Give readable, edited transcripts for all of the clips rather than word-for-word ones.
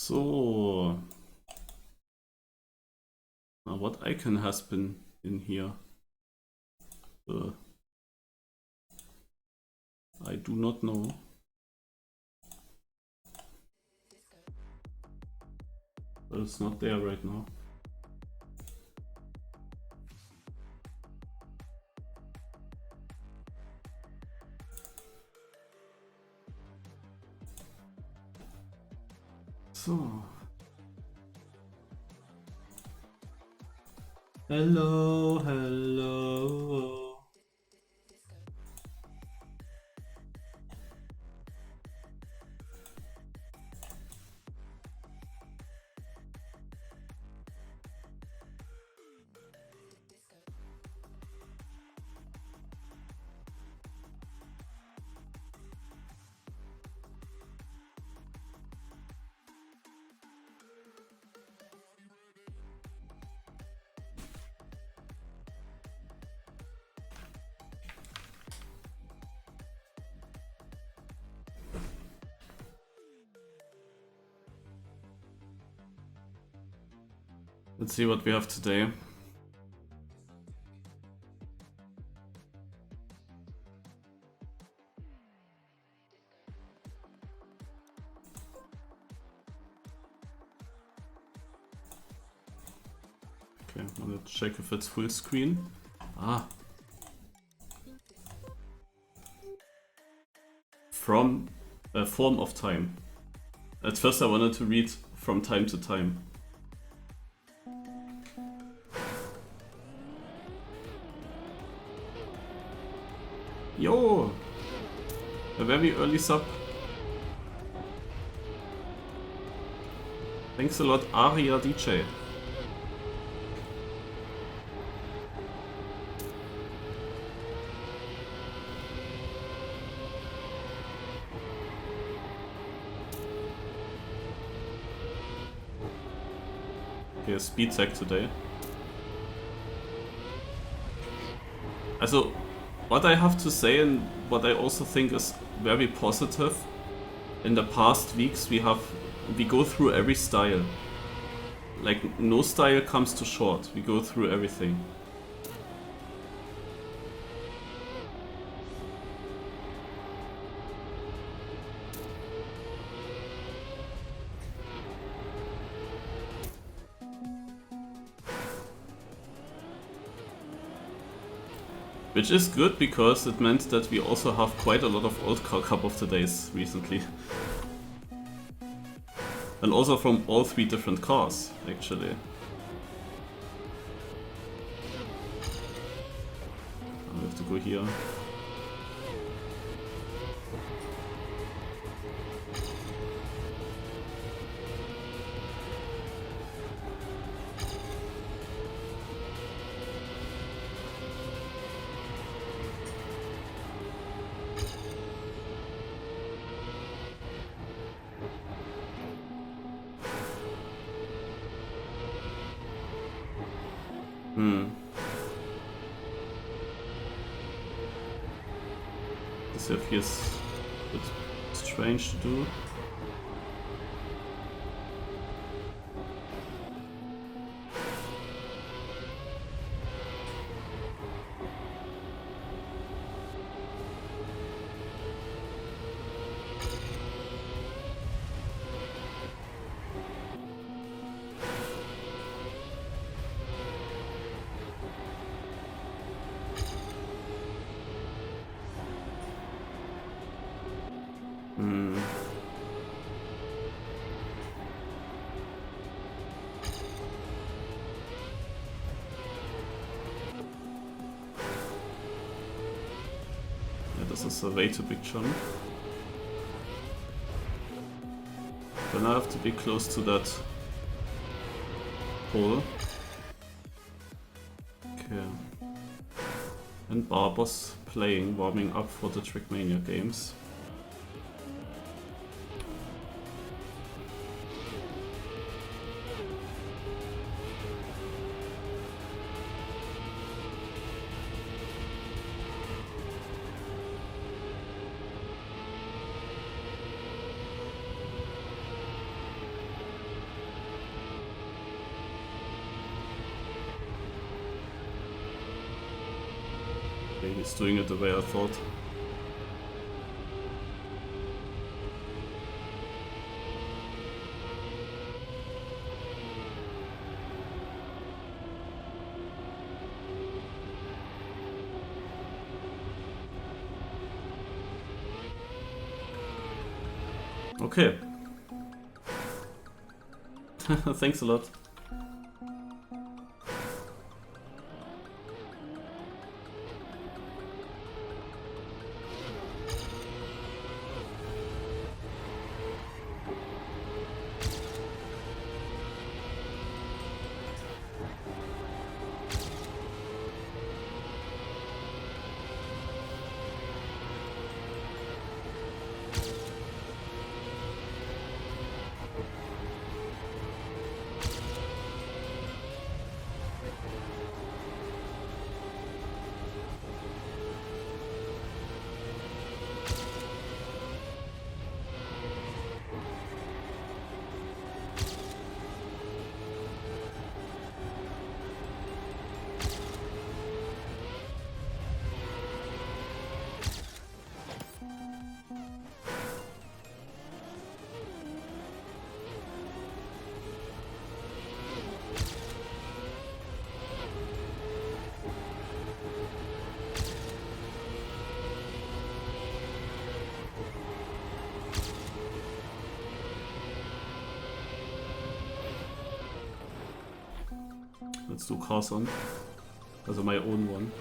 So. Now what icon has been in here? I do not know. But it's not there right now. So. Hello, hello. Let's see what we have today. Okay, I'm gonna check if it's full screen. Ah. From a form of time. At first I wanted to read from time to time. Yo! A very early sub. Thanks a lot, Aria DJ. Okay, a speed tag today. Also, what I have to say and what I also think is very positive, in the past weeks we go through every style. Like, no style comes too short. We go through everything. Which is good because it meant that we also have quite a lot of old car Cup of the Days recently. And also from all 3 different cars, actually. I have to go here. This here feels a bit strange to do. This is a way too big jump. Then I have to be close to that pole. Okay. And Barboss playing, warming up for the Trackmania games. He's doing it the way I thought. Okay. Thanks a lot. Let's do Carson. Also my own one.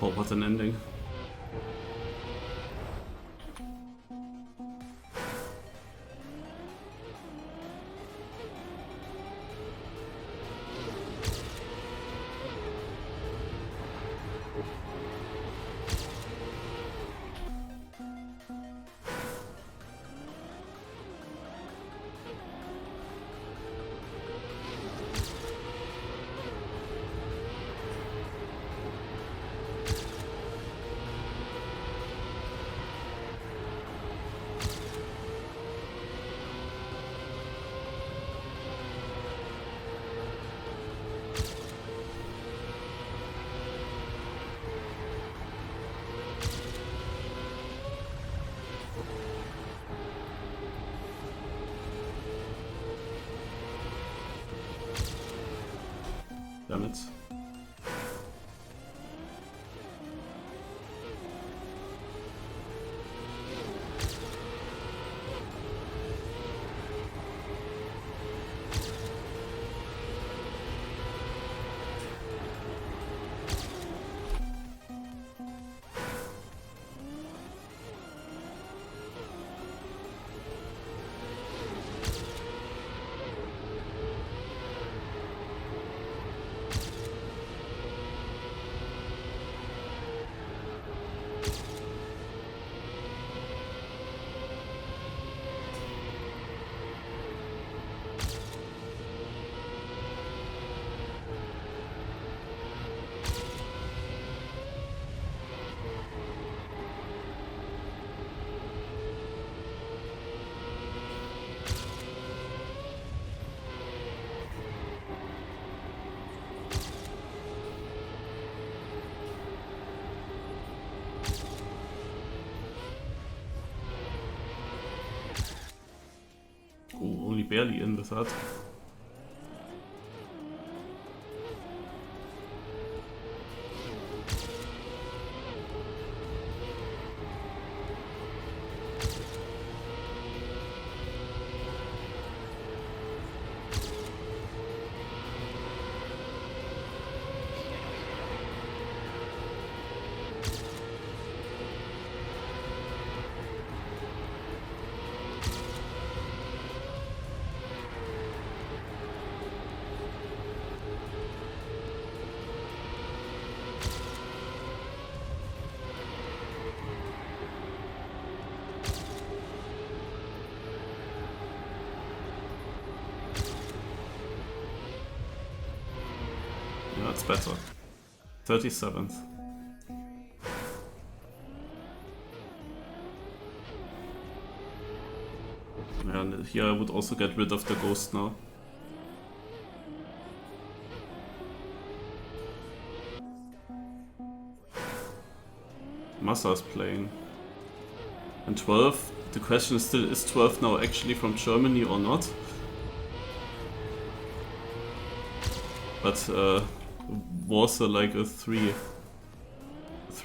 Oh, what an ending. Damn it. Oh, only barely in with that. Yeah, it's better. 37th. And here I would also get rid of the ghost now. Massa's playing. And 12, the question is still, is 12 now actually from Germany or not? But was like a 3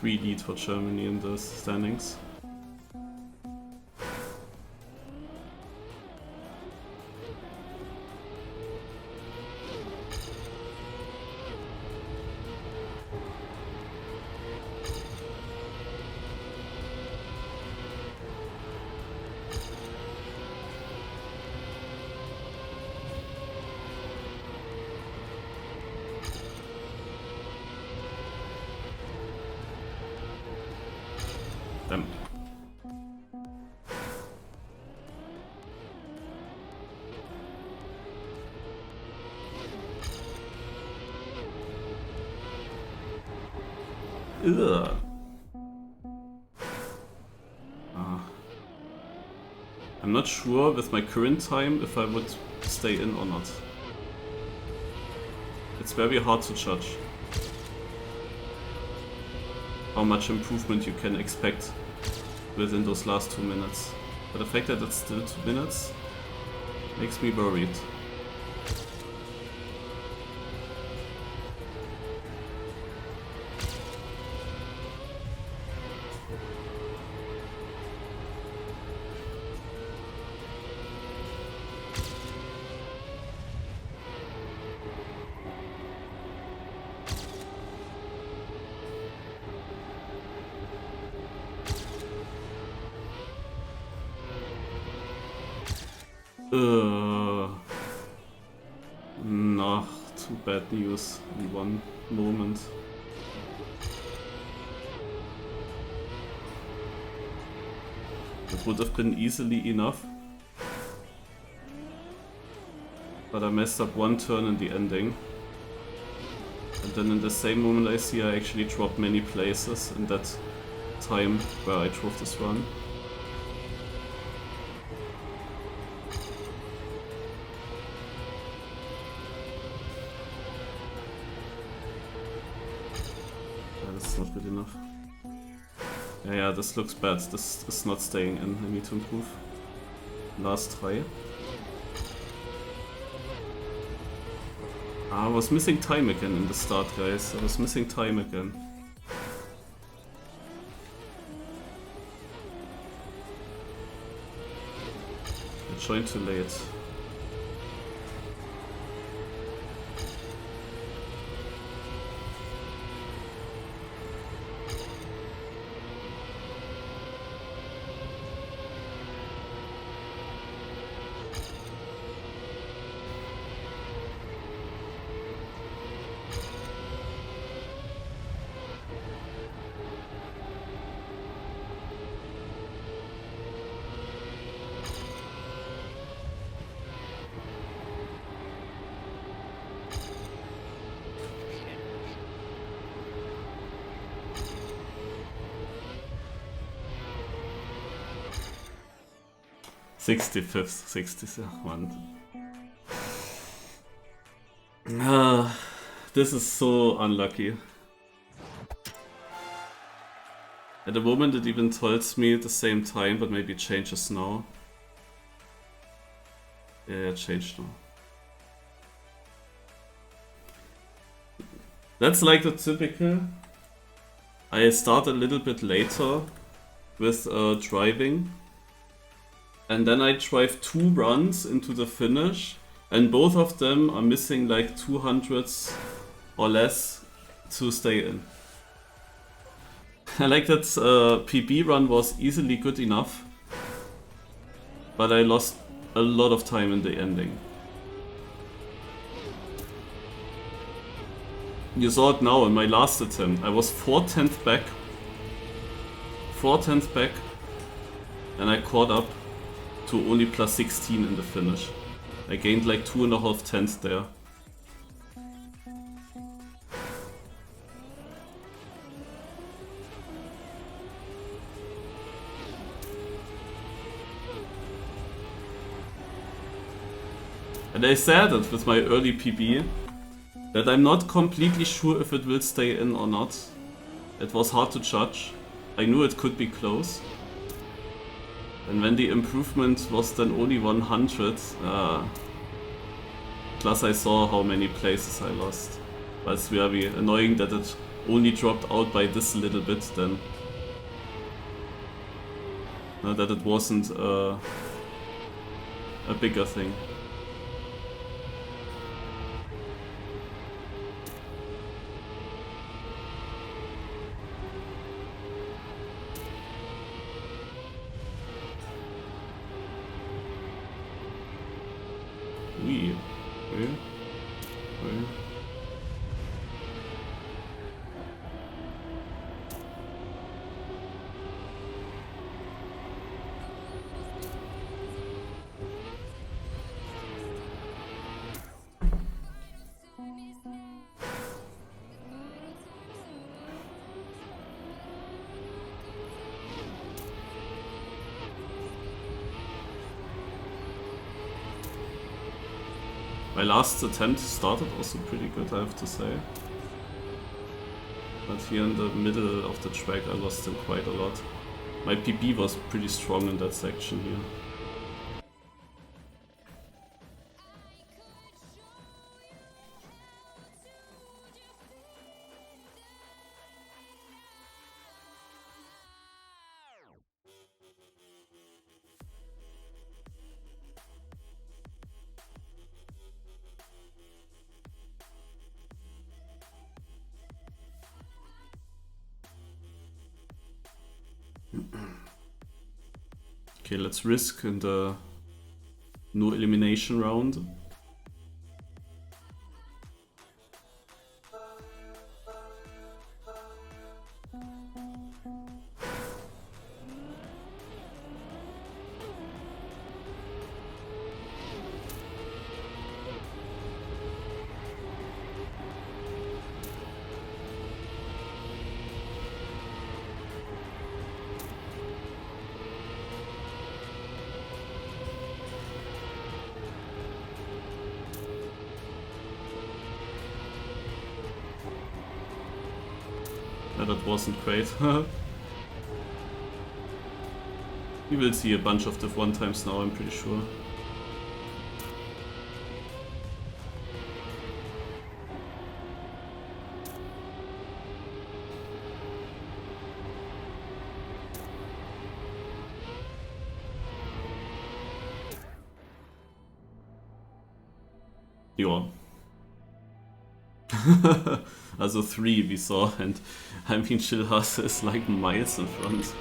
lead for Germany in the standings. Damn. Ugh. I'm not sure with my current time if I would stay in or not. It's very hard to judge how much improvement you can expect within those last 2 minutes. But the fact that it's still 2 minutes makes me worried. No, too bad news in one moment. It would have been easily enough. But I messed up one turn in the ending. And then in the same moment I see I actually dropped many places in that time where I drove this run. That's not good enough. Yeah, this looks bad. This is not staying in. I need to improve. Last try. I was missing time again in the start, guys. I was missing time again. I joined too late. '65th, 61. This is so unlucky. At the moment it even tells me at the same time, but maybe it changes now. Yeah, it changed now. That's like the typical. I start a little bit later with driving. And then I drive 2 runs into the finish, and both of them are missing like 200s or less to stay in. I like that PB run was easily good enough, but I lost a lot of time in the ending. You saw it now in my last attempt. I was 4/10 back. 4/10 back, and I caught up to only plus 16 in the finish. I gained like 2.5 tenths there. And I said it with my early PB, that I'm not completely sure if it will stay in or not. It was hard to judge. I knew it could be close. And when the improvement was then only 100, plus I saw how many places I lost. But it's very annoying that it only dropped out by this little bit then. That it wasn't a bigger thing. Oui. Oui. Oui. My last attempt started also pretty good, I have to say. But here in the middle of the track I lost him quite a lot. My PB was pretty strong in that section here. Okay, let's risk in the no elimination round. That wasn't great. We will see a bunch of div 1 times now, I'm pretty sure. Ja. Also 3 we saw, and I mean Chillhase is like miles in front.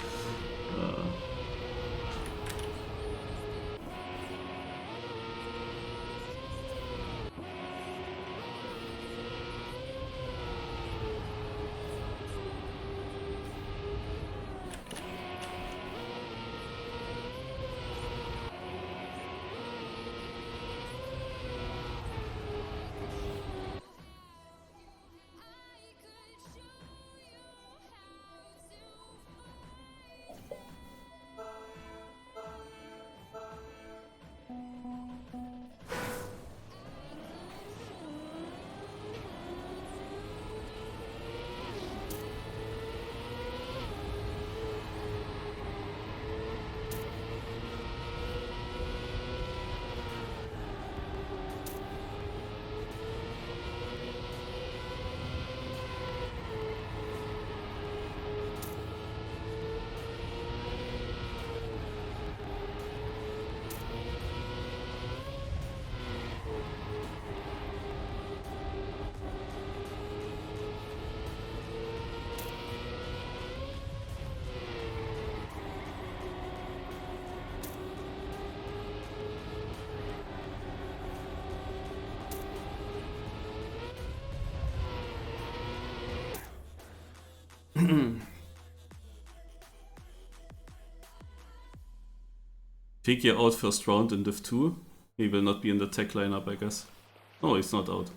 Figure out first round in Div 2. He will not be in the tech lineup, I guess. Oh, he's not out.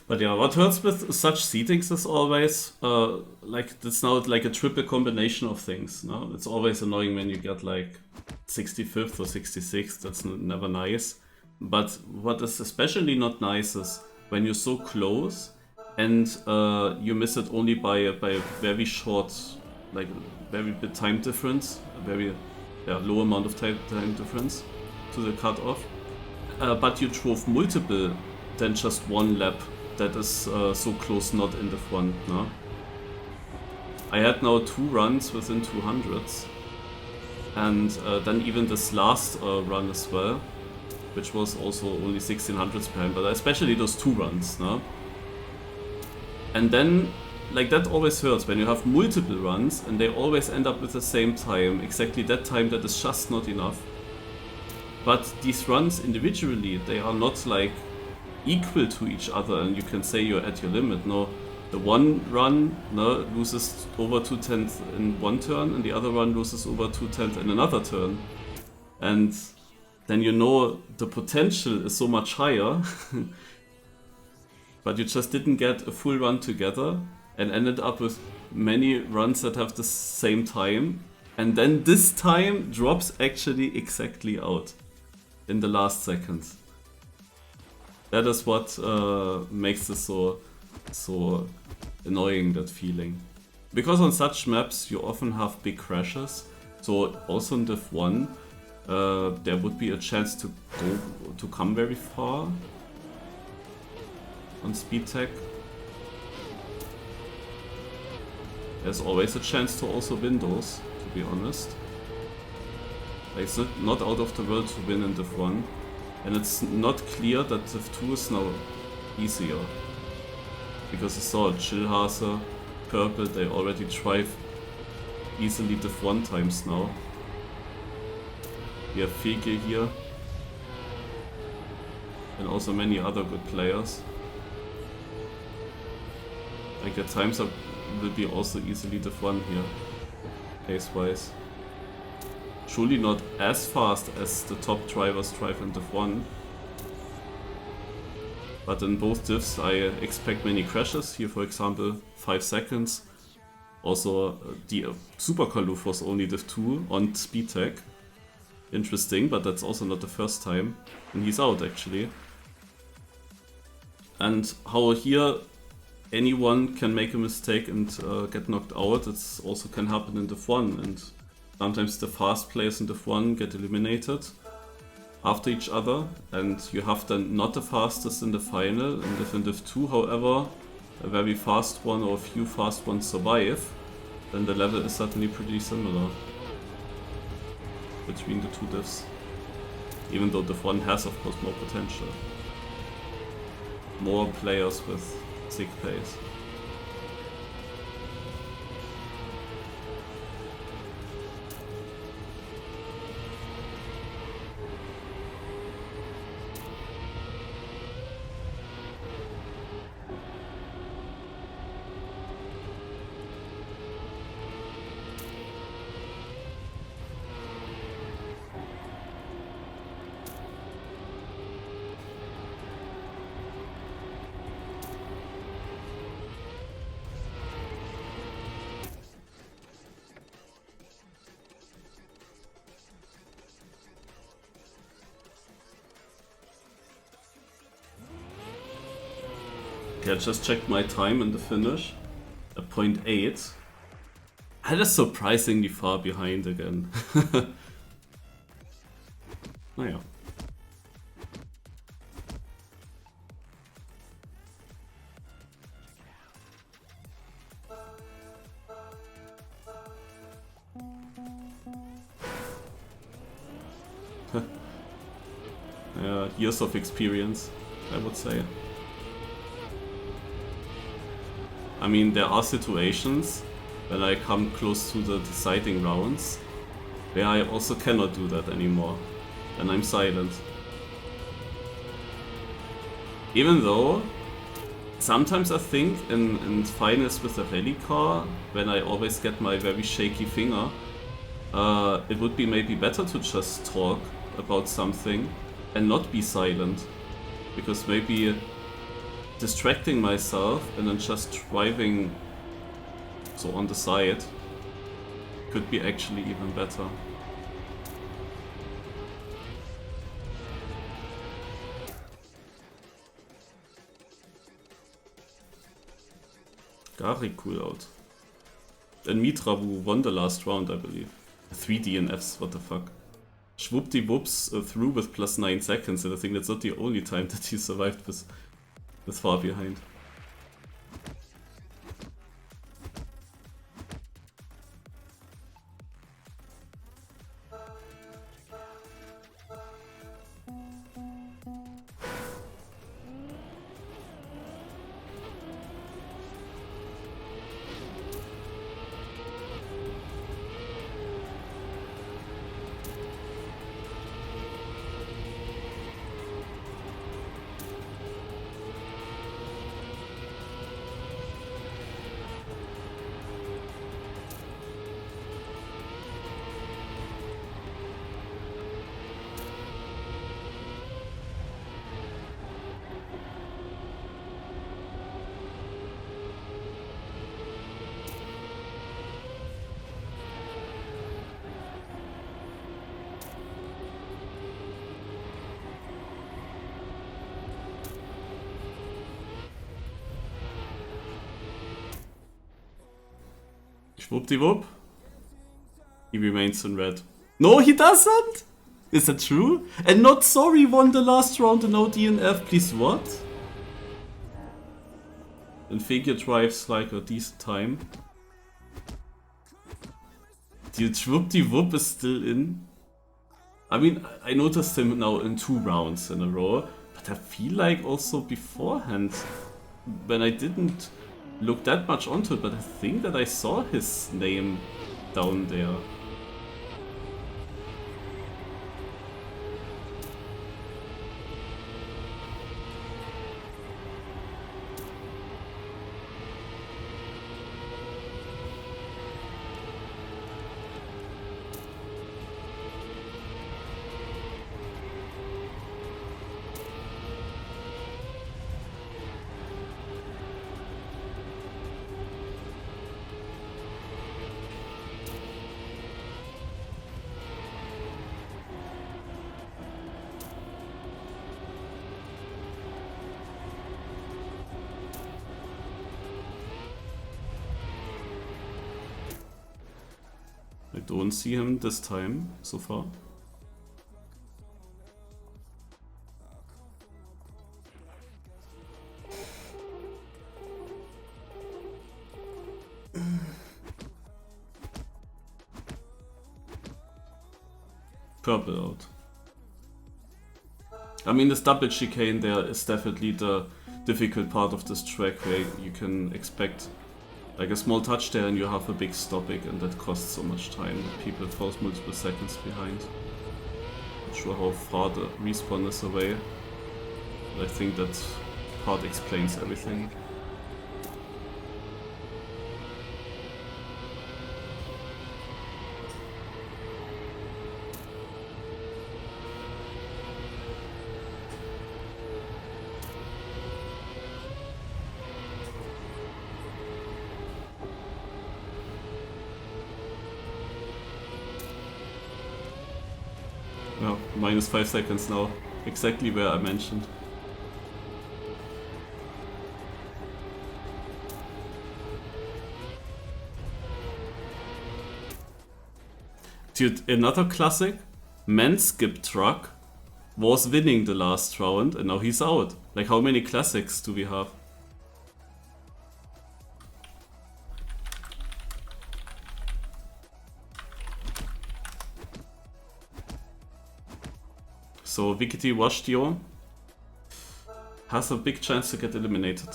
But yeah, what hurts with such seatings is always like it's now like a triple combination of things. No, it's always annoying when you get like 65th or 66th. That's never nice. But what is especially not nice is when you're so close and you miss it only by a very short, like very bit time difference, a very low amount of time difference to the cutoff. But you drove multiple than just one lap that is so close not in the front. No? I had now 2 runs within 200s. And then even this last run as well, which was also only 1600s behind, but especially those 2 runs. No? And then, like, that always hurts when you have multiple runs and they always end up with the same time, exactly that time that is just not enough. But these runs individually, they are not like equal to each other and you can say you're at your limit. No, the one run loses over 2/10 in one turn and the other run loses over 2/10 in another turn. And then you know the potential is so much higher. But you just didn't get a full run together and ended up with many runs that have the same time. And then this time drops actually exactly out in the last seconds. That is what makes this so annoying, that feeling. Because on such maps you often have big crashes. So also in Div 1 there would be a chance to come very far on speed tech. There's always a chance to also win those, to be honest. Like, it's not out of the world to win in Div 1. And it's not clear that Div 2 is now easier. Because you saw Chillhase, Purple, they already drive easily Div 1 times now. We have Fege here. And also many other good players. Like, their times will be also easily Div 1 here, pace-wise. Surely not as fast as the top drivers drive in Div 1. But in both divs I expect many crashes. Here, for example, 5 seconds. Also, the Super Kaluf was only Div 2 on speed tech. Interesting, but that's also not the first time. And he's out, actually. And how here anyone can make a mistake and get knocked out, it also can happen in Div 1. And sometimes the fast players in Div 1 get eliminated after each other, and you have then not the fastest in the final. And if in Div 2, however, a very fast one or a few fast ones survive, then the level is certainly pretty similar between the 2 divs. Even though Div 1 has, of course, more potential. More players with sick pace. Okay, I just checked my time in the finish. A 0.8. That is surprisingly far behind again. Naja. Yeah, years of experience, I would say. I mean, there are situations when I come close to the deciding rounds where I also cannot do that anymore, and I'm silent. Even though sometimes I think in finals with the rally car, when I always get my very shaky finger, it would be maybe better to just talk about something and not be silent, because maybe distracting myself and then just driving so on the side could be actually even better. Gari cool out. And Mitra who won the last round, I believe. 3 DNFs, what the fuck. Schwuppdi-whoops through with plus 9 seconds, and I think that's not the only time that he survived with far behind. Schwuppdiwupp. He remains in red. No, he doesn't! Is that true? And not sorry won the last round and no DNF. Please, what? And Figure drives like a decent time. Dude, Schwuppdiwupp is still in. I mean, I noticed him now in 2 rounds in a row, but I feel like also beforehand, when I didn't look that much onto it, but I think that I saw his name down there. I don't see him this time so far. Purple out. I mean, this double chicane there is definitely the difficult part of this track where you can expect like a small touch there and you have a big stopping, and that costs so much time. People fall multiple seconds behind. Not sure how far the respawn is away, but I think that part explains everything. Yeah, minus 5 seconds now. Exactly where I mentioned. Dude, another classic. Manskip Truck was winning the last round and now he's out. Like, how many classics do we have? So Vikiti Washtio has a big chance to get eliminated.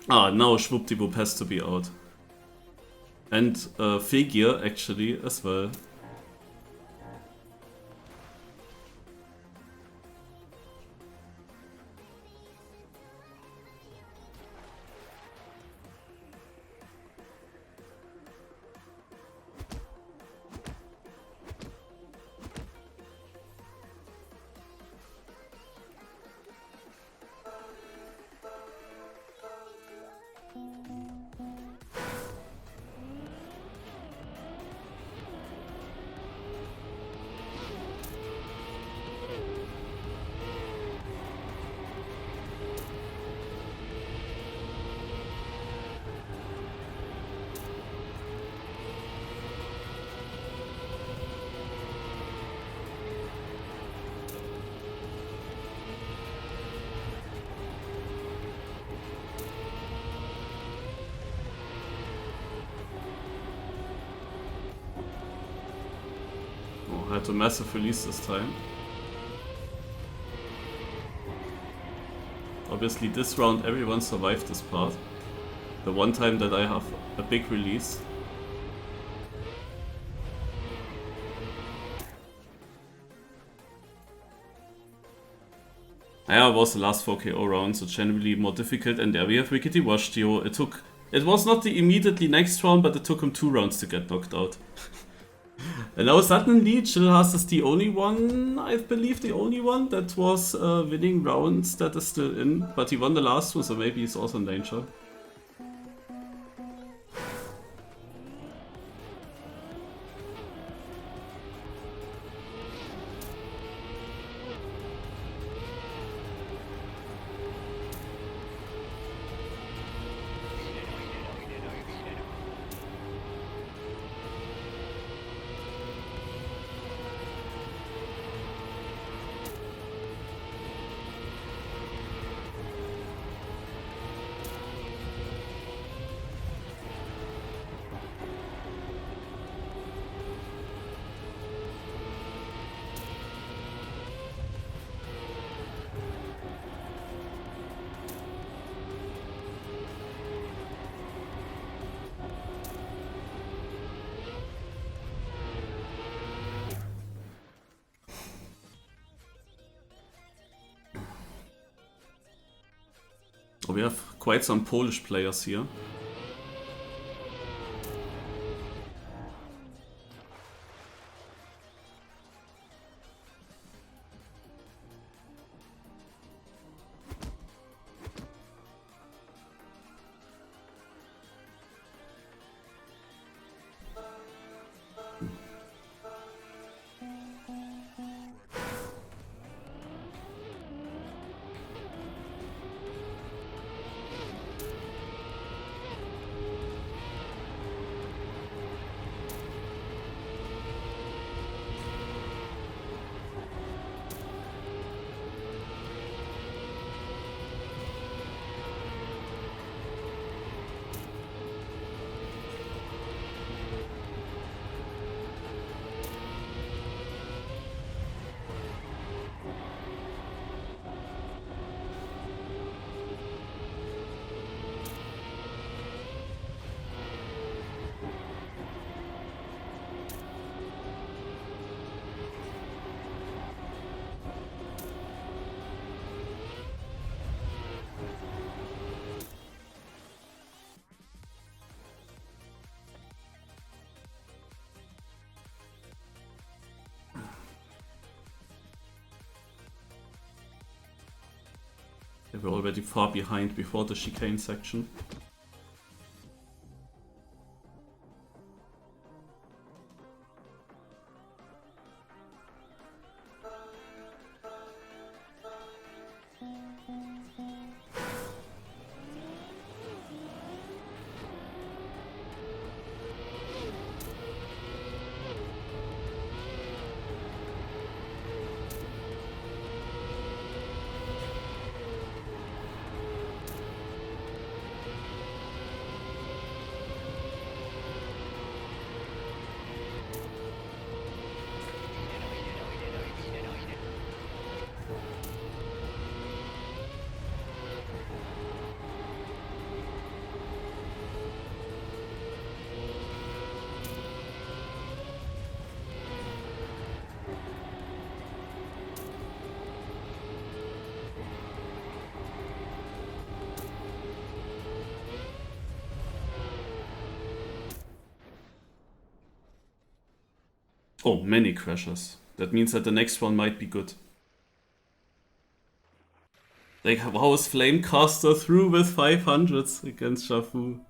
Ah, now Schwuppdiwupp has to be out. And Figure actually as well. Oh, I had to massive release this time. Obviously this round everyone survived this part. The one time that I have a big release. Yeah, it was the last 4 KO round, so generally more difficult, and there we have Rickety Washtio. It was not the immediately next round, but it took him 2 rounds to get knocked out. And now suddenly Chillhas is the only one, I believe the only one, that was winning rounds that is still in, but he won the last one, so maybe he's also in danger. We have quite some Polish players here. They were already far behind before the chicane section. Oh, many crashes. That means that the next one might be good. Like, how is Flamecaster through with 500s against Shafu?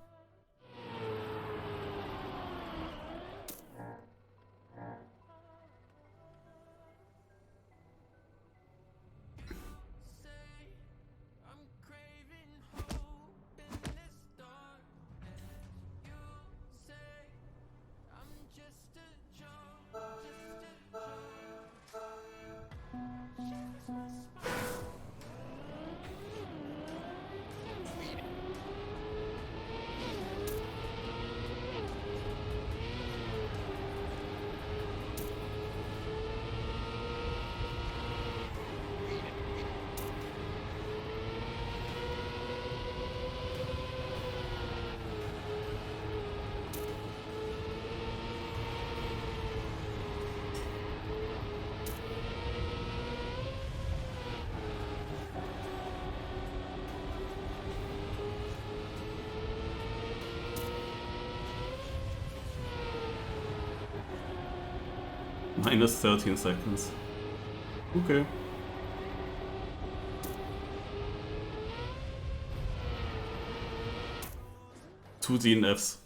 Minus 13 seconds. Okay. 2 DNFs.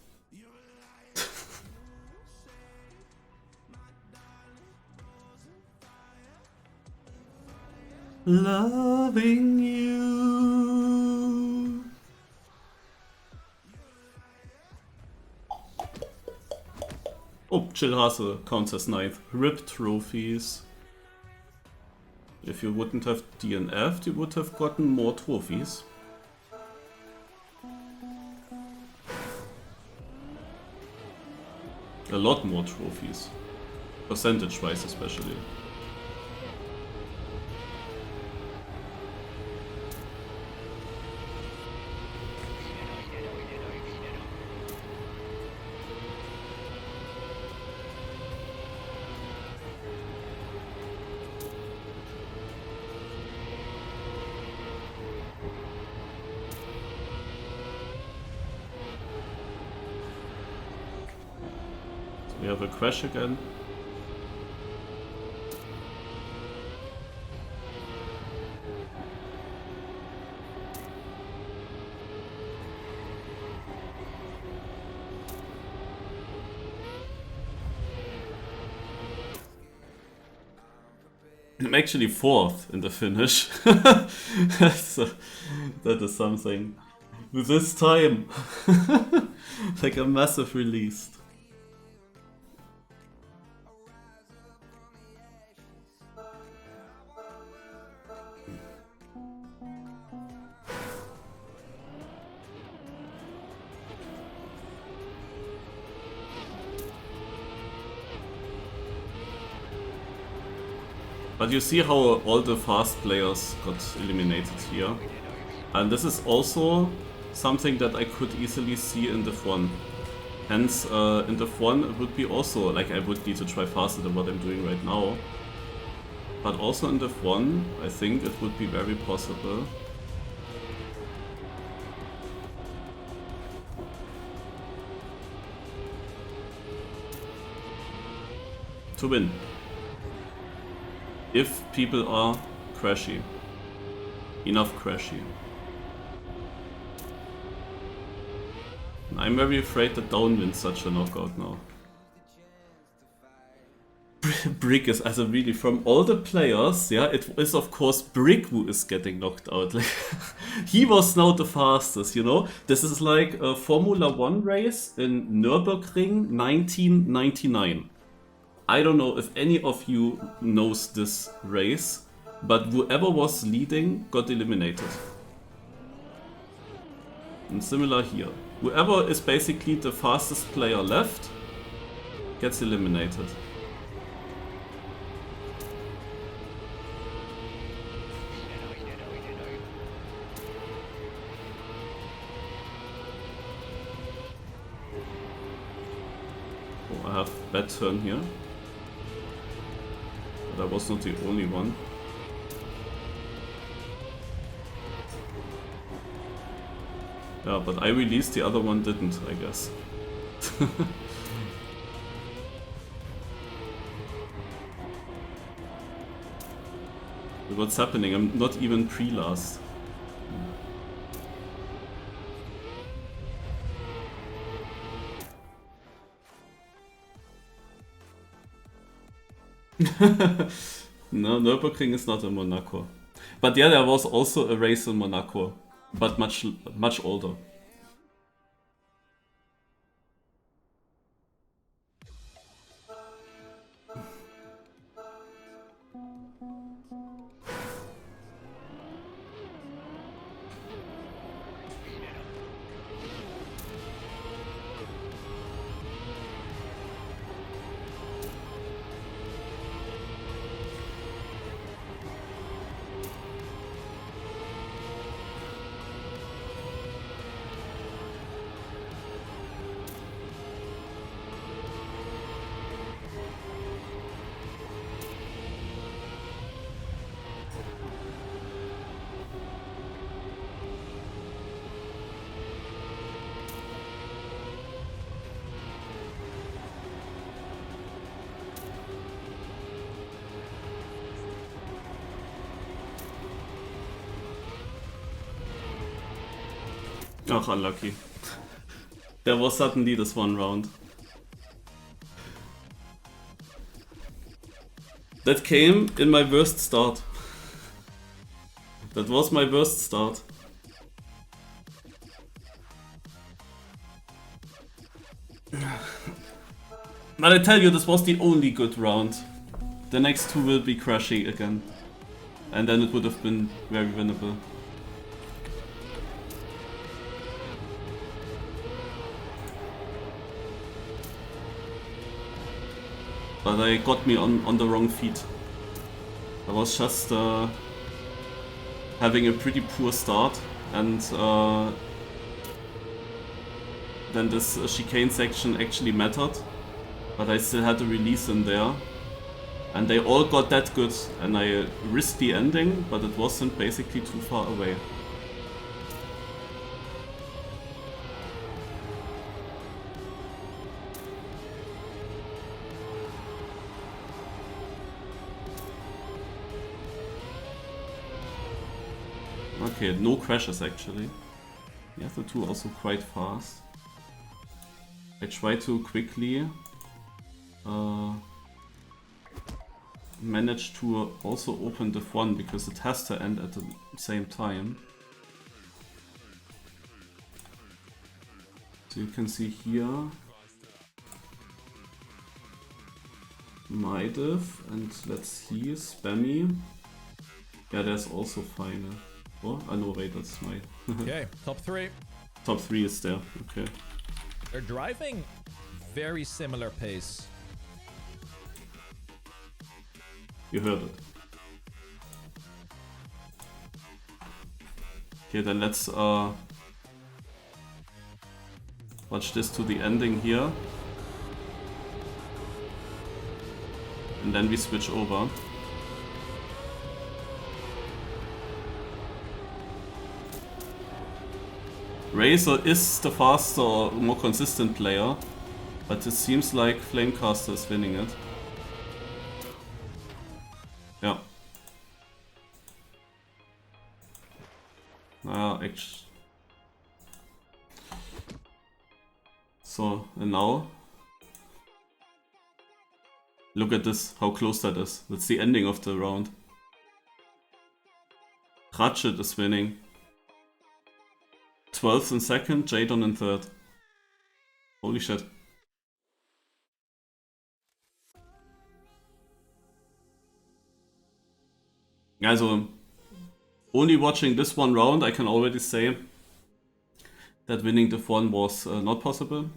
Loving you. Oh, Chillhase counts as 9th. RIP trophies. If you wouldn't have DNF'd, you would have gotten more trophies. A lot more trophies. Percentage-wise especially. We have a crash again. I'm actually 4th in the finish. So, that is something. With this time. Like a massive release. But you see how all the fast players got eliminated here. And this is also something that I could easily see in Div 1. Hence, in Div 1 it would be also, like I would need to try faster than what I'm doing right now. But also in Div 1, I think it would be very possible to win. If people are crashy. Enough crashy. I'm very afraid that Down wins such a knockout now. Brick is, also really, from all the players, yeah, it is of course Brick who is getting knocked out. Like, he was now the fastest, you know? This is like a Formula 1 race in Nürburgring 1999. I don't know if any of you knows this race, but whoever was leading got eliminated. And similar here. Whoever is basically the fastest player left gets eliminated. Oh, I have bad turn here. But I was not the only one. Yeah, but I released, the other one didn't, I guess. What's happening? I'm not even pre-last. No, Nürburgring is not in Monaco. But yeah, there was also a race in Monaco, but much older. Ach, unlucky. There was suddenly this one round. That came in my worst start. That was my worst start. But I tell you, this was the only good round. The next two will be crashy again. And then it would have been very winnable. But they got me on the wrong feet. I was just having a pretty poor start, and then this chicane section actually mattered. But I still had a release in there. And they all got that good, and I risked the ending, but it wasn't basically too far away. Okay, no crashes actually. The other two also quite fast. I try to quickly manage to also open div 1 because it has to end at the same time. So you can see here my div, and let's see, spammy. Yeah, there's also final. Oh, I know, wait, that's my... Okay, top three. Top 3 is there, okay. They're driving very similar pace. You heard it. Okay, then let's watch this to the ending here. And then we switch over. Razor is the faster, more consistent player, but it seems like Flamecaster is winning it. Yeah. Actually. So, and now? Look at this, how close that is. That's the ending of the round. Ratchet is winning. 12th in second, Jadon in third. Holy shit. Also, only watching this one round, I can already say that winning div 1 was not possible.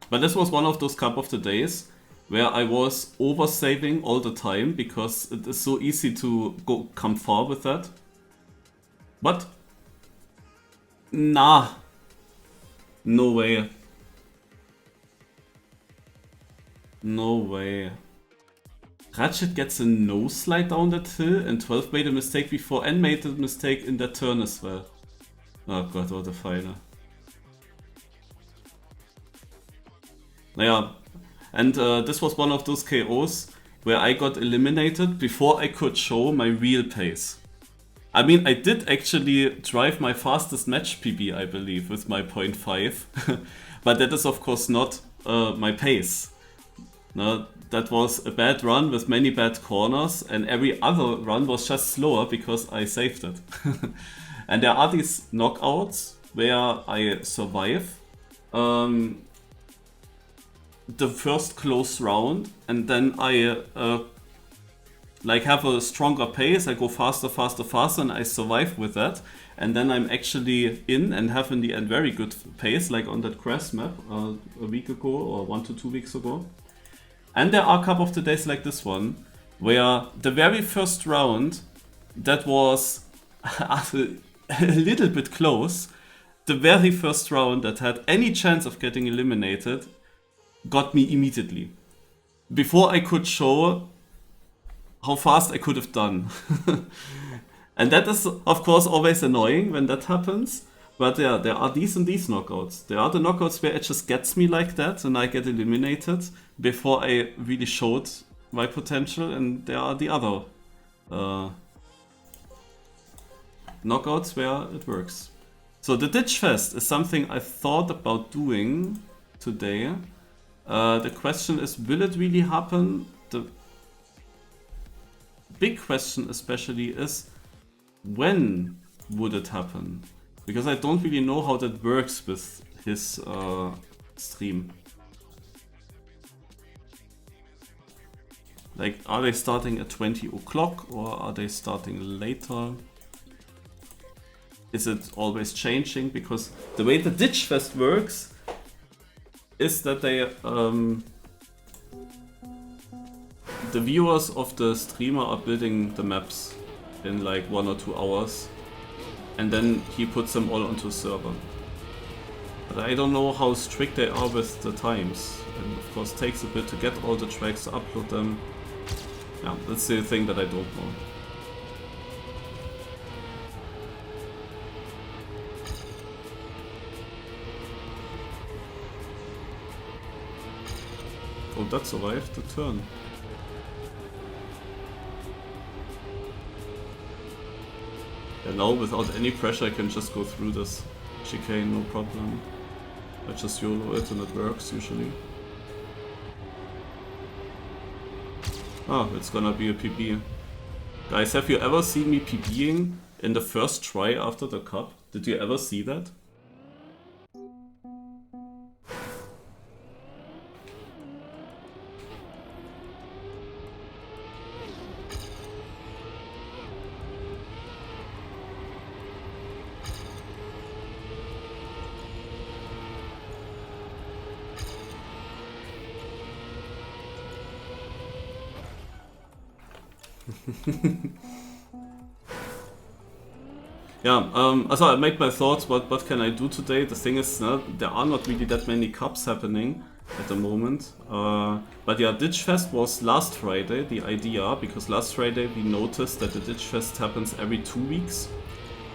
But this was one of those cup of the days where I was over-saving all the time because it is so easy to come far with that. But nah, no way. No way. Ratchet gets a no slide down that hill, and 12 made a mistake before and made a mistake in that turn as well. Oh god, what a final. Naja, and this was one of those KOs where I got eliminated before I could show my real pace. I mean, I did actually drive my fastest match PB, I believe, with my 0.5, but that is of course not my pace. No, that was a bad run with many bad corners, and every other run was just slower because I saved it. And there are these knockouts where I survive the first close round, and then I like have a stronger pace. I go faster, and I survive with that. And then I'm actually in and have in the end very good pace, like on that grass map a week ago or 1 to 2 weeks ago. And there are a couple of the days like this one, where the very first round, that was a little bit close, the very first round that had any chance of getting eliminated, got me immediately. Before I could show how fast I could have done. And that is, of course, always annoying when that happens. But yeah, there are these and these knockouts. There are the knockouts where it just gets me like that and I get eliminated before I really showed my potential. And there are the other knockouts where it works. So the Ditch Fest is something I thought about doing today. The question is, will it really happen? The big question especially is, when would it happen? Because I don't really know how that works with his stream. Like, are they starting at 20 o'clock or are they starting later? Is it always changing? Because the way the Ditch Fest works is that they the viewers of the streamer are building the maps in like 1 or 2 hours, and then he puts them all onto a server. But I don't know how strict they are with the times, and of course takes a bit to get all the tracks to upload them. Yeah, that's the thing that I don't know. Oh, that survived the turn. And now, without any pressure, I can just go through this chicane, no problem. I just YOLO it and it works, usually. Ah, it's gonna be a PB. Guys, have you ever seen me PBing in the first try after the cup? Did you ever see that? Yeah, so I made my thoughts, what can I do today? The thing is, there are not really that many cups happening at the moment. But yeah, Ditch Fest was last Friday, the idea, because last Friday we noticed that the Ditch Fest happens every 2 weeks.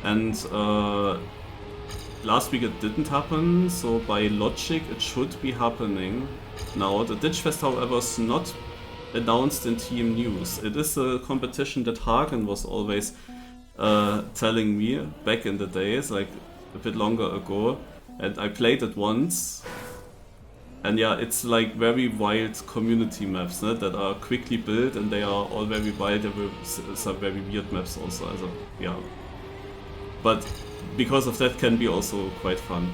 And last week it didn't happen, so by logic it should be happening now. The Ditch Fest, however, is not announced in TM News. It is a competition that Hagen was always telling me back in the days, like a bit longer ago, and I played it once. And yeah, it's like very wild community maps that are quickly built, and they are all very wild. There were some very weird maps also, yeah. But because of that can be also quite fun.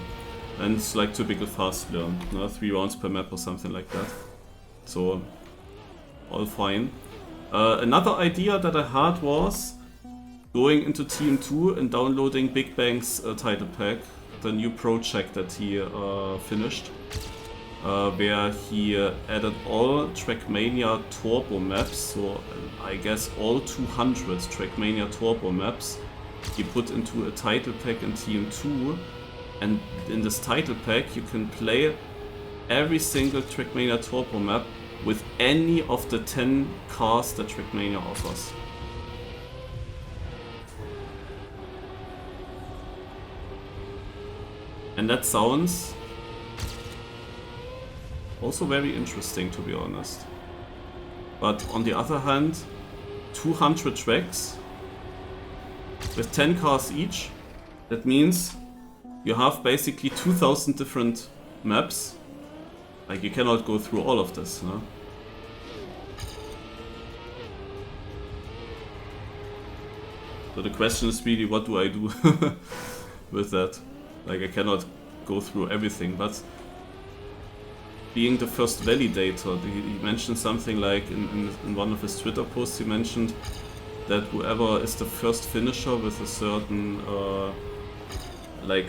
And it's like typical fast learn, 3 rounds per map or something like that. So all fine. Another idea that I had was going into TM2 and downloading Big Bang's title pack, the new project that he finished, where he added all Trackmania Turbo maps, so I guess all 200 Trackmania Turbo maps he put into a title pack in TM2, and in this title pack you can play every single Trackmania Turbo map with any of the 10 cars that Trackmania offers. And that sounds also very interesting, to be honest. But on the other hand, 200 tracks with 10 cars each, that means you have basically 2000 different maps. Like, you cannot go through all of this, no? So the question is really, what do I do with that? Like, I cannot go through everything, but being the first validator, he mentioned something like in one of his Twitter posts, he mentioned that whoever is the first finisher with a certain like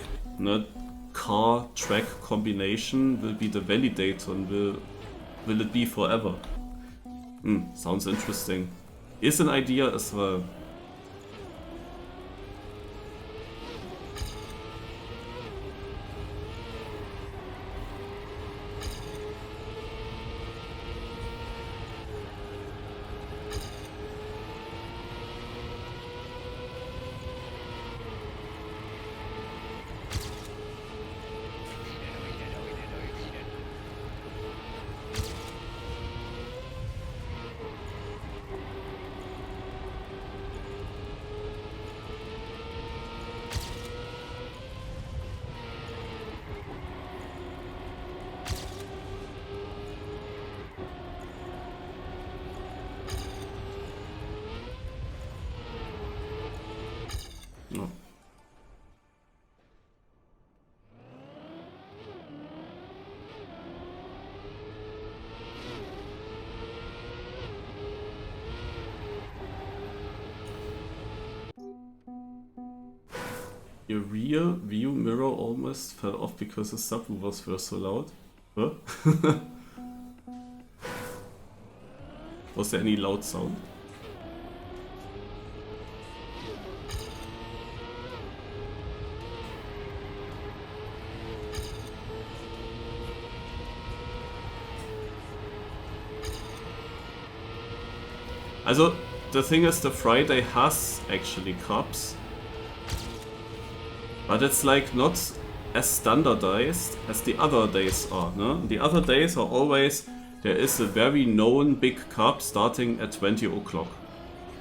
car track combination will be the validator, and will it be forever? Sounds interesting. Is an idea as well. No. Your rear view mirror almost fell off because the subwoofers were so loud. Huh? Was there any loud sound? Also, the thing is, the Friday has actually cups, but it's like not as standardized as the other days are, no? The other days are always, there is a very known big cup starting at 20 o'clock.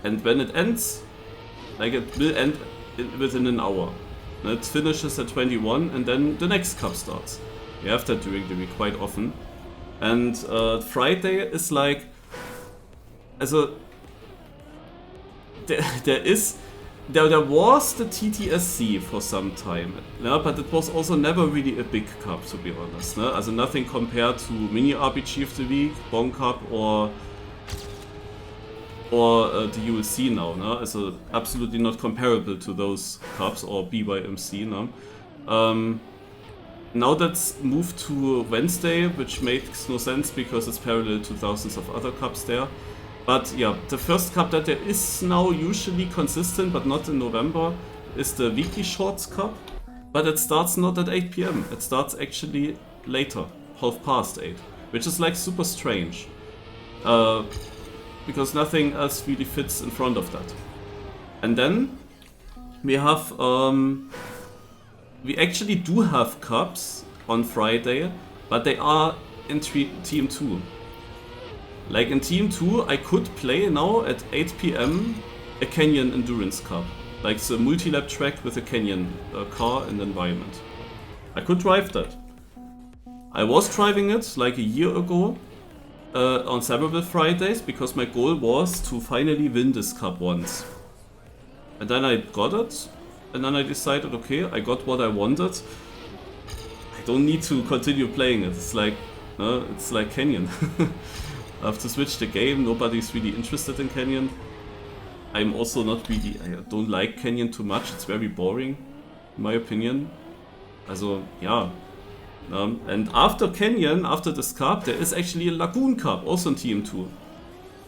And when it ends, like it will end within an hour. It finishes at 21 and then the next cup starts. We have that during the week quite often. And Friday is like, also, there was the TTSC for some time, yeah, but it was also never really a big cup, to be honest. No? Also nothing compared to Mini RPG of the Week, Bon Cup, or the ULC now. No? Also absolutely not comparable to those cups, or BYMC. No? Now that's moved to Wednesday, which makes no sense because it's parallel to thousands of other cups there. But yeah, the first cup that there is now usually consistent, but not in November, is the Weekly Shorts Cup. But it starts not at 8 PM, it starts actually later, 8:30, which is like super strange. Because nothing else really fits in front of that. And then we have, we actually do have cups on Friday, but they are in Team 2. Like in Team 2, I could play now at 8 PM a Canyon Endurance Cup. Like the multi-lap track with a Canyon car and environment. I could drive that. I was driving it like a year ago on several Fridays because my goal was to finally win this cup once. And then I got it, and then I decided, okay, I got what I wanted. I don't need to continue playing it. It's like Canyon. I have to switch the game, nobody's really interested in Canyon. I'm also not really, I don't like Canyon too much, it's very boring, in my opinion. Also, yeah. And after Canyon, after this cup, there is actually a Lagoon Cup, also in Team 2.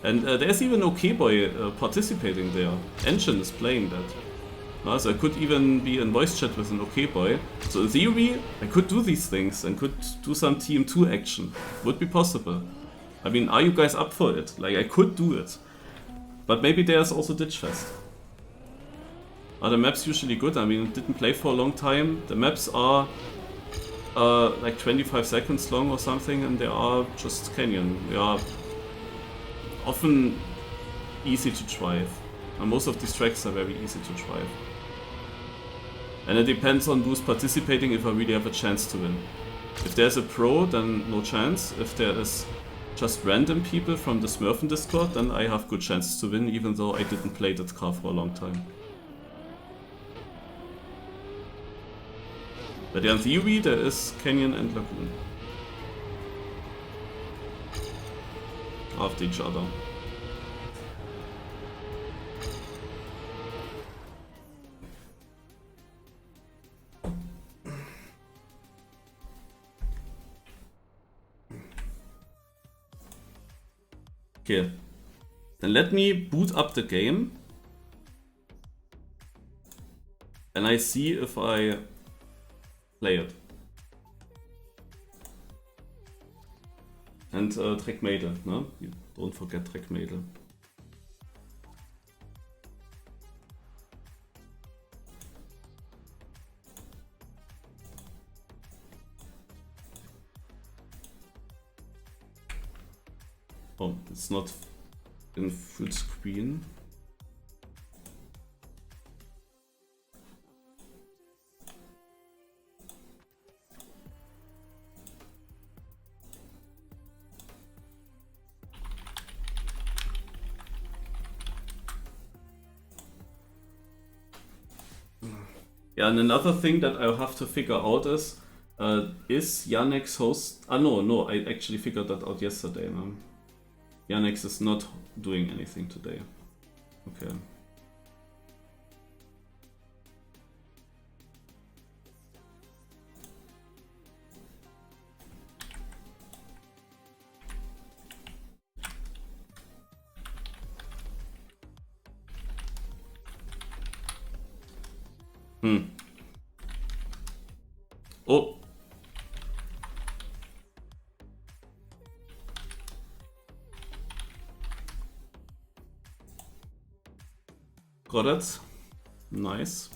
And there's even OKBoy participating there. Engine is playing that. So I could even be in voice chat with an OKBoy. So in theory, I could do these things and could do some Team 2 action. Would be possible. I mean, are you guys up for it? Like, I could do it. But maybe there's also Ditchfest. Are the maps usually good? I mean, didn't play for a long time. The maps are like 25 seconds long or something, and they are just canyon. They are often easy to drive. And most of these tracks are very easy to drive. And it depends on who's participating if I really have a chance to win. If there's a pro, then no chance. If there is just random people from the Smurfen Discord, then I have good chances to win, even though I didn't play that car for a long time. But in theory, there is Canyon and Lagoon. After each other. Okay, then let me boot up the game and I see if I play it. And Trackmate, no? You don't forget Trackmate. Oh, it's not in full screen. Yeah, and another thing that I'll have to figure out is Yannick's host? No, I actually figured that out yesterday, man. Yannick is not doing anything today. Okay. Oh. Got it. Nice.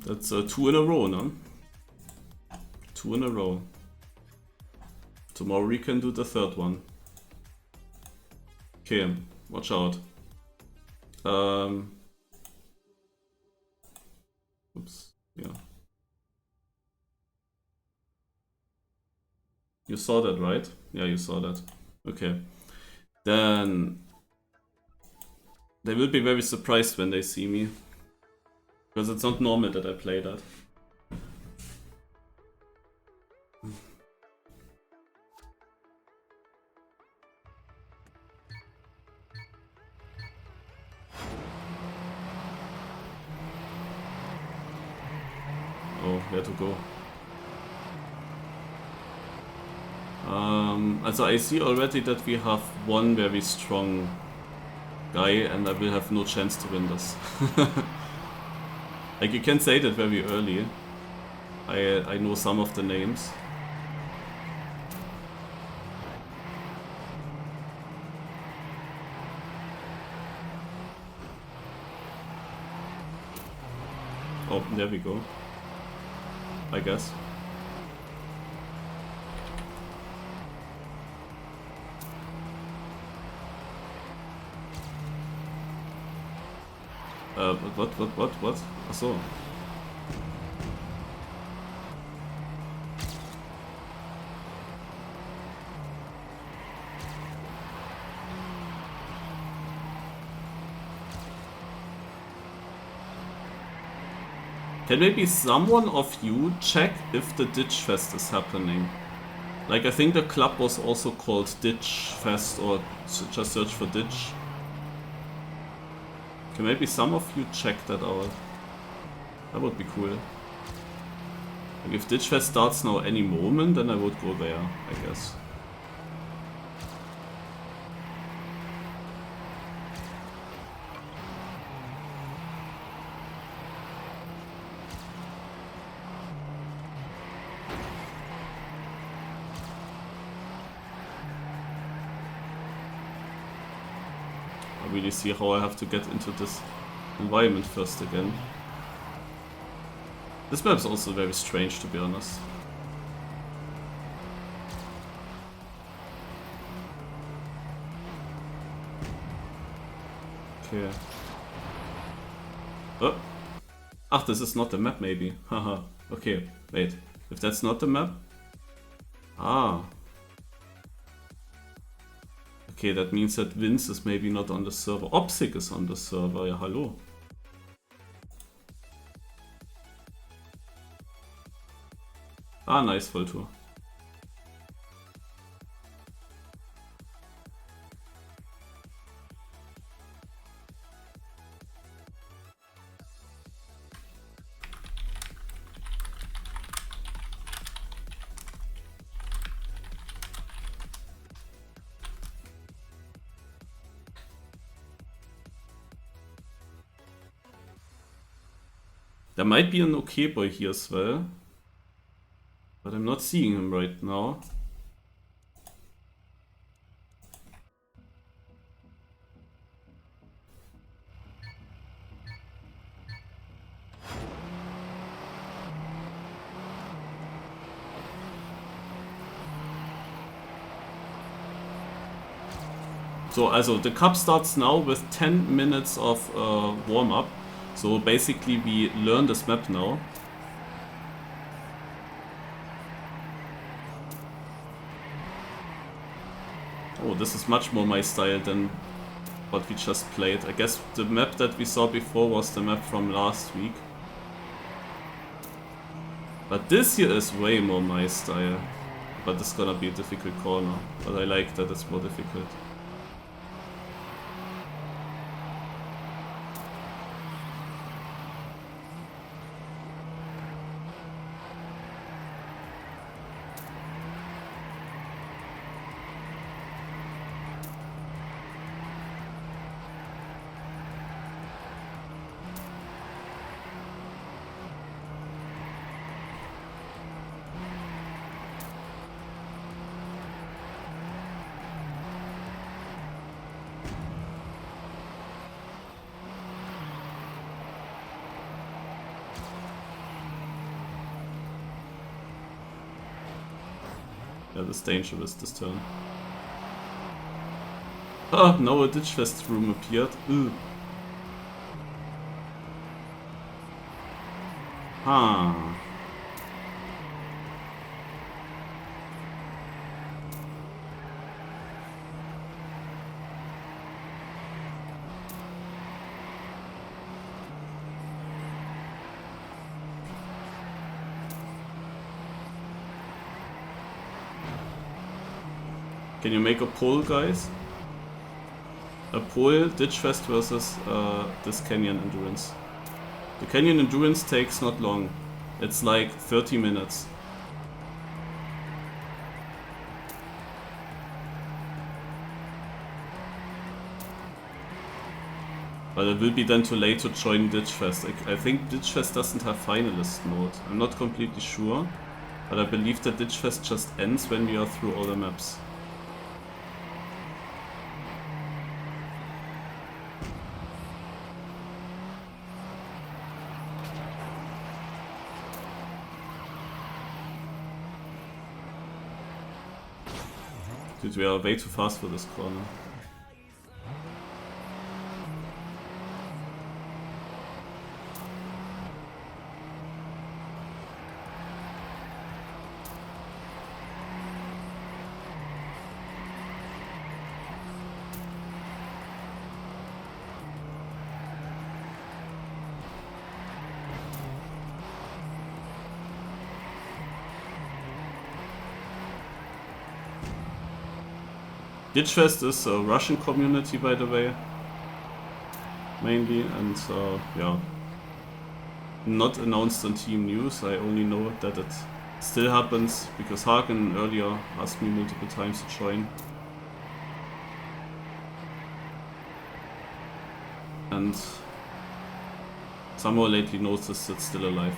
That's 2 in a row, no? 2 in a row. Tomorrow we can do the third one. Okay, watch out. Oops, yeah. You saw that, right? Yeah, you saw that. Okay. Then they will be very surprised when they see me. Because it's not normal that I play that. Oh, where to go? Also I see already that we have one very strong guy and I will have no chance to win this. Like, you can say that very early. I know some of the names. Oh, there we go. I guess. What? Achso. Can maybe someone of you check if the Ditch Fest is happening? Like, I think the club was also called Ditch Fest, or just search for Ditch. Can maybe some of you check that out? That would be cool. Like, if Ditch Fest starts now any moment, then I would go there, I guess. really see how I have to get into this environment first again. This map is also very strange, to be honest. Okay. Oh. Ach, this is not the map, maybe. Haha. Okay, wait. If that's not the map... Ah. Okay, that means that Vince is maybe not on the server. Opsic is on the server, ja, hallo. Ah, nice, Volltour. There might be an okay boy here as well, but I'm not seeing him right now. So, also the cup starts now with 10 minutes of warm-up. So basically we learn this map now. Oh, this is much more my style than what we just played. I guess the map that we saw before was the map from last week. But this here is way more my style. But it's gonna be a difficult corner. But I like that it's more difficult. Yeah, this dangerous this turn. Ah, now a Ditchfest room appeared. Ugh. Huh. Can you make a poll, guys? A poll, Ditchfest versus this Canyon Endurance. The Canyon Endurance takes not long. It's like 30 minutes. But it will be then too late to join Ditchfest. I think Ditchfest doesn't have finalist mode. I'm not completely sure. But I believe that Ditchfest just ends when we are through all the maps. Dude, we are way too fast for this corner. Ditchfest is a Russian community, by the way, mainly, and yeah, not announced on Team News. I only know that it still happens because Hagen earlier asked me multiple times to join. And somehow lately noticed it's still alive.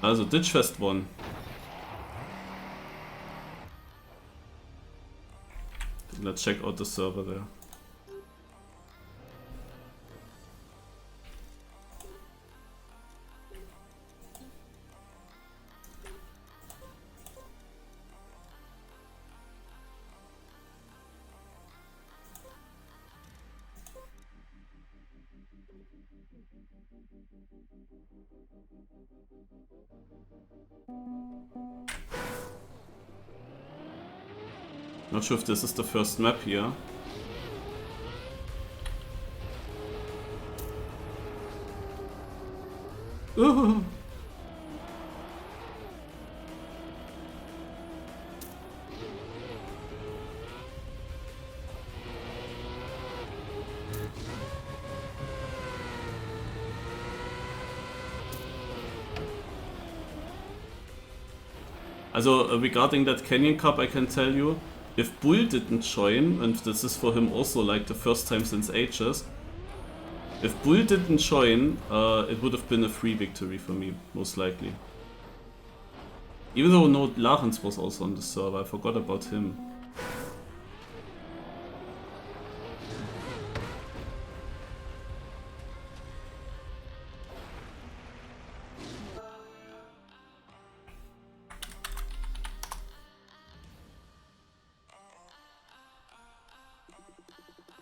Also Ditchfest won. Let's check out the server there. Not sure if this is the first map here. Ooh. Also regarding that Canyon Cup, I can tell you, if Bull didn't join, and this is for him also like the first time since ages, if Bull didn't join, it would have been a free victory for me, most likely. Even though no, Larens was also on the server, I forgot about him.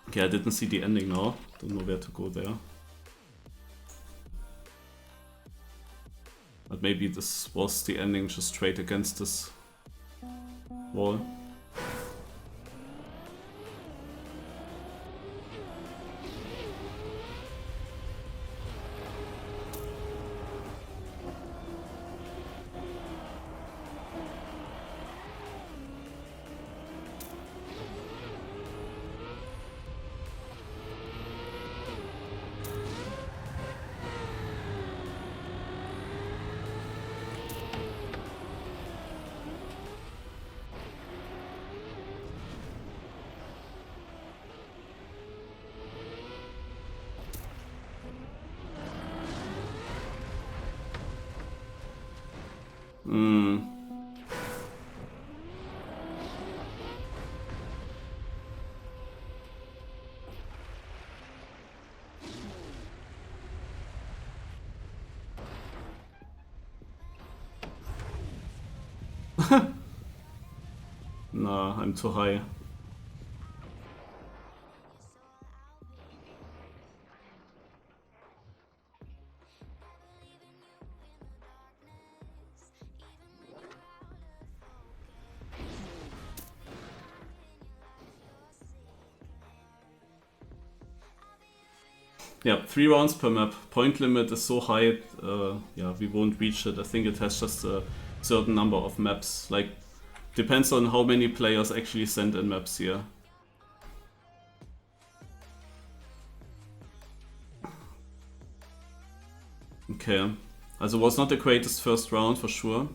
Okay, I didn't see the ending now. Don't know where to go there. But maybe this was the ending just straight against this wall. Nah, I'm too high. Yeah, 3 rounds per map. Point limit is so high, yeah, we won't reach it. I think it has just a certain number of maps. Like, depends on how many players actually send in maps here. Okay, also was not the greatest first round for sure.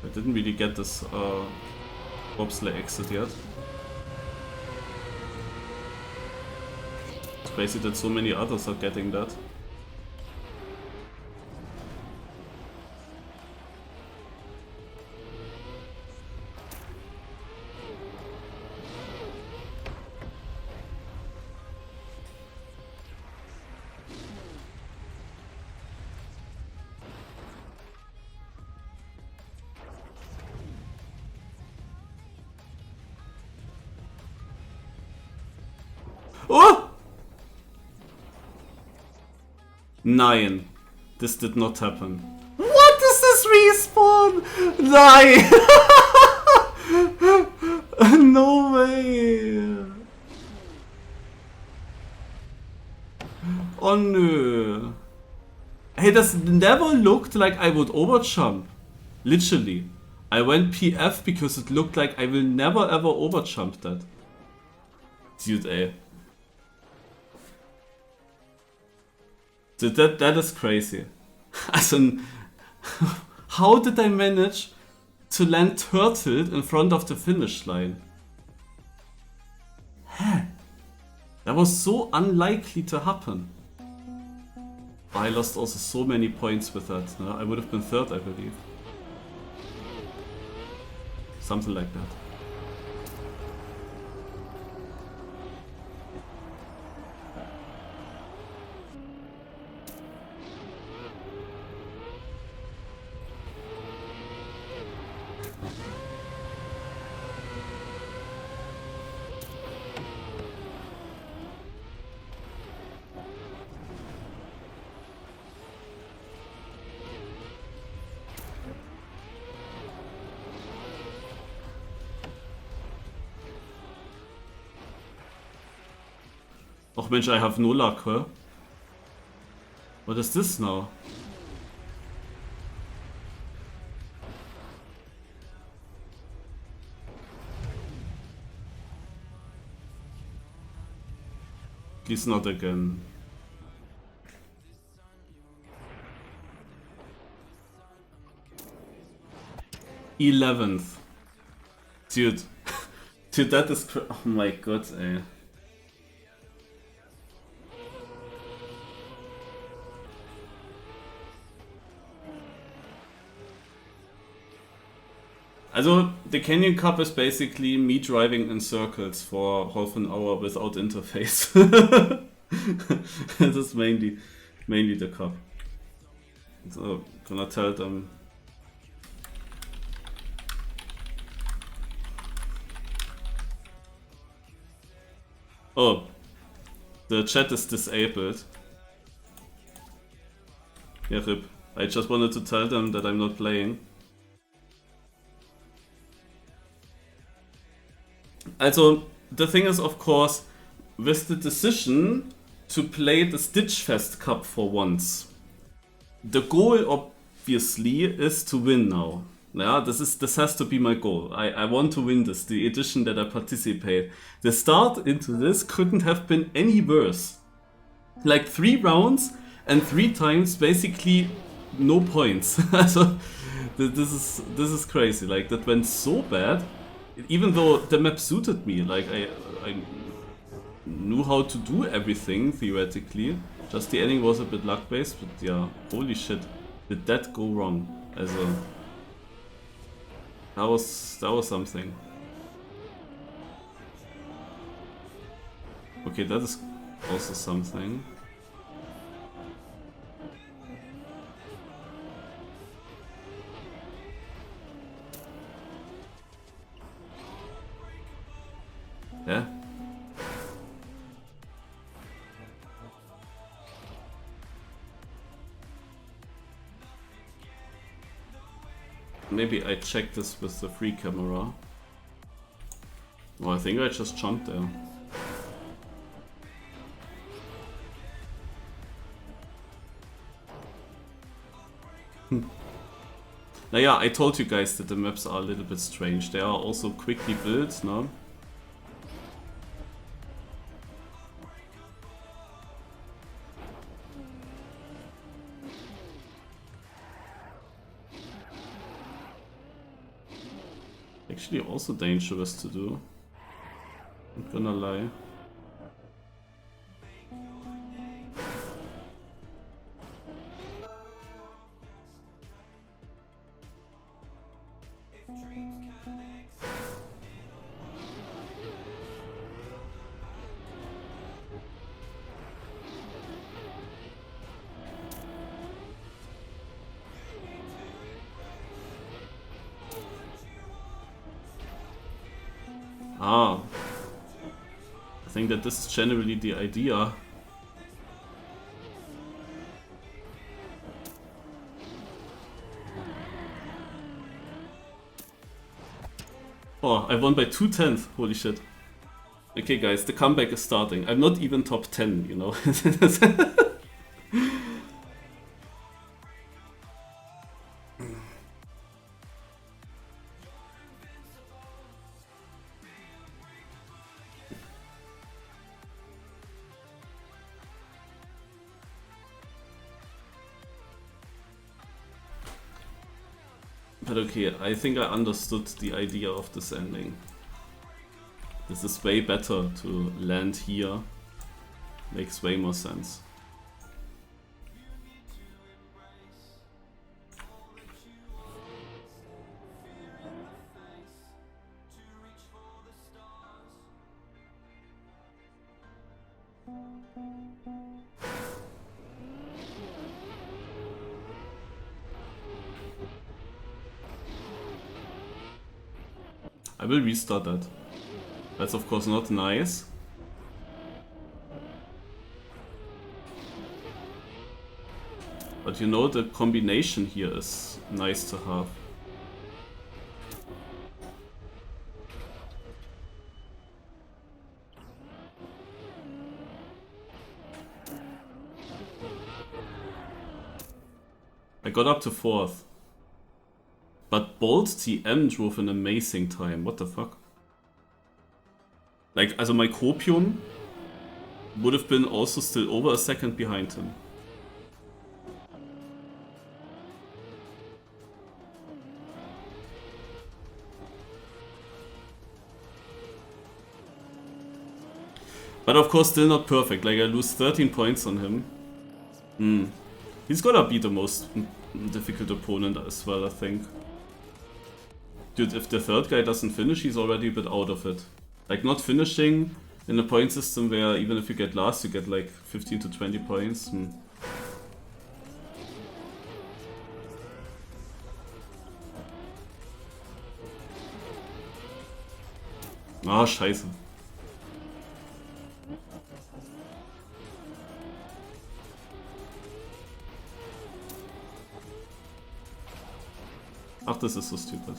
I didn't really get this bobsleigh exit yet. It's crazy that so many others are getting that. Oh! Nein, this did not happen. What is this respawn? Nein! No way! Oh nö. Hey, das never looked like I would overjump. Literally. I went PF because it looked like I will never ever overjump that. Dude, ey. Dude, that is crazy. Also, how did I manage to land turtled in front of the finish line? Huh? That was so unlikely to happen. I lost also so many points with that. No? I would have been third, I believe. Something like that. Och Mensch, I have no luck, huh? What is this now? Please not again. '11th. Dude. Dude, that is oh my god, ey. Also, the Canyon Cup is basically me driving in circles for half an hour without interface. This is mainly the cup. So, gonna tell them. Oh, the chat is disabled. Yeah, RIP. I just wanted to tell them that I'm not playing. Also, the thing is, of course, with the decision to play the Stitchfest Cup for once, the goal obviously is to win now. Yeah, this has to be my goal. I want to win this, the edition that I participate. The start into this couldn't have been any worse. Like 3 rounds and 3 times basically no points. So this is crazy. Like that went so bad. Even though the map suited me, like I knew how to do everything theoretically. Just the ending was a bit luck based, but yeah, holy shit, did that go wrong? Also, that was something. Okay, that is also something. Yeah. Maybe I check this with the free camera. Well, I think I just jumped there. Now yeah, I told you guys that the maps are a little bit strange. They are also quickly built, no? Actually also dangerous to do. Not gonna lie. Ah, I think that this is generally the idea. Oh, I won by 2/10, holy shit. Okay guys, the comeback is starting. I'm not even top 10, you know. But okay, I think I understood the idea of this ending. This is way better to land here. Makes way more sense. I will restart that. That's of course not nice. But you know, the combination here is nice to have. I got up to 4th. But Bolt TM drove an amazing time. What the fuck? Like, also my Copium would have been also still over a second behind him. But of course still not perfect, like I lose 13 points on him. He's gonna be the most difficult opponent as well, I think. Dude, if the third guy doesn't finish, he's already a bit out of it. Like, not finishing in a point system where even if you get last, you get like 15 to 20 points. Ah, scheiße. Ach, this is so stupid.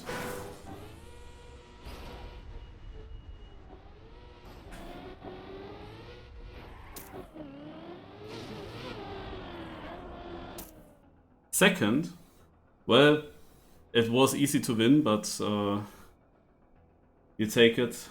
Second, well, it was easy to win, but you take it.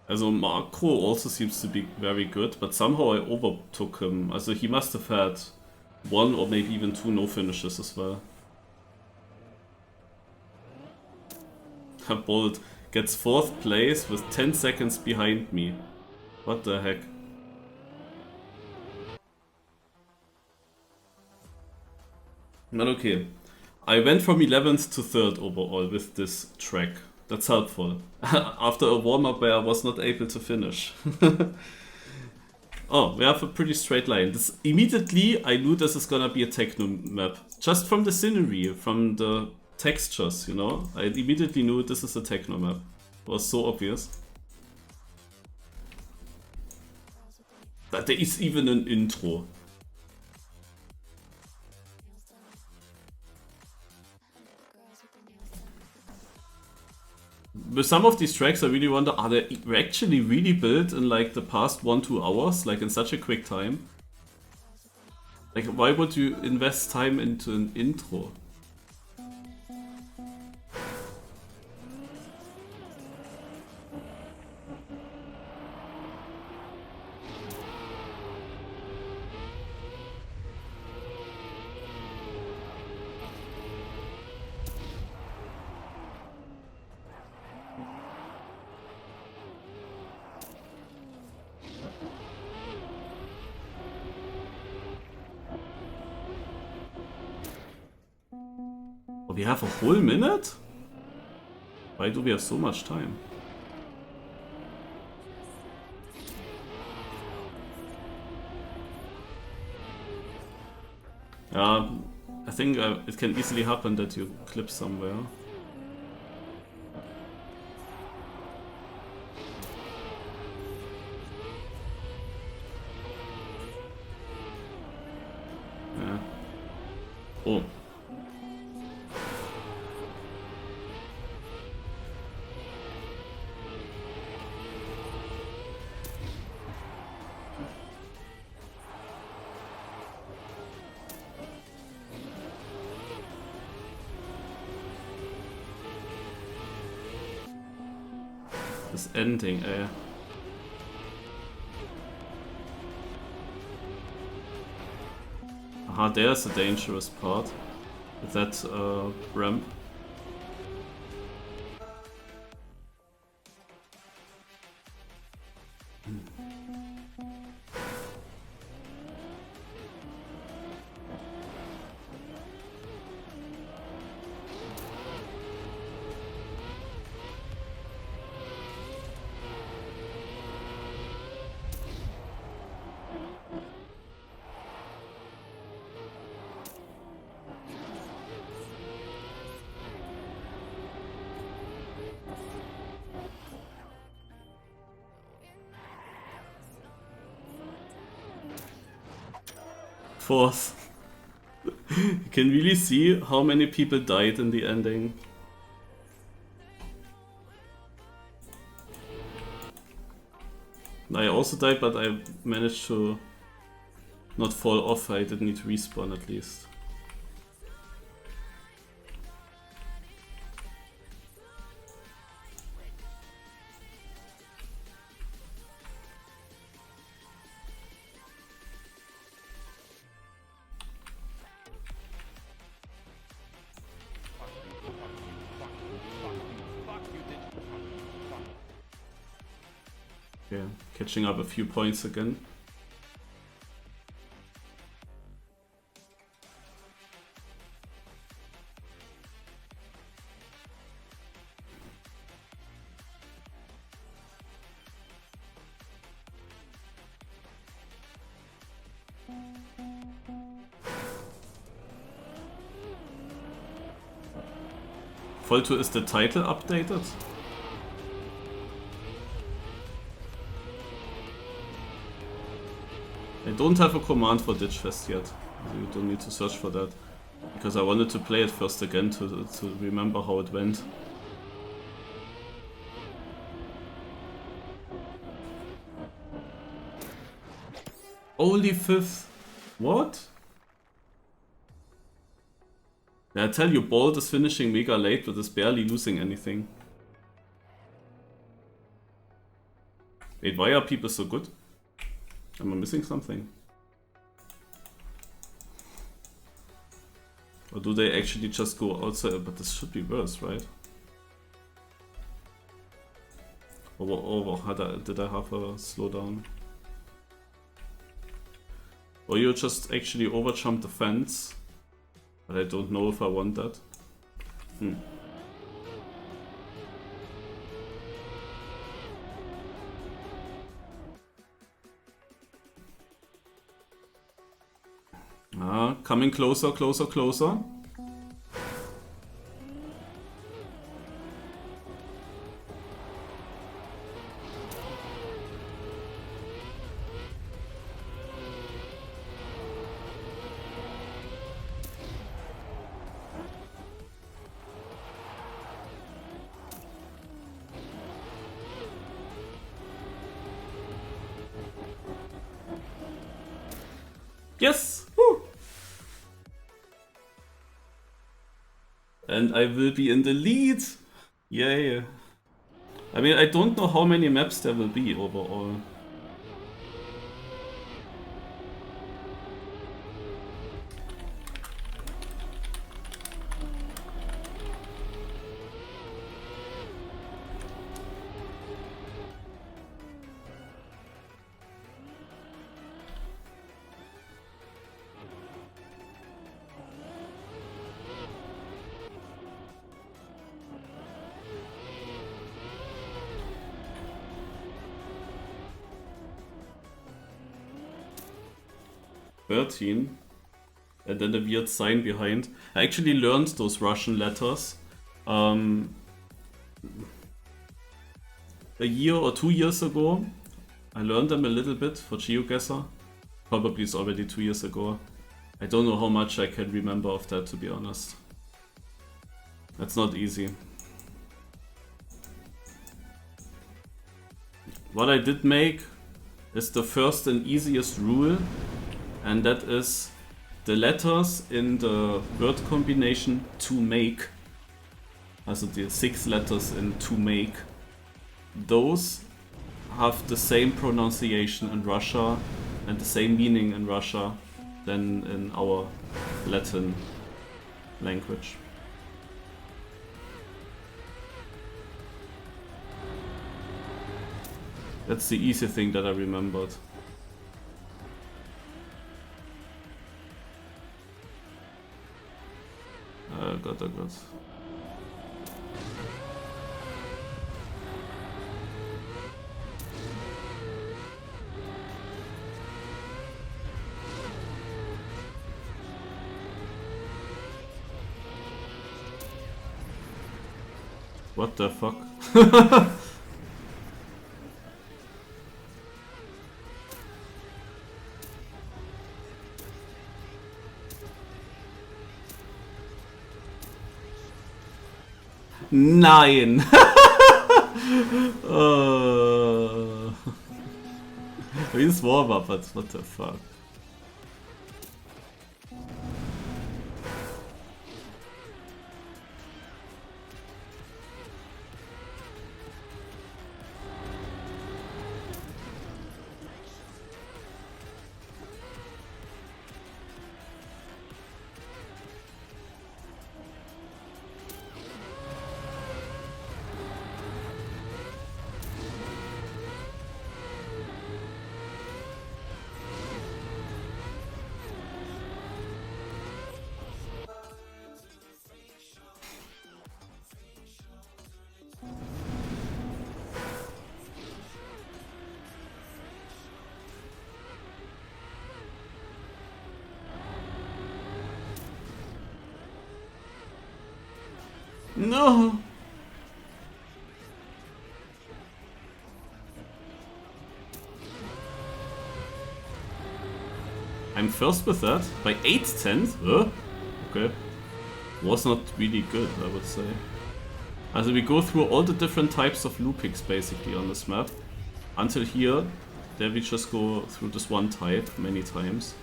Also Marco also seems to be very good, but somehow I overtook him. Also he must have had 1 or maybe even 2 no finishes as well. Bolt gets 4th place with 10 seconds behind me. What the heck? But okay. I went from 11th to 3rd overall with this track. That's helpful. After a warm-up where I was not able to finish. Oh, we have a pretty straight line. This, immediately I knew this is gonna be a techno map. Just from the scenery, from the textures, you know? I immediately knew this is a techno map. It was so obvious. But there is even an intro. With some of these tracks I really wonder, are they actually really built in like the past 1-2 hours, like in such a quick time? Like, why would you invest time into an intro? We have a whole minute? Why do we have so much time? I think it can easily happen that you clip somewhere. Yeah. Oh. This ending, Aha, there's a dangerous part. With that ramp. Fourth. You can really see how many people died in the ending. I also died, but I managed to not fall off. I didn't need to respawn at least. Catching up a few points again. Volto, is the title updated? I don't have a command for Ditch Fest yet. You don't need to search for that. Because I wanted to play it first again to remember how it went. Only 5th? What? Yeah, I tell you, Bolt is finishing mega late but is barely losing anything. Wait, why are people so good? Am I missing something? Or do they actually just go outside? But this should be worse, right? Or did I have a slowdown? Or you just actually overjumped the fence? But I don't know if I want that. Coming closer, closer, closer. Yes! Woo! And I will be in the lead! Yay! I mean, I don't know how many maps there will be overall. And then a weird sign behind. I actually learned those Russian letters a year or 2 years ago. I learned them a little bit for GeoGuessr. Probably it's already 2 years ago. I don't know how much I can remember of that, to be honest. That's not easy. What I did make is the first and easiest rule. And that is the letters in the word combination to make. Also the 6 letters in to make. those have the same pronunciation in Russia and the same meaning in Russia than in our Latin language. That's the easy thing that I remembered. Oh god, oh god. What the fuck? Nein! It's warm up, but what the fuck? No! I'm first with that by 8/10? Okay. Was not really good, I would say. Also we go through all the different types of loopings basically on this map. Until here, there we just go through this one type many times.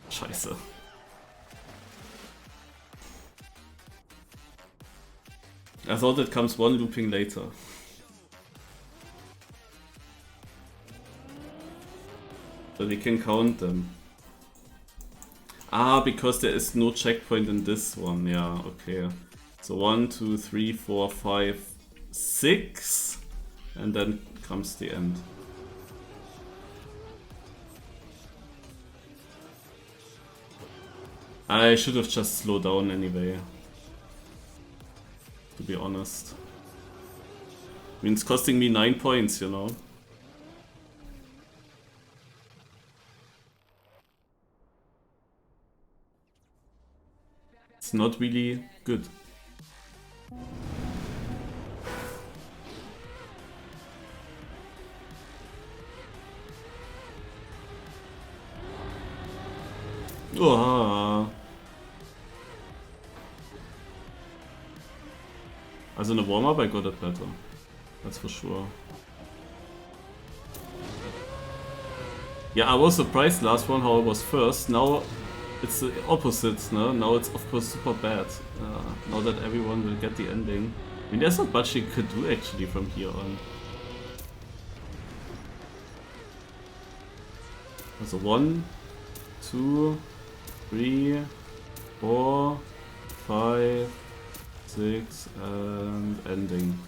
Scheiße. I thought it comes one looping later. But we can count them. Ah, because there is no checkpoint in this one. Yeah, okay. So 1, 2, 3, 4, 5, 6. And then comes the end. I should have just slowed down anyway. To be honest. I mean, it's costing me 9 points, you know. It's not really good. Oha. Also in the warm-up I got it better. That's for sure. Yeah, I was surprised last one how I was first. Now it's the opposite, no? Now it's of course super bad. Now that everyone will get the ending. I mean, there's not much you could do actually from here on. Also 1, 2, 3, 4, 5, 6 and ending.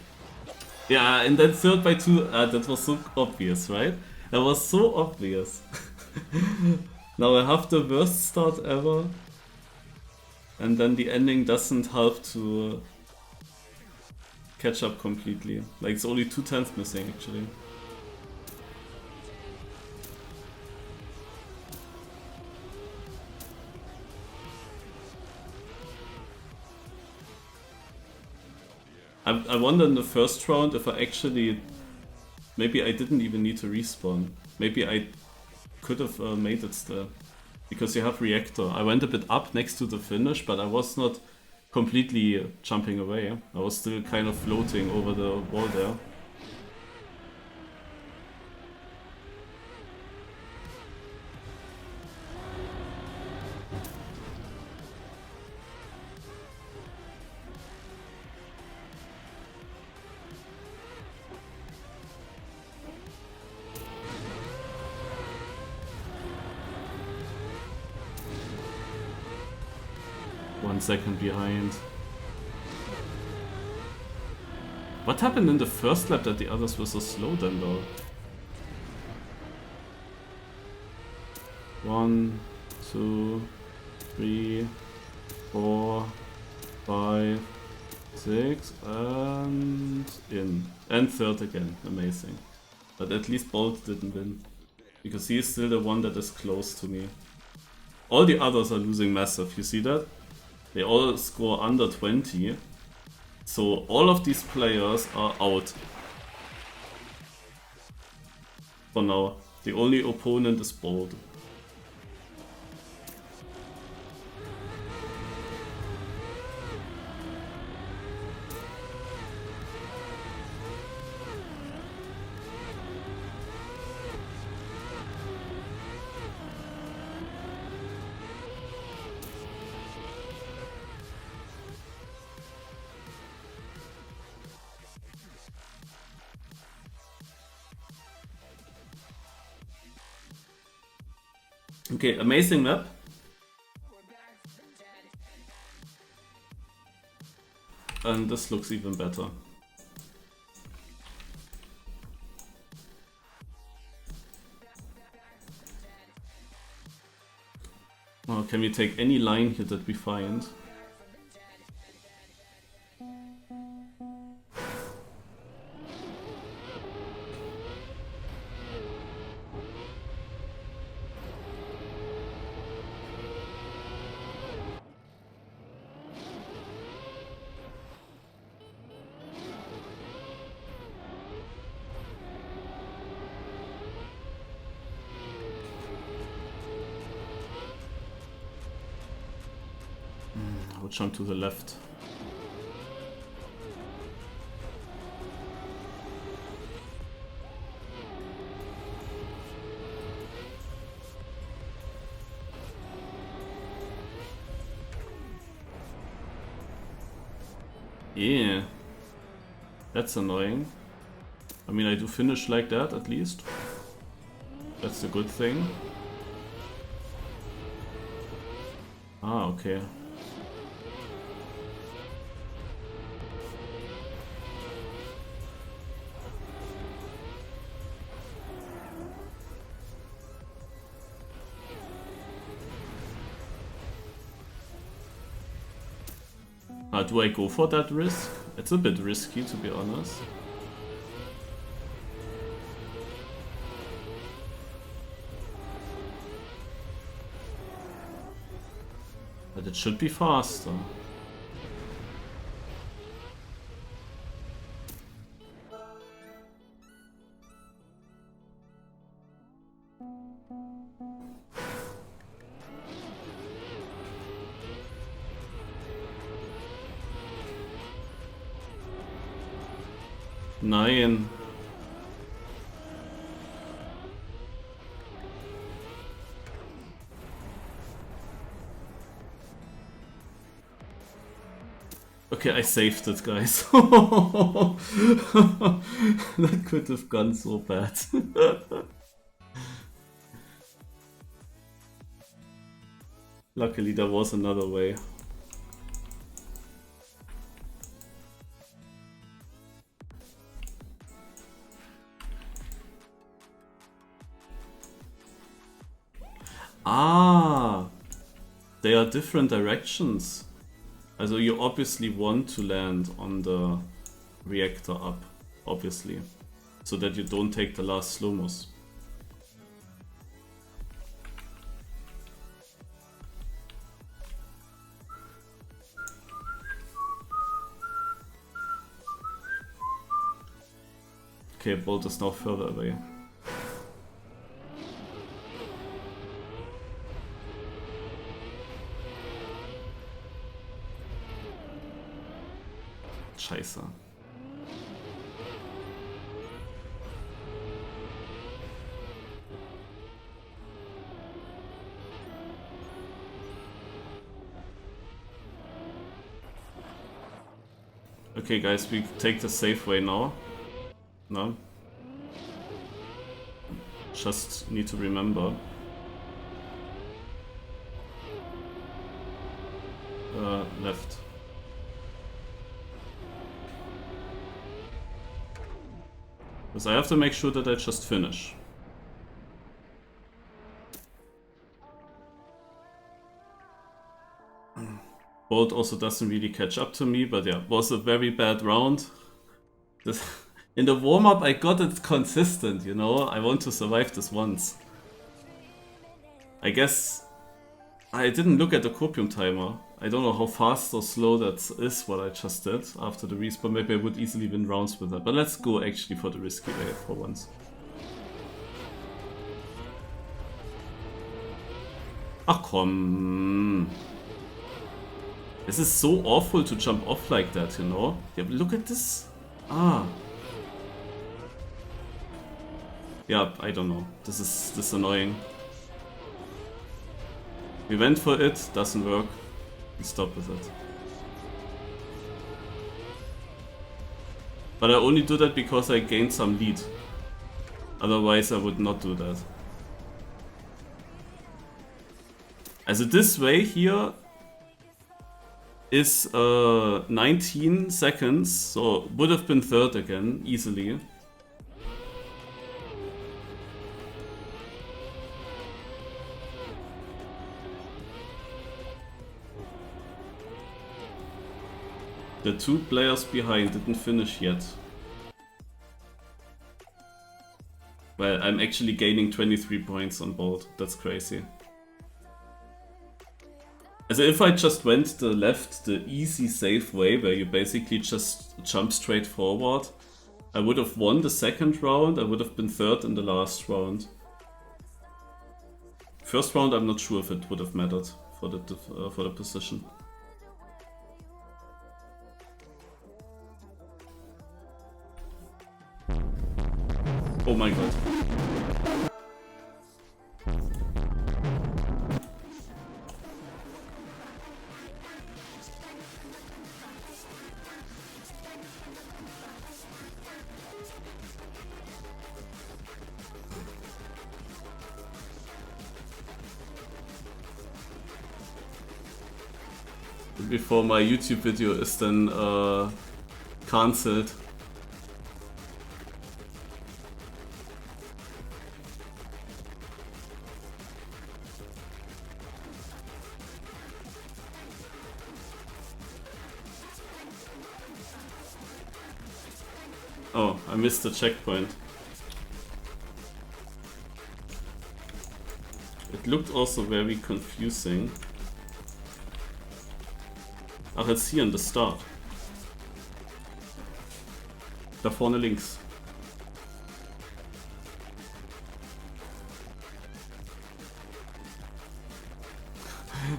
Yeah, and then third by 2, that was so obvious, right? That was so obvious. Now I have the worst start ever. And then the ending doesn't help to catch up completely. Like it's only 2/10 missing actually. I wonder in the first round if I actually... Maybe I didn't even need to respawn. Maybe I could have made it still. Because you have reactor. I went a bit up next to the finish, but I was not completely jumping away. I was still kind of floating over the wall there. 1 second behind. What happened in the first lap that the others were so slow then though? 1, 2, 3, 4, 5, 6, and in. And third again. Amazing. But at least Bolt didn't win. Because he is still the one that is close to me. All the others are losing massive, you see that? They all score under 20. So all of these players are out. For now. The only opponent is Bolt. Okay, amazing map. And this looks even better. Oh, can we take any line here that we find? I'll jump to the left. Yeah, that's annoying. I mean, I do finish like that at least. That's a good thing. Ah, okay. Do I go for that risk? It's a bit risky, to be honest. But it should be faster. Nein. Okay, I saved it, guys. That could have gone so bad. Luckily, there was another way. Ah, they are different directions. Also you obviously want to land on the reactor up, obviously, so that you don't take the last slow-mos. Okay, Bolt is now further away. Scheiße. Okay guys, we take the safe way now. No? Just need to remember. left. Because I have to make sure that I just finish. Bolt also doesn't really catch up to me, but yeah, was a very bad round. In the warm-up I got it consistent, you know, I want to survive this once. I guess I didn't look at the copium timer. I don't know how fast or slow that is what I just did after the respawn. Maybe I would easily win rounds with that. But let's go actually for the risky way for once. Ach komm. This is so awful to jump off like that, you know? Yeah, but look at this. Ah. Yeah, I don't know. This is annoying. We went for it, doesn't work. We stop with it. But I only do that because I gained some lead. Otherwise I would not do that. Also this way here is 19 seconds, so would have been third again, easily. The two players behind didn't finish yet. Well, I'm actually gaining 23 points on Bolt. That's crazy. Also if I just went the left, the easy safe way, where you basically just jump straight forward, I would have won the second round, I would have been third in the last round. First round I'm not sure if it would have mattered for the position. Oh my god. Before my YouTube video is then cancelled. Oh, I missed the checkpoint. It looked also very confusing. Ach, it's hier in the start. Da vorne links.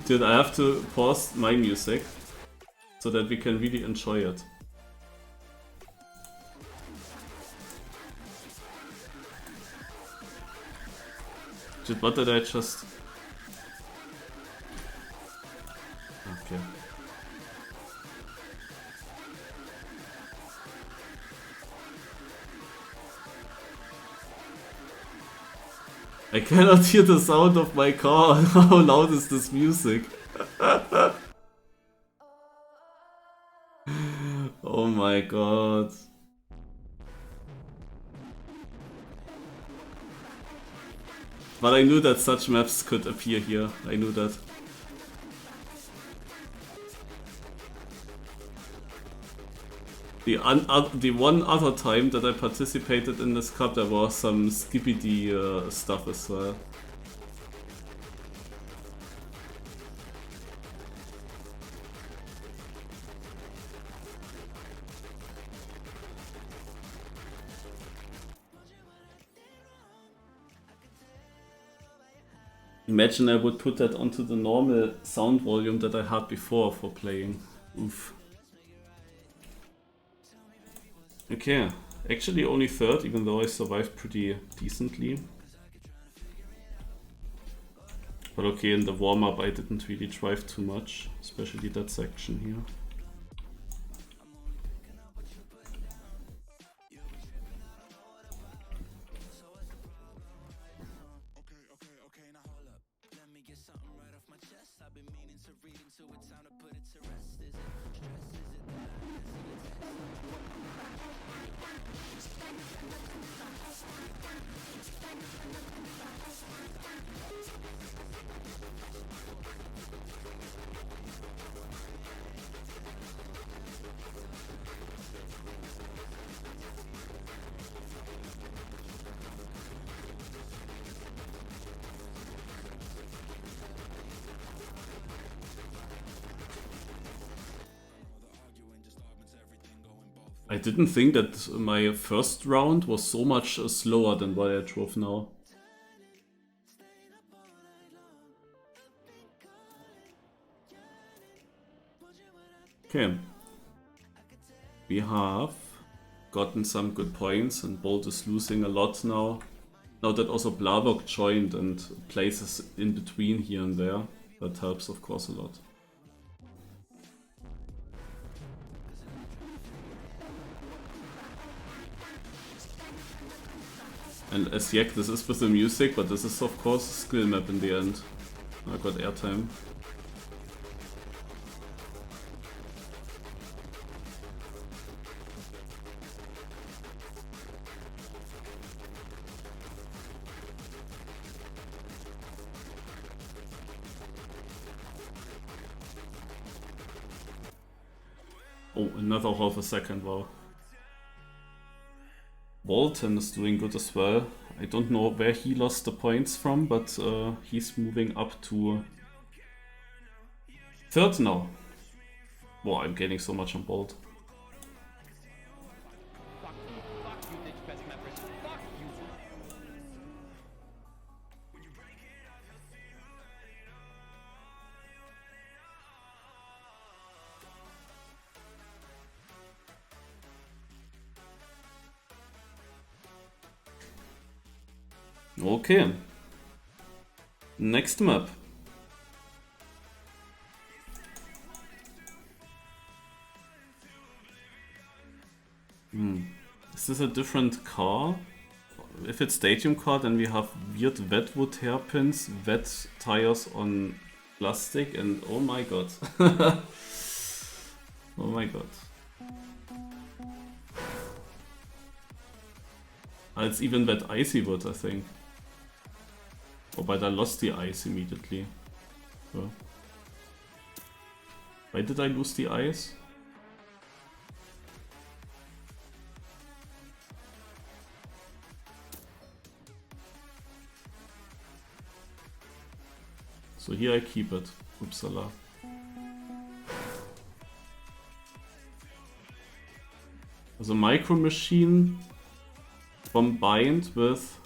Dude, I have to pause my music so that we can really enjoy it. Dude, what did I just... Okay. I cannot hear the sound of my car. How loud is this music? Oh my god. But I knew that such maps could appear here. I knew that. The one other time that I participated in this cup, there was some skippity stuff as well. Imagine I would put that onto the normal sound volume that I had before for playing. Oof. Okay, actually only third, even though I survived pretty decently. But okay, in the warm-up I didn't really drive too much, especially that section here. I didn't think that my first round was so much slower than what I drove now. Okay. We have gotten some good points and Bolt is losing a lot now. Now that also Blavok joined and places in between here and there, that helps of course a lot. And as Yak, this is with the music, but this is of course a skill map in the end. I got airtime. Oh, another half a second, wow. Walton is doing good as well. I don't know where he lost the points from, but he's moving up to third now. Wow, I'm gaining so much on Bolt. Okay. Next map. Is this a different car? If it's stadium car, then we have weird wetwood hairpins, wet tires on plastic, and oh my god. Oh my god. It's even wet icy wood, I think. Oh, but I lost the ice immediately. So. Why did I lose the ice? So here I keep it. Uppsala. There's a micro machine combined with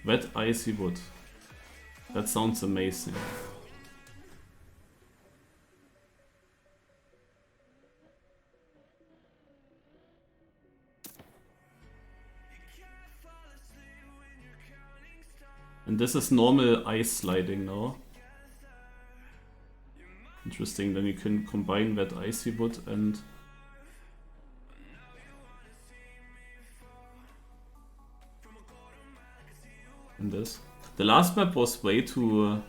wet icy wood. That sounds amazing. And this is normal ice sliding now. Interesting, then you can combine wet icy wood and this. The last map was way too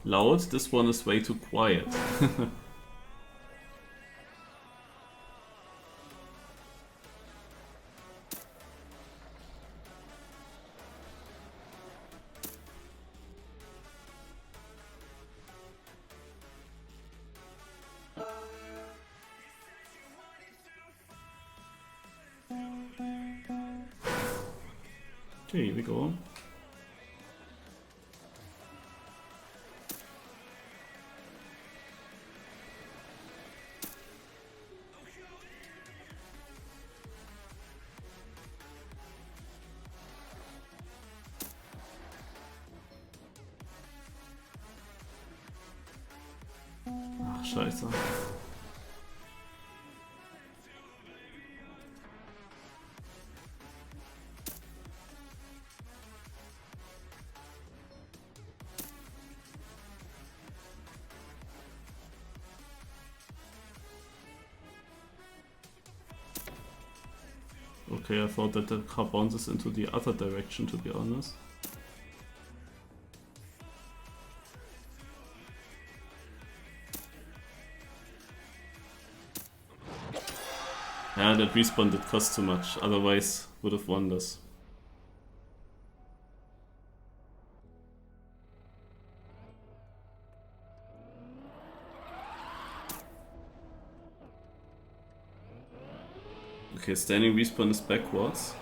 loud, this one is way too quiet. Okay, here we go. Ach, scheiße. Okay, I thought that the car bounces into the other direction, to be honest. Yeah, that respawn did cost too much, otherwise would have won this. Okay, standing respawn is backwards.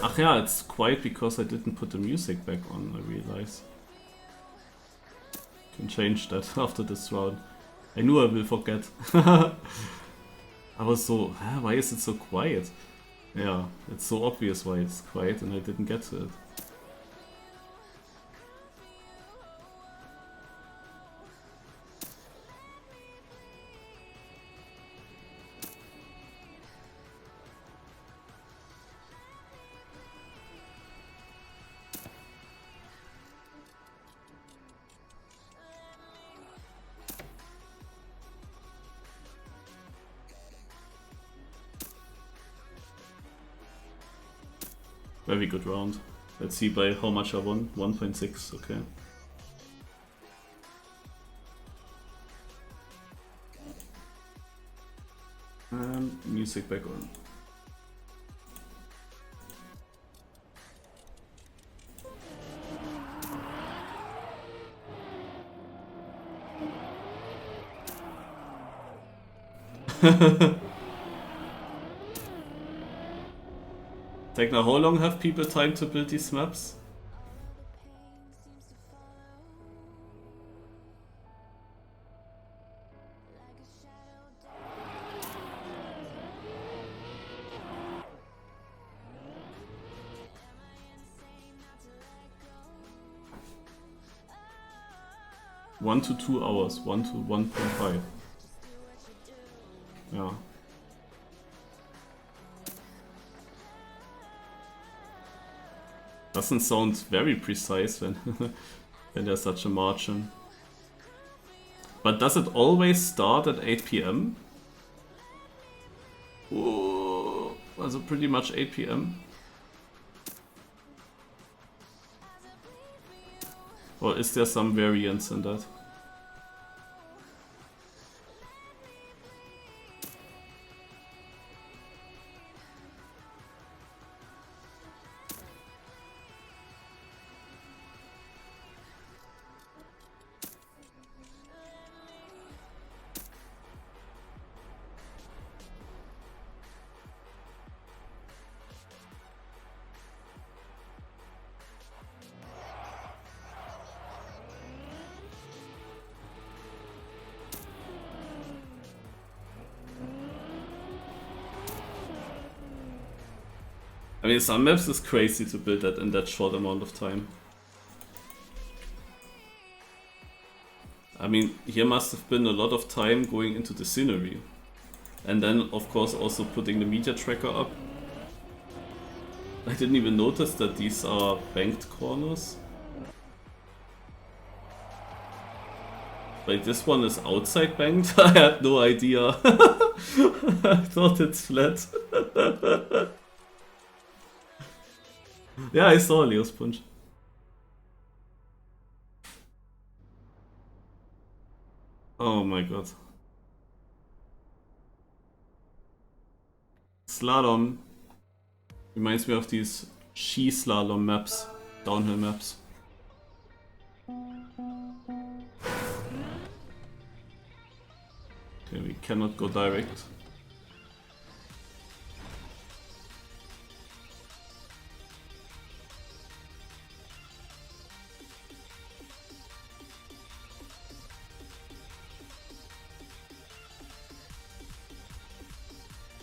Ach yeah, it's quiet because I didn't put the music back on, I realize. Can change that after this round. I knew I will forget. I was so, why is it so quiet? Yeah, it's so obvious why it's quiet and I didn't get to it. Very good round. Let's see by how much I won. 1.6, okay. And music back on. Tekna, how long have people time to build these maps? One to 2 hours, 1 to 1.5. Yeah. Doesn't sound very precise when, when there's such a margin. But does it always start at 8 PM? Oh, also pretty much 8 PM. Or is there some variance in that? I mean, some maps is crazy to build that in that short amount of time. I mean, here must have been a lot of time going into the scenery. And then, of course, also putting the media tracker up. I didn't even notice that these are banked corners. Like, this one is outside banked? I had no idea. I thought it's flat. Yeah, I saw Leo's punch. Oh my god. Slalom reminds me of these ski slalom maps, downhill maps. Okay, we cannot go direct.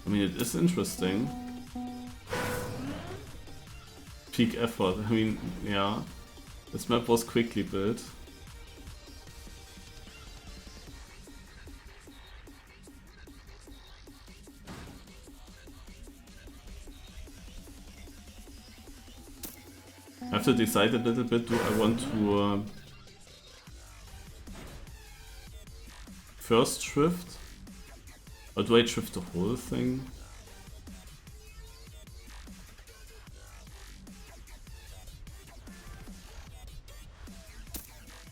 I mean, it is interesting. Peak effort. I mean, yeah. This map was quickly built. I have to decide a little bit, do I want to first shift? Or do I shift the whole thing?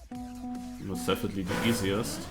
That's definitely the easiest.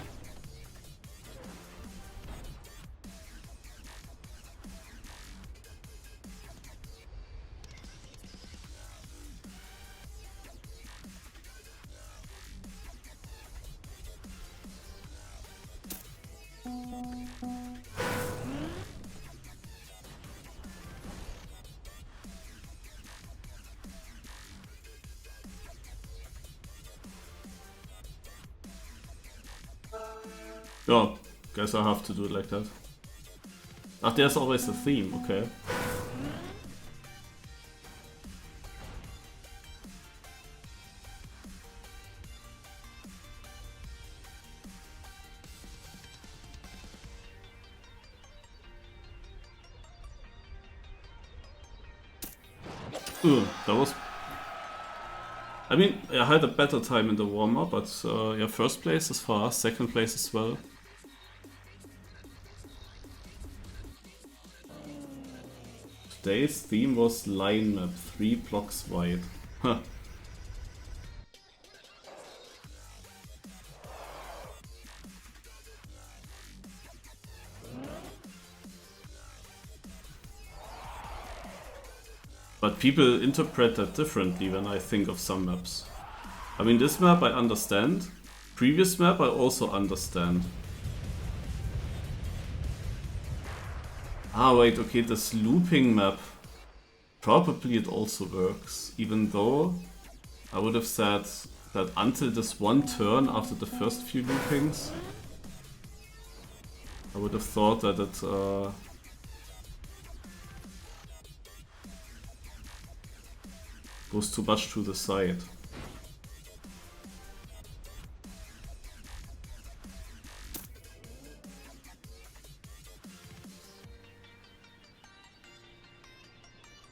Yeah, guess I have to do it like that. Ah, there's always a theme, okay. Ooh, that was... I mean, I had a better time in the warm-up, but yeah, first place is fast, second place as well. Today's theme was line map, 3 blocks wide. Huh. But people interpret that differently when I think of some maps. I mean, this map I understand. Previous map I also understand. Ah, wait, okay, this looping map. Probably it also works. Even though I would have said that until this one turn after the first few loopings, I would have thought that it goes too much to the side.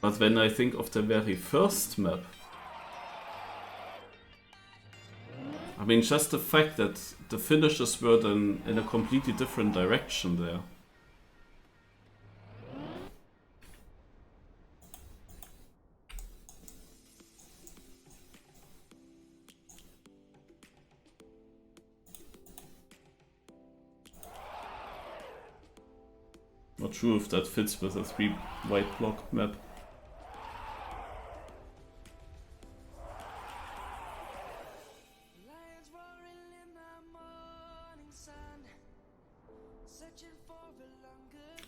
But when I think of the very first map, I mean, just the fact that the finishes were then in a completely different direction there. Not sure if that fits with a 3 white block map.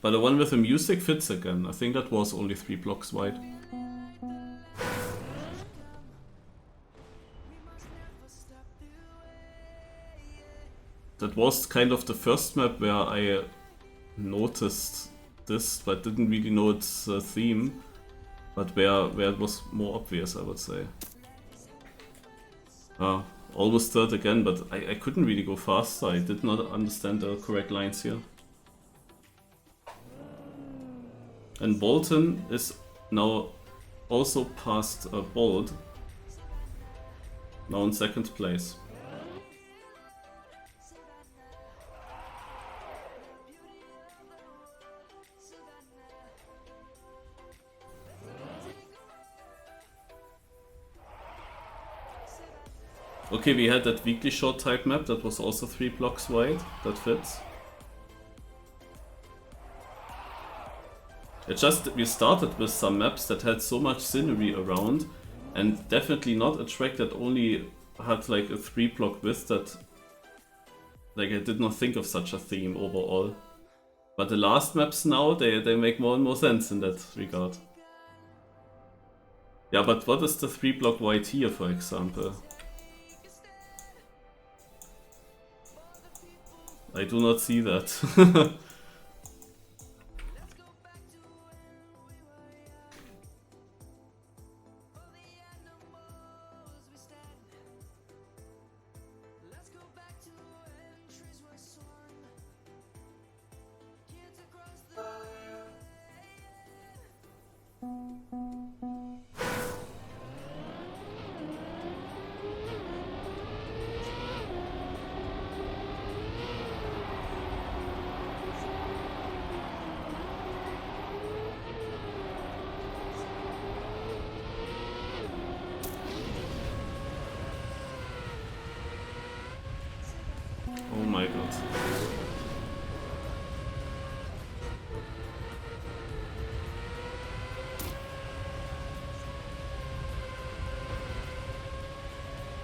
But the one with the music fits again. I think that was only 3 blocks wide. That was kind of the first map where I noticed this, but didn't really know its theme. But where it was more obvious, I would say. Almost third again, but I couldn't really go faster. I did not understand the correct lines here. And Bolton is now also past Bold. Now in second place. Okay, we had that weekly short type map that was also 3 blocks wide. That fits. It's just we started with some maps that had so much scenery around, and definitely not a track that only had like a 3 block width that, like, I did not think of such a theme overall. But the last maps now, they make more and more sense in that regard. Yeah, but what is the 3 block wide here, for example? I do not see that.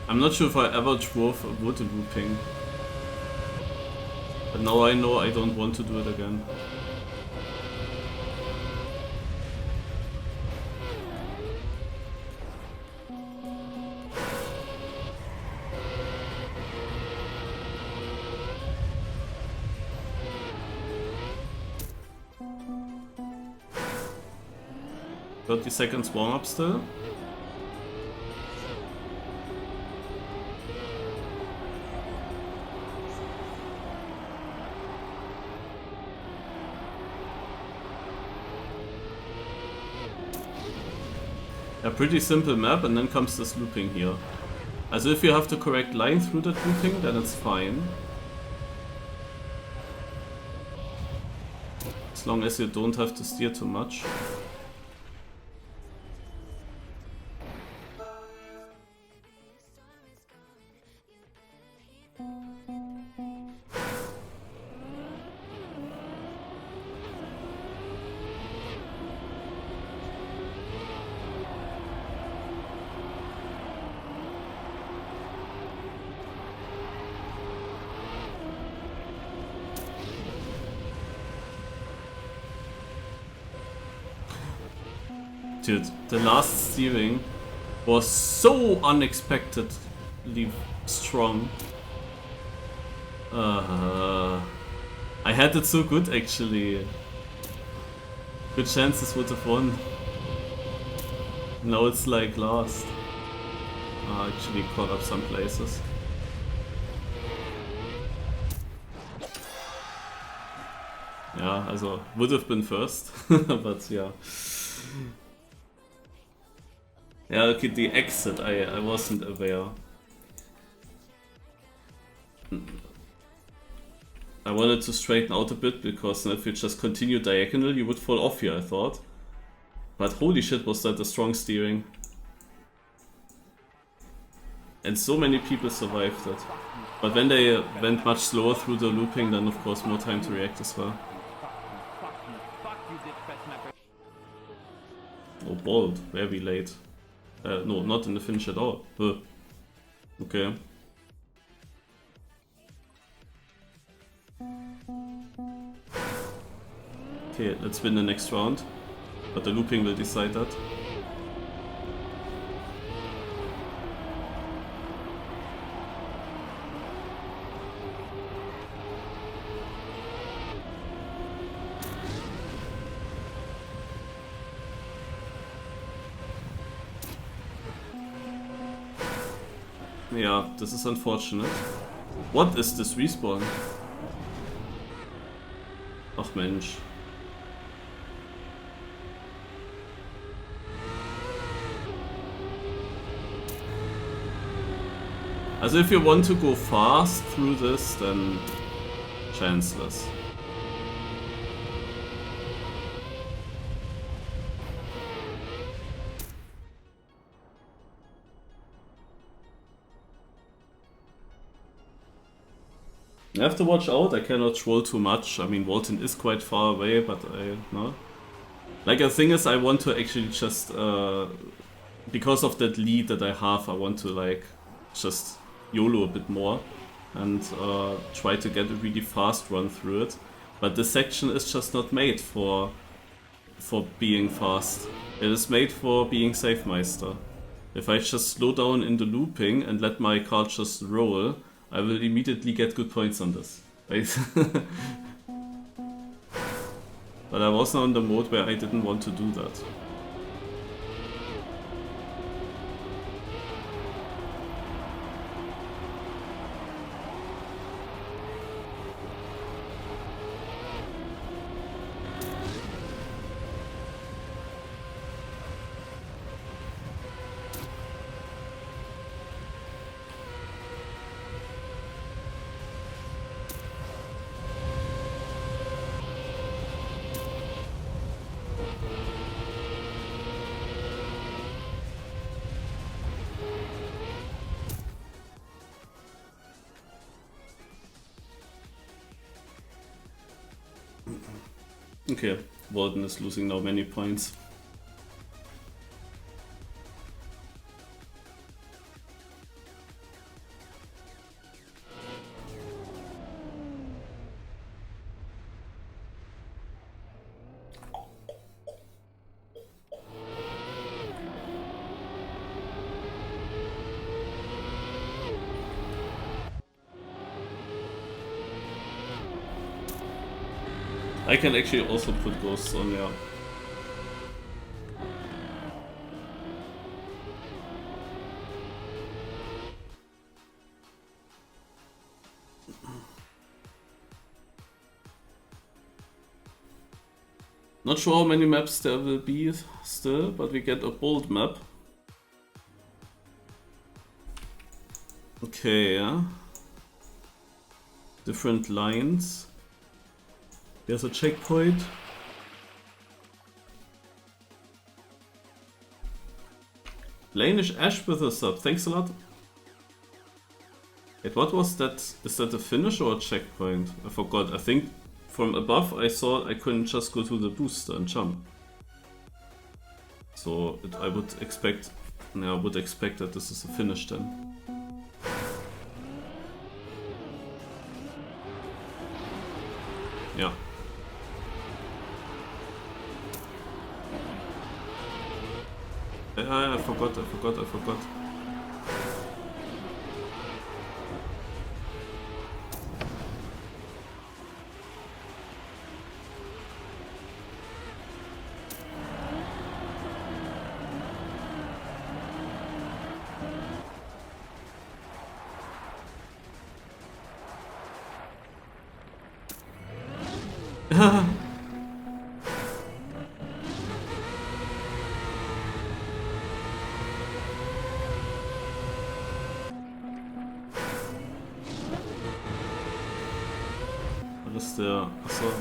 I'm not sure if I ever drove a wood looping. But now I know I don't want to do it again. Seconds warm up still. A pretty simple map, and then comes this looping here. As if you have the correct line through that looping, then it's fine. As long as you don't have to steer too much. Dude, the last steering was so unexpectedly strong. I had it so good actually. Good chances would have won. Now it's like last. Actually caught up some places. Yeah, also would have been first, but yeah. Yeah, okay, the exit, I wasn't aware. I wanted to straighten out a bit, because if you just continue diagonal, you would fall off here, I thought. But holy shit, was that a strong steering. And so many people survived it. But when they went much slower through the looping, then of course more time to react as well. Oh, bold, very late. No, not in the finish at all. Okay. Okay, let's win the next round. But the looping will decide that. Yeah, this is unfortunate. What is this respawn? Ach Mensch. Also if you want to go fast through this, then chanceless. I have to watch out, I cannot troll too much. I mean, Walton is quite far away, but no. Like, the thing is, I want to actually just, because of that lead that I have, I want to, like, just YOLO a bit more and try to get a really fast run through it. But this section is just not made for being fast. It is made for being safe meister. If I just slow down in the looping and let my car just roll, I will immediately get good points on this. Right? But I was now in the mode where I didn't want to do that. Okay, Walden is losing now many points. I can actually also put ghosts on, yeah. Not sure how many maps there will be still, but we get a bold map. Okay, yeah. Different lines. There's a checkpoint. Lanish Ash with a sub, thanks a lot. Wait, what was that? Is that a finish or a checkpoint? I forgot. I think from above I saw I couldn't just go to the booster and jump. So I would expect, I would expect that this is a finish then. Yeah. I forgot. What is der? Achso.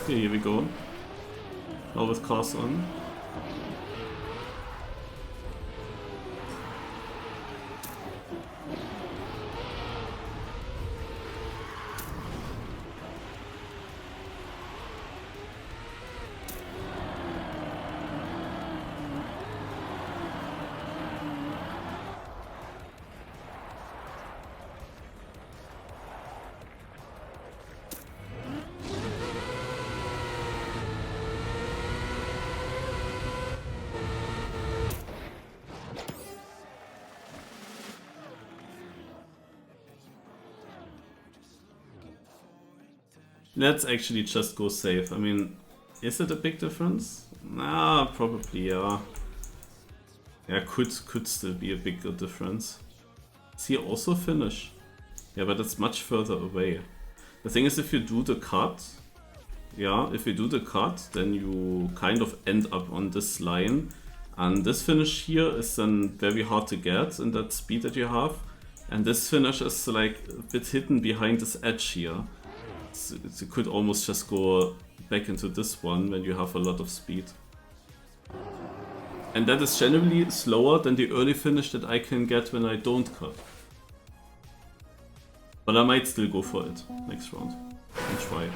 Okay, here we go. Now with cars on. Let's actually just go safe. I mean, is it a big difference? Nah, probably, yeah. Yeah, could still be a bigger difference. Is here also finish? Yeah, but it's much further away. The thing is, if you do the cut, yeah, if you do the cut, then you kind of end up on this line. And this finish here is then very hard to get in that speed that you have. And this finish is like a bit hidden behind this edge here. So you could almost just go back into this one when you have a lot of speed. And that is generally slower than the early finish that I can get when I don't cut. But I might still go for it next round and try.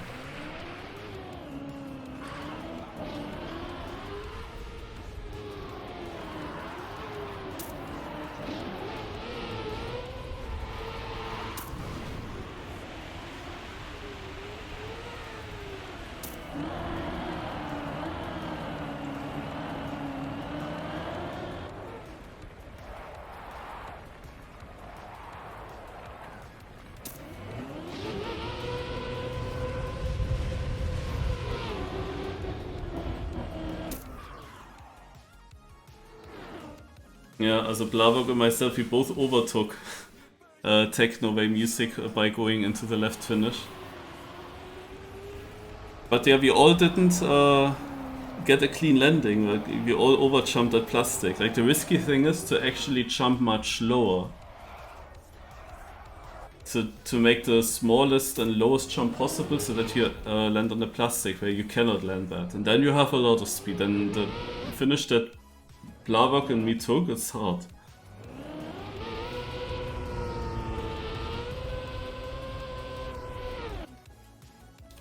Yeah, also Blavok and myself, we both overtook Techno music by going into the left finish. But yeah, we all didn't get a clean landing, like we all overjumped that plastic. Like the risky thing is to actually jump much lower. to make the smallest and lowest jump possible so that you land on the plastic where you cannot land that. And then you have a lot of speed. And the finish that Blavok and me took, it's hard.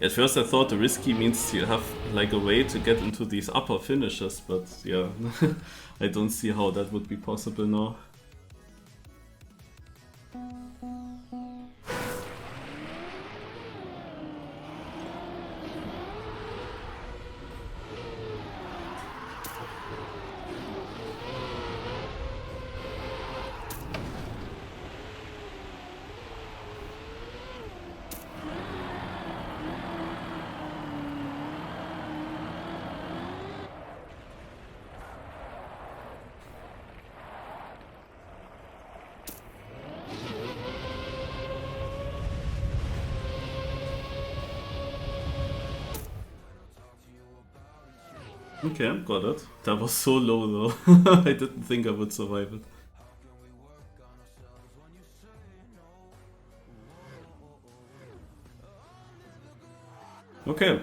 At first I thought the risky means you have like a way to get into these upper finishes, but yeah, I don't see how that would be possible now. Okay, got it. That was so low though. I didn't think I would survive it. Okay.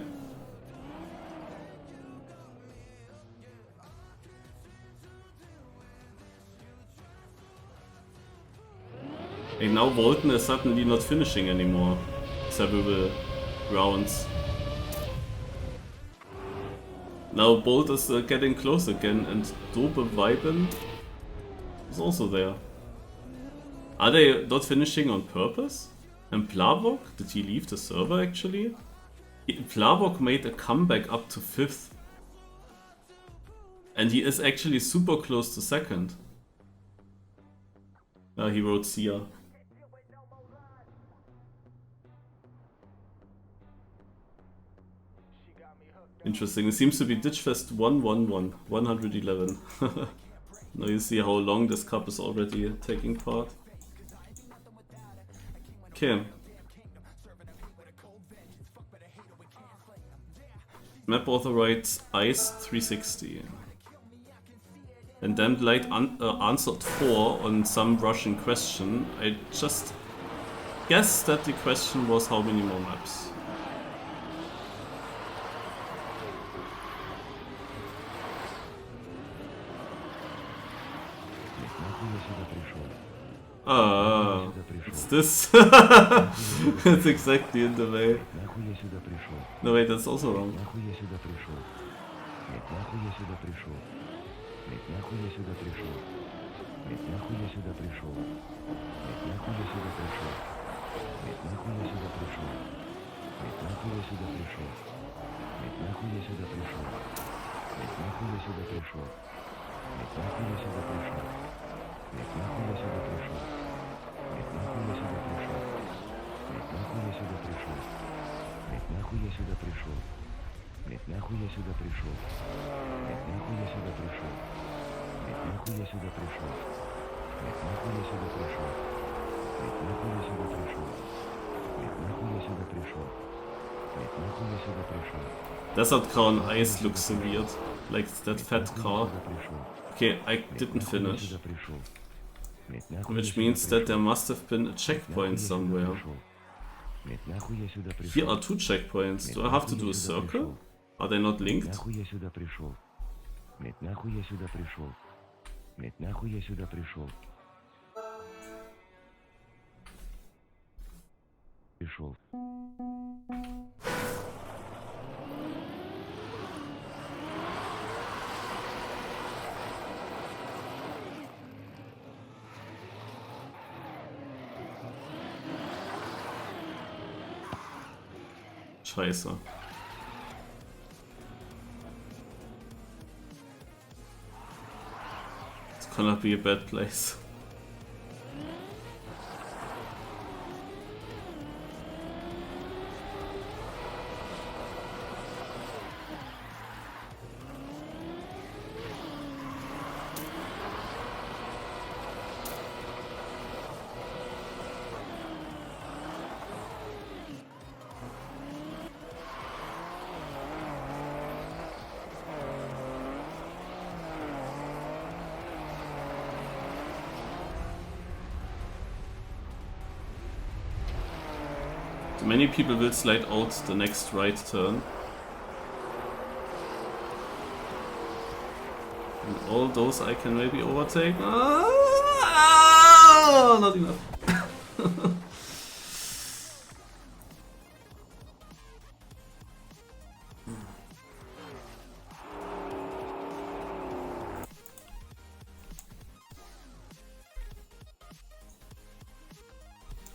And now Volten is suddenly not finishing anymore. Several rounds. Now Bolt is getting close again, and Dope Weiben is also there. Are they not finishing on purpose? And Blavok? Did he leave the server actually? Blavok made a comeback up to 5th. And he is actually super close to 2nd. He wrote Sia. Interesting. It seems to be Ditchfest 111, 111. Now you see how long this cup is already taking part. Okay. Map author writes Ice 360. And Damned Light answered 4 on some Russian question. I just guess that the question was how many more maps. It's this. It's exactly in the way. No wait, that's also wrong. Desert Crown Ice looks so weird, like that fat car. Okay, I didn't finish. Which means that there must have been a checkpoint somewhere. Here are 2 checkpoints. Do I have to do a circle? Are they not linked? Scheiße. It's gonna be a bad place. Many people will slide out the next right turn. And all those I can maybe overtake. Ah, not enough.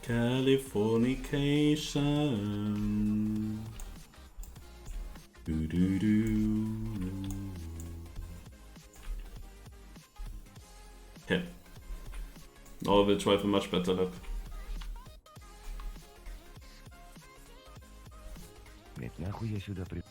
Californication. Do do do. Okay. Now we'll try for much better luck. Блять, нахуй я сюда при...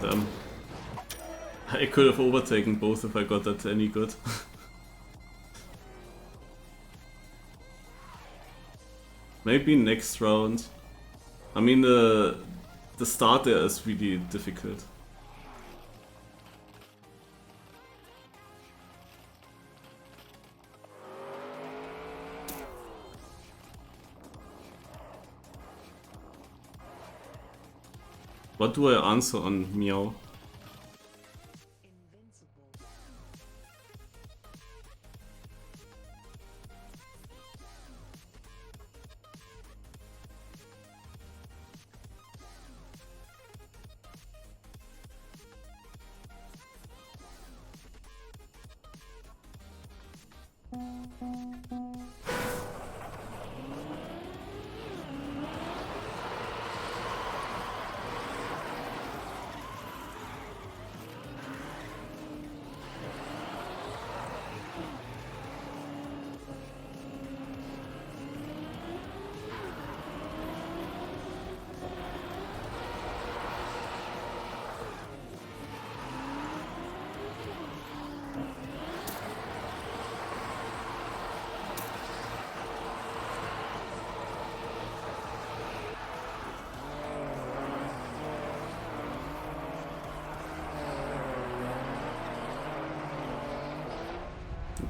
Damn. I could have overtaken both if I got that any good. Maybe next round. I mean the start there is really difficult. What do I answer on Meow?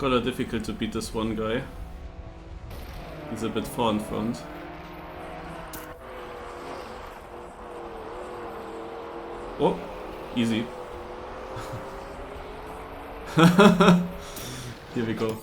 Kinda difficult to beat this one guy. He's a bit far in front. Oh, easy. Here we go.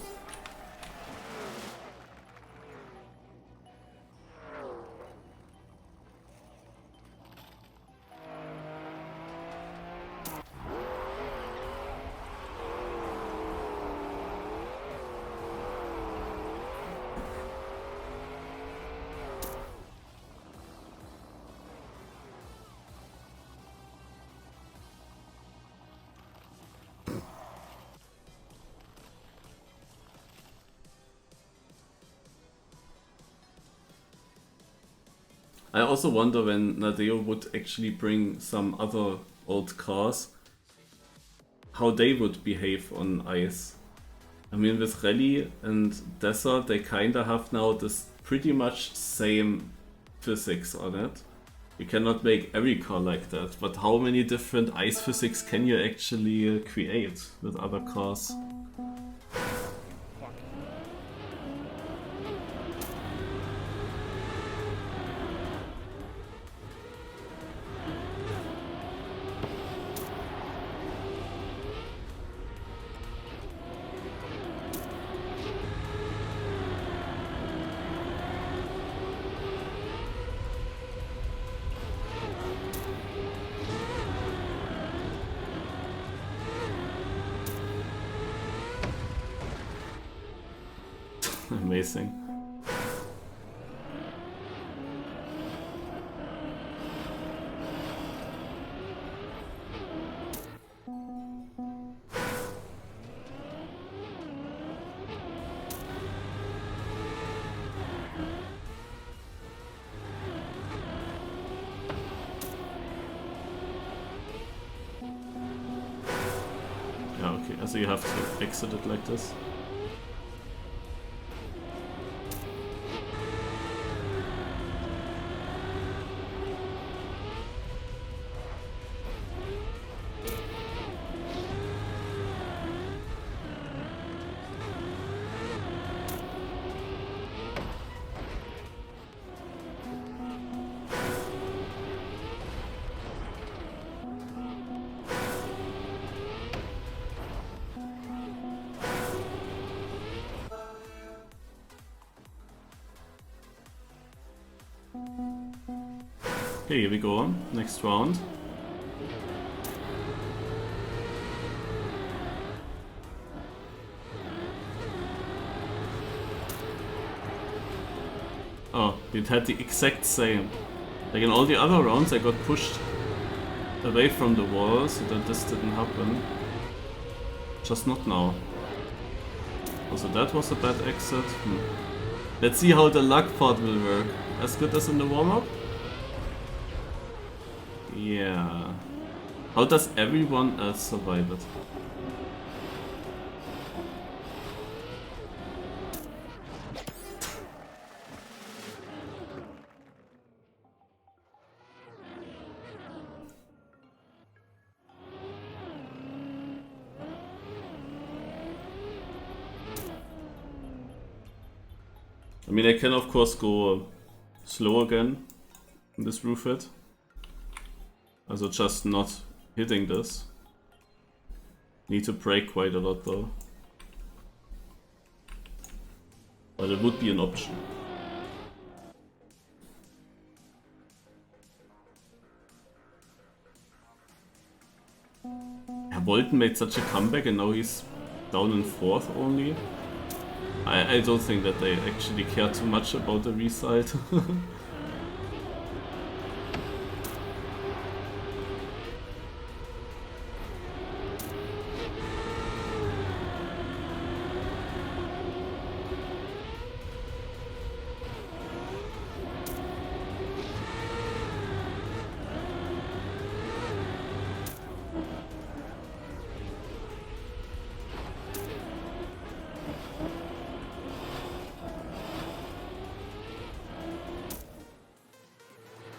I also wonder when Nadeo would actually bring some other old cars, how they would behave on ice. I mean, with Rally and Desert, they kinda have now this pretty much same physics on it. You cannot make every car like that, but how many different ice physics can you actually create with other cars? Amazing. Yeah, okay, so you have to exit it like this. Okay, here we go. Next round. Oh, it had the exact same. Like in all the other rounds, I got pushed away from the wall so that this didn't happen. Just not now. Also, that was a bad exit. Let's see how the luck part will work. As good as in the warm-up? Yeah. How does everyone else survive it? I mean, I can of course go slow again in this roof hit. Also just not hitting this. Need to brake quite a lot though. But it would be an option. Yeah, Bolton made such a comeback and now he's down in 4th only. I don't think that they actually care too much about the reside.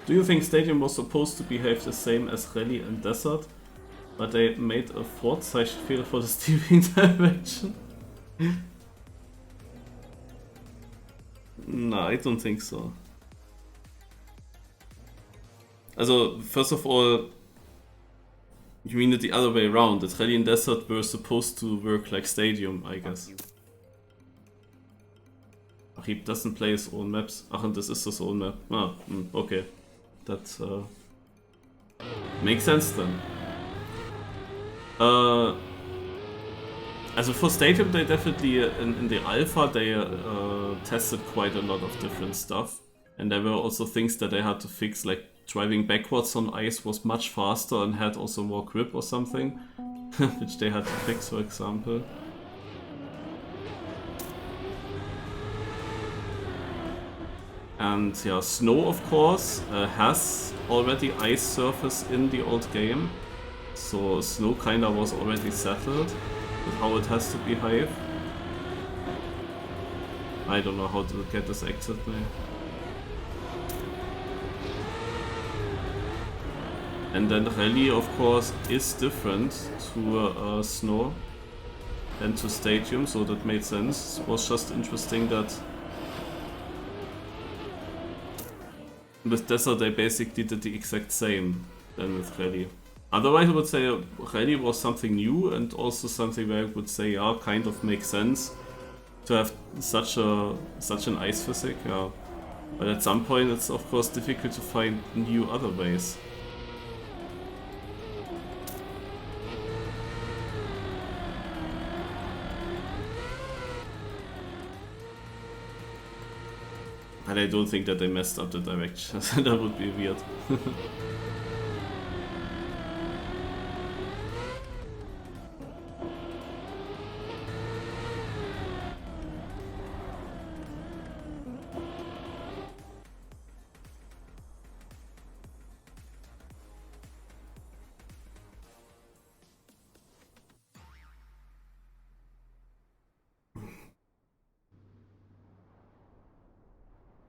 Do you think Stadium was supposed to behave the same as Rally and Desert, but they made a Vorzeichen for the steering direction? No, I don't think so. Also, first of all, you mean it the other way around, that Rally and Desert were supposed to work like Stadium, I guess. Ach, he doesn't play his own maps. Ach, and this is his own map. Ah, okay. That makes sense then. Also for Stadium, they definitely, in the alpha, they tested quite a lot of different stuff. And there were also things that they had to fix, like driving backwards on ice was much faster and had also more grip or something, which they had to fix, for example. And yeah, Snow of course has already ice surface in the old game, so Snow kinda was already settled with how it has to behave. I don't know how to get this exit now. And then Rally of course is different to Snow and to Stadium, so that made sense. It was just interesting that with Desert they basically did the exact same than with Rally. Otherwise I would say Rally was something new and also something where I would say yeah, kind of makes sense to have such an ice physics, yeah. But at some point it's of course difficult to find new other ways. But I don't think that they messed up the direction. That would be weird.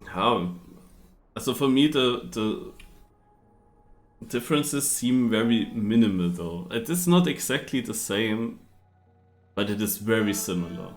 How? So for me, the differences seem very minimal, though. It is not exactly the same, but it is very similar.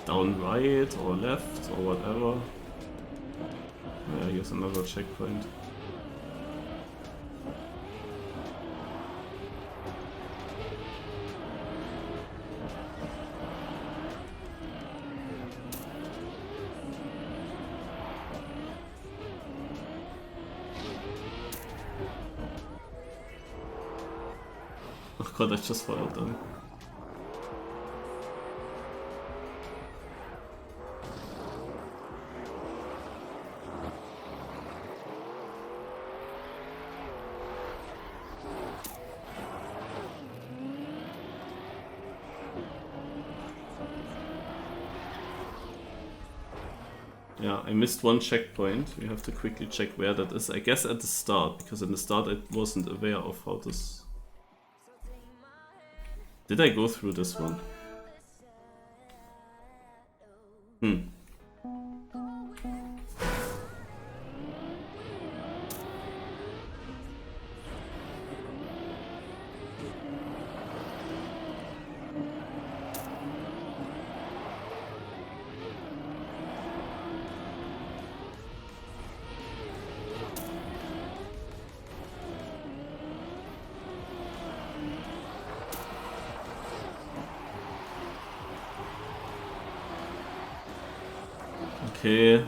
Down right or left or whatever. Yeah, here's another checkpoint. Oh god, I just followed them. Yeah, I missed one checkpoint. We have to quickly check where that is. I guess at the start, because in the start I wasn't aware of how this... Did I go through this one? Okay,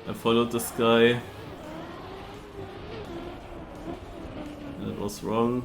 I followed this guy. That was wrong.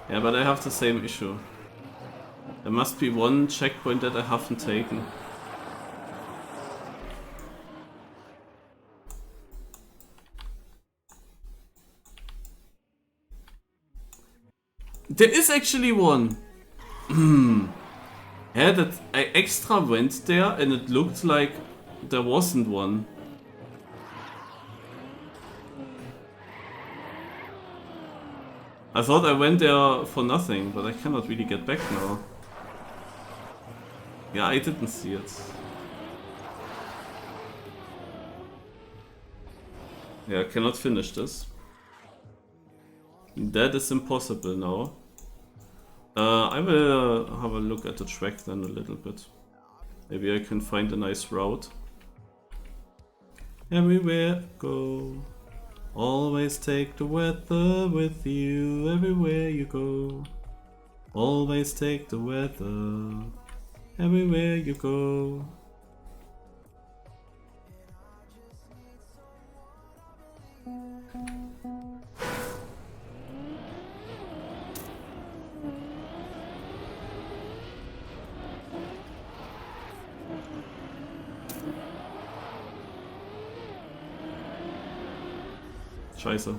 Yeah, but I have the same issue. There must be one checkpoint that I haven't taken. There is actually one! Yeah, that I extra went there and it looked like there wasn't one. I thought I went there for nothing, but I cannot really get back now. Yeah, I didn't see it. Yeah, I cannot finish this. That is impossible now. I will have a look at the track then a little bit. Maybe I can find a nice route. Everywhere you go. Always take the weather with you everywhere you go. Always take the weather everywhere you go. Scheiße.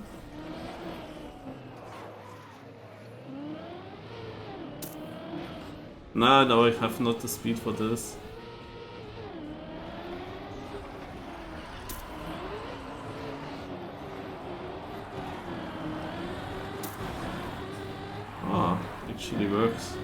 Nah, no, I have not the speed for this. Ah, actually works.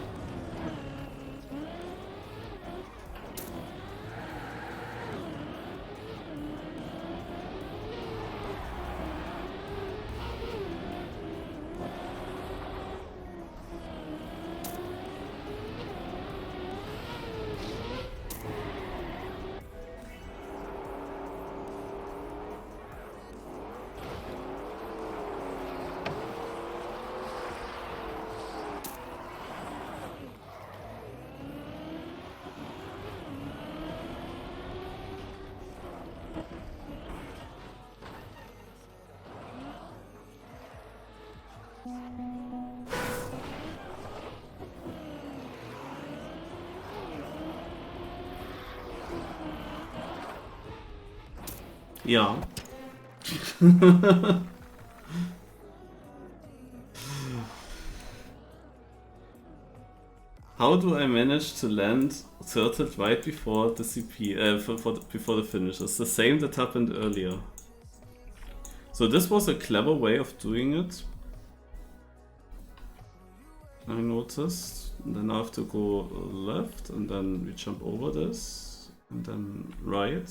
Ja. How do I manage to land turtled right before the CP, before the finish? It's the same that happened earlier. So this was a clever way of doing it. I noticed. And then I have to go left, and then we jump over this, and then right.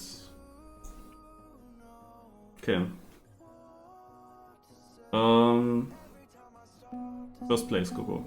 Okay. First place, go.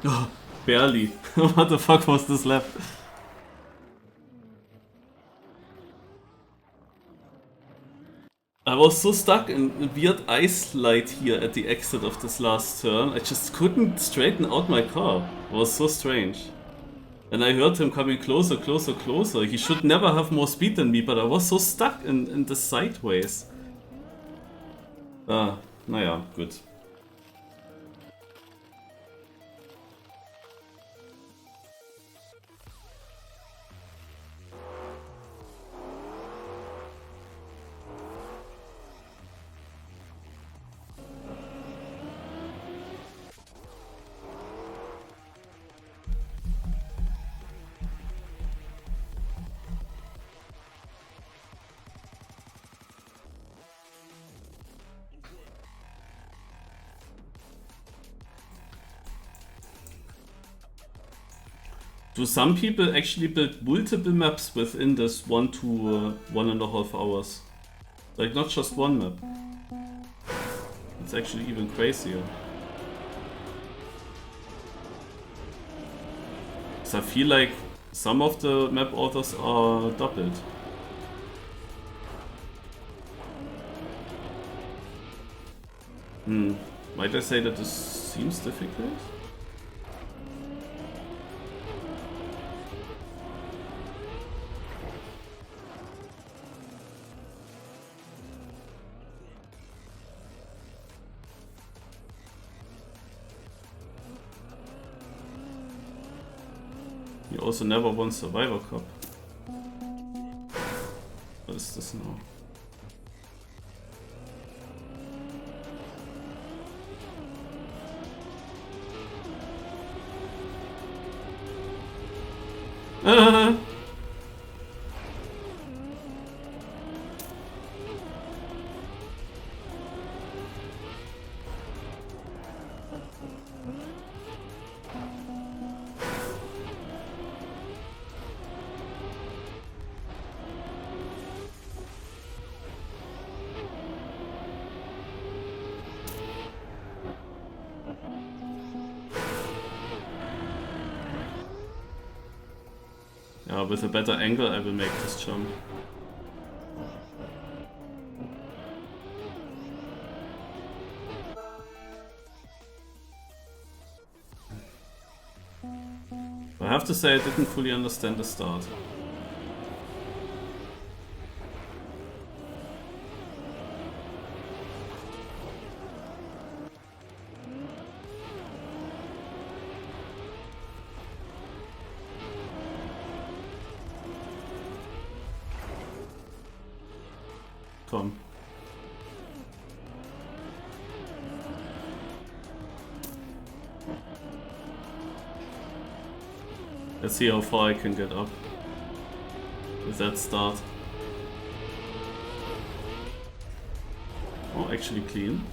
Oh, barely. What the fuck was this lap? I was so stuck in a weird ice light here at the exit of this last turn. I just couldn't straighten out my car. It was so strange. And I heard him coming closer. He should never have more speed than me, but I was so stuck in the sideways. Ah, naja, gut. Do some people actually build multiple maps within this 1 to 1.5 hours? Like not just one map. It's actually even crazier. So I feel like some of the map orders are doubled. Might I say that this seems difficult? You also never won Survivor Cup. What is this now? With a better angle I will make this jump. I have to say I didn't fully understand the start. Tom. Let's see how far I can get up with that start. Oh, actually clean.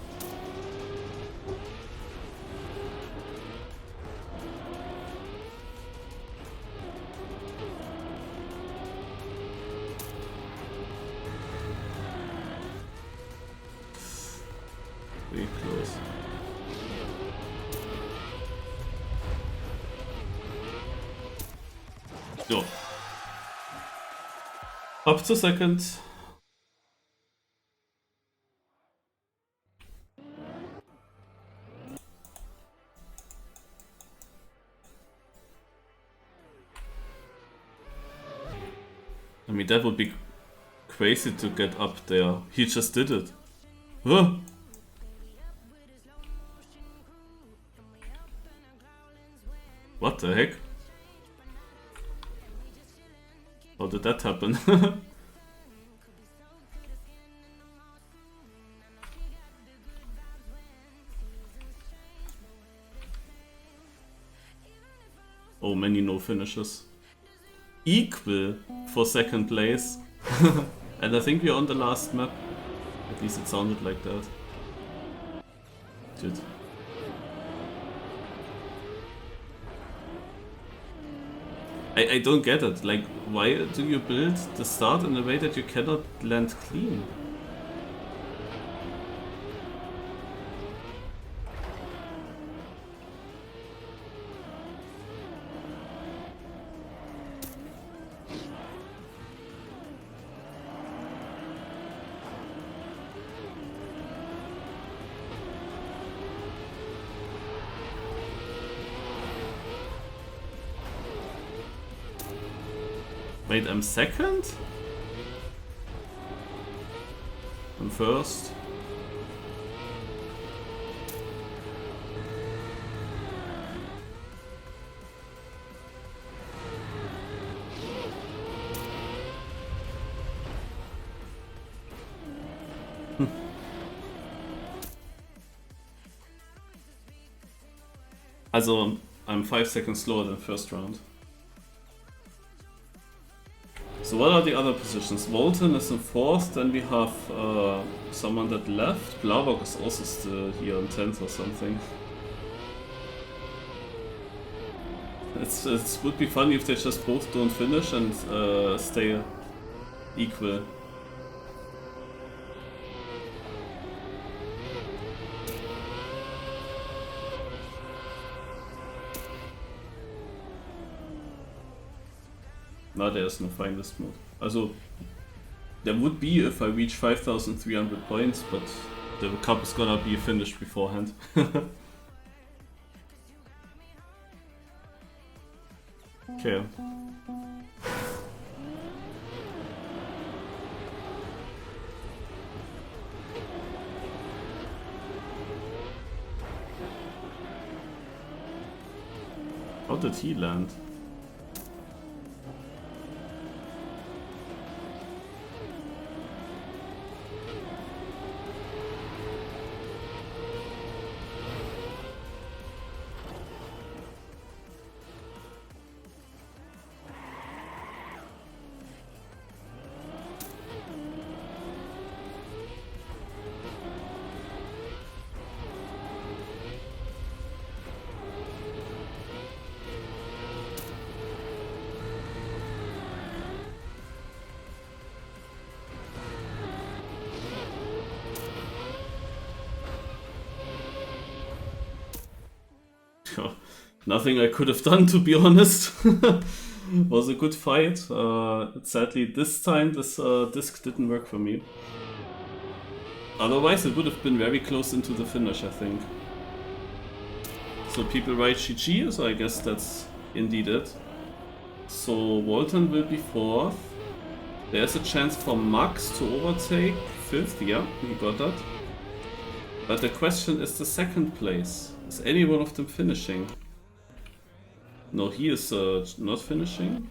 Very close. So. Up to second. I mean, that would be crazy to get up there. He just did it. Huh? What the heck? How did that happen? Oh, many no finishes. Equal for second place. And I think we're on the last map. At least it sounded like that. Dude. I don't get it. Like, why do you build the start in a way that you cannot land clean? Wait, I'm second? I'm first. Also, I'm 5 seconds slower than first round. So what are the other positions? Volton is in fourth, then we have someone that left. Blavok is also still here in 10th or something. It would be funny if they just both don't finish and stay equal. No, there's no finalist mode. Also, there would be if I reach 5,300 points, but the cup is gonna be finished beforehand. Okay. How did he land? Nothing I could have done, to be honest. Was a good fight. Sadly, this time this disc didn't work for me. Otherwise, it would have been very close into the finish, I think. So people write GG, so I guess that's indeed it. So Walton will be 4th. There's a chance for Max to overtake 5th, yeah, he got that. But the question is the 2nd place. Is any one of them finishing? No, he is not finishing.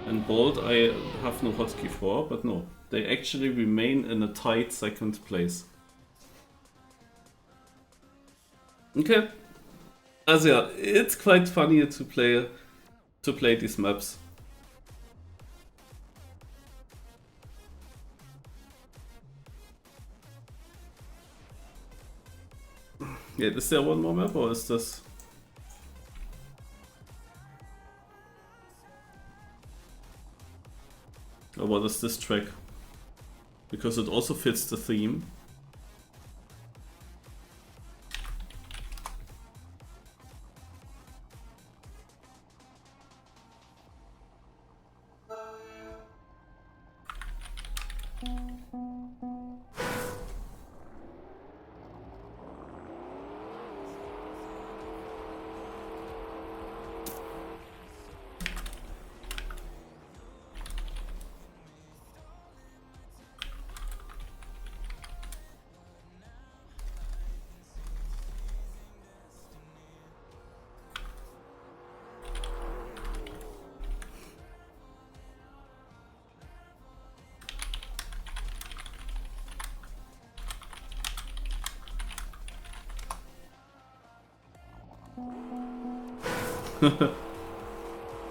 And Bolt I have no hotkey for, but no. They actually remain in a tight 2nd place. Okay. Also yeah, it's quite funny to play these maps. Yeah, is there one more map or is this? Or what is this track? Because it also fits the theme.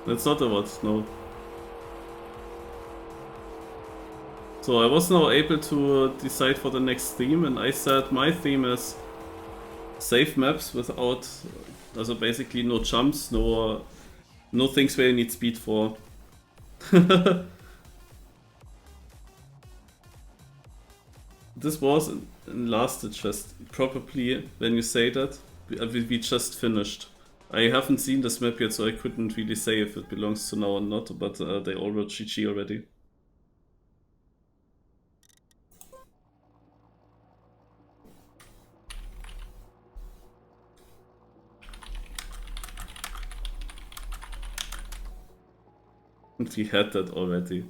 That's not a what, no. So I was now able to decide for the next theme, and I said my theme is safe maps without, also basically no jumps, no things where you need speed for. This was in last just probably when you say that we just finished. I haven't seen this map yet, so I couldn't really say if it belongs to now or not, but they all wrote GG already. And we had that already.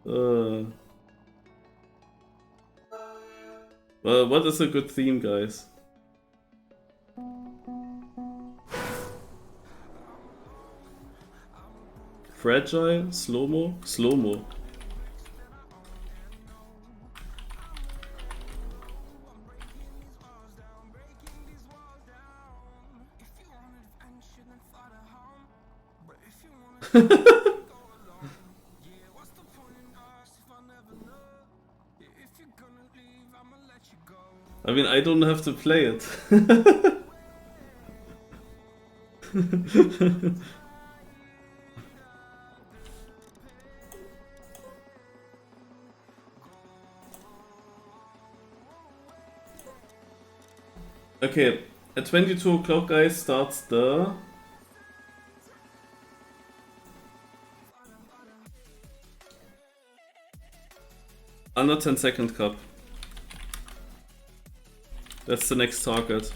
Well, what is a good theme, guys? Fragile, slow-mo, slow-mo. I mean, I don't have to play it. Okay, at 22 o'clock, guys, starts the under 10-second cup. That's the next target.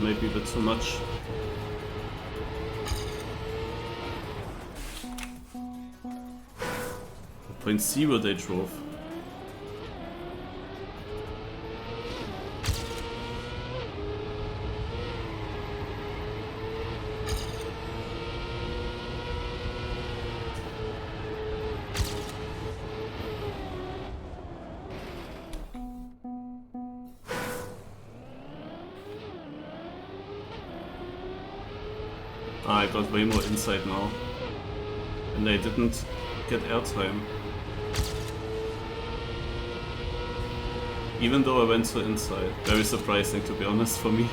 maybe a bit too much. Point zero they drove. I got way more insight now. And I didn't get airtime. Even though I went to inside. Very surprising, to be honest, for me.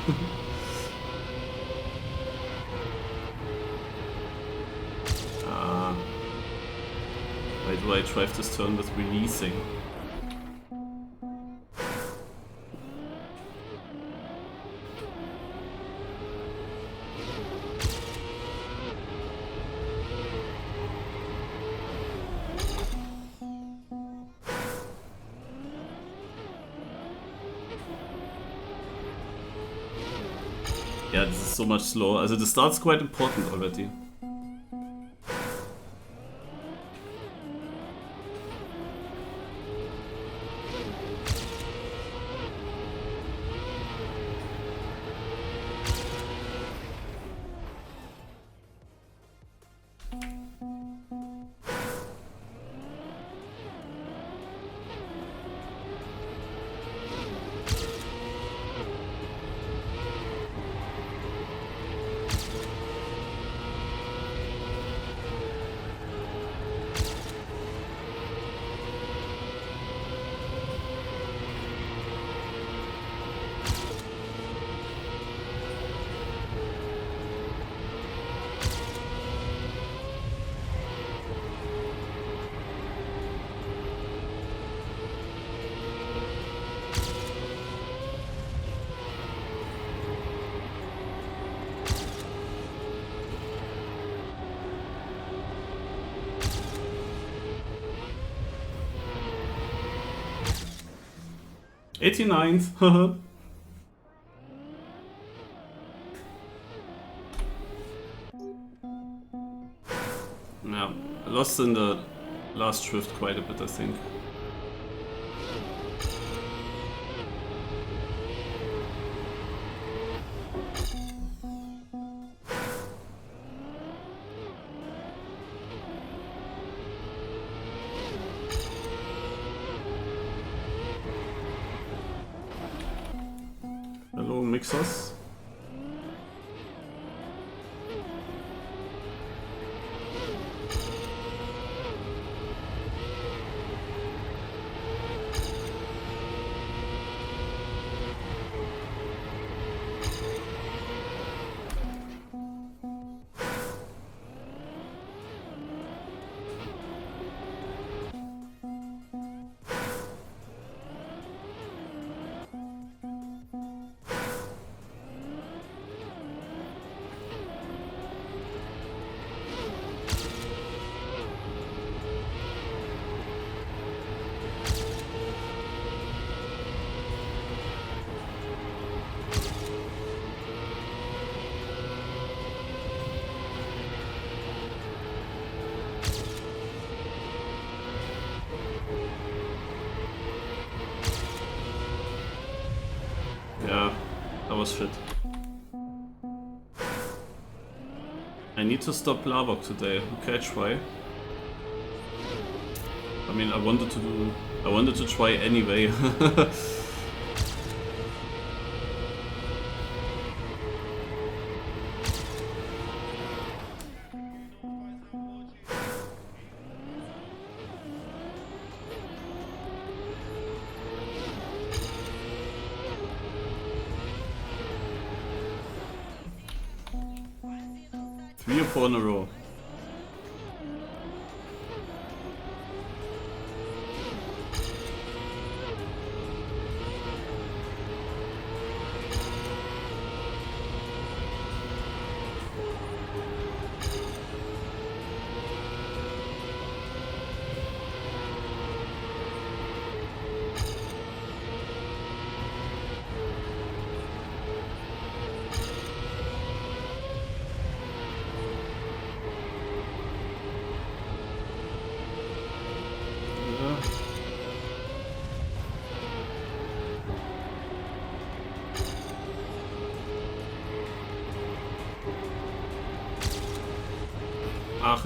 Why do I drive this turn with releasing? Yeah, this is so much slower. Also the start's quite important already. '89th, haha. Yeah, I lost in the last shift quite a bit, I think. Hello, Mixos. Yeah, that was shit. I need to stop Lavok today. Okay, I try. I mean, I wanted to try anyway. Three or four in a row. Ach.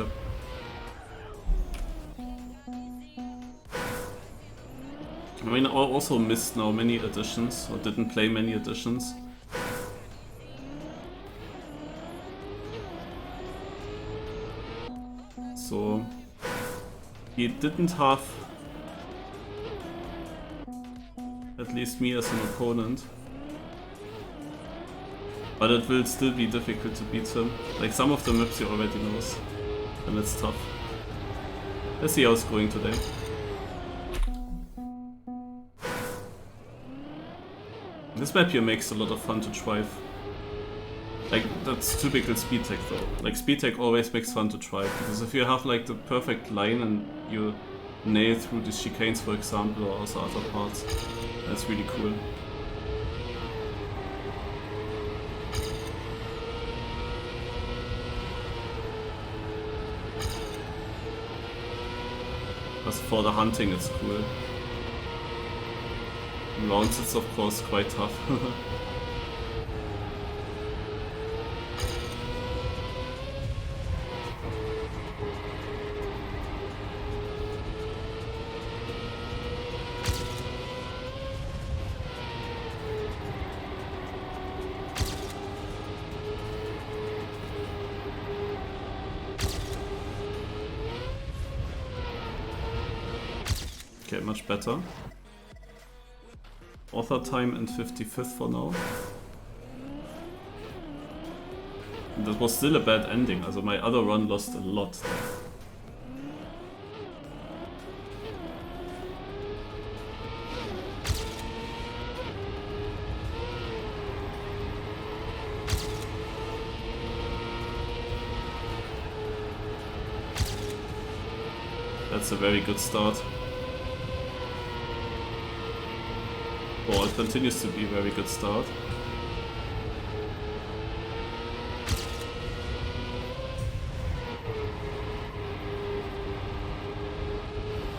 I mean, I also missed now many editions, or didn't play many editions. So he didn't have at least me as an opponent. But it will still be difficult to beat him. Like some of the maps he already knows. And it's tough. Let's see how it's going today. This map here makes a lot of fun to drive. Like, that's typical speed tech though. Like, speed tech always makes fun to drive, because if you have like the perfect line and you nail through the chicanes, for example, or also other parts, that's really cool. As for the hunting, it's cool. In rounds, it's of course quite tough. Okay, much better. Author time and 55th for now. And that was still a bad ending, also my other run lost a lot. That's a very good start. Well, it continues to be a very good start.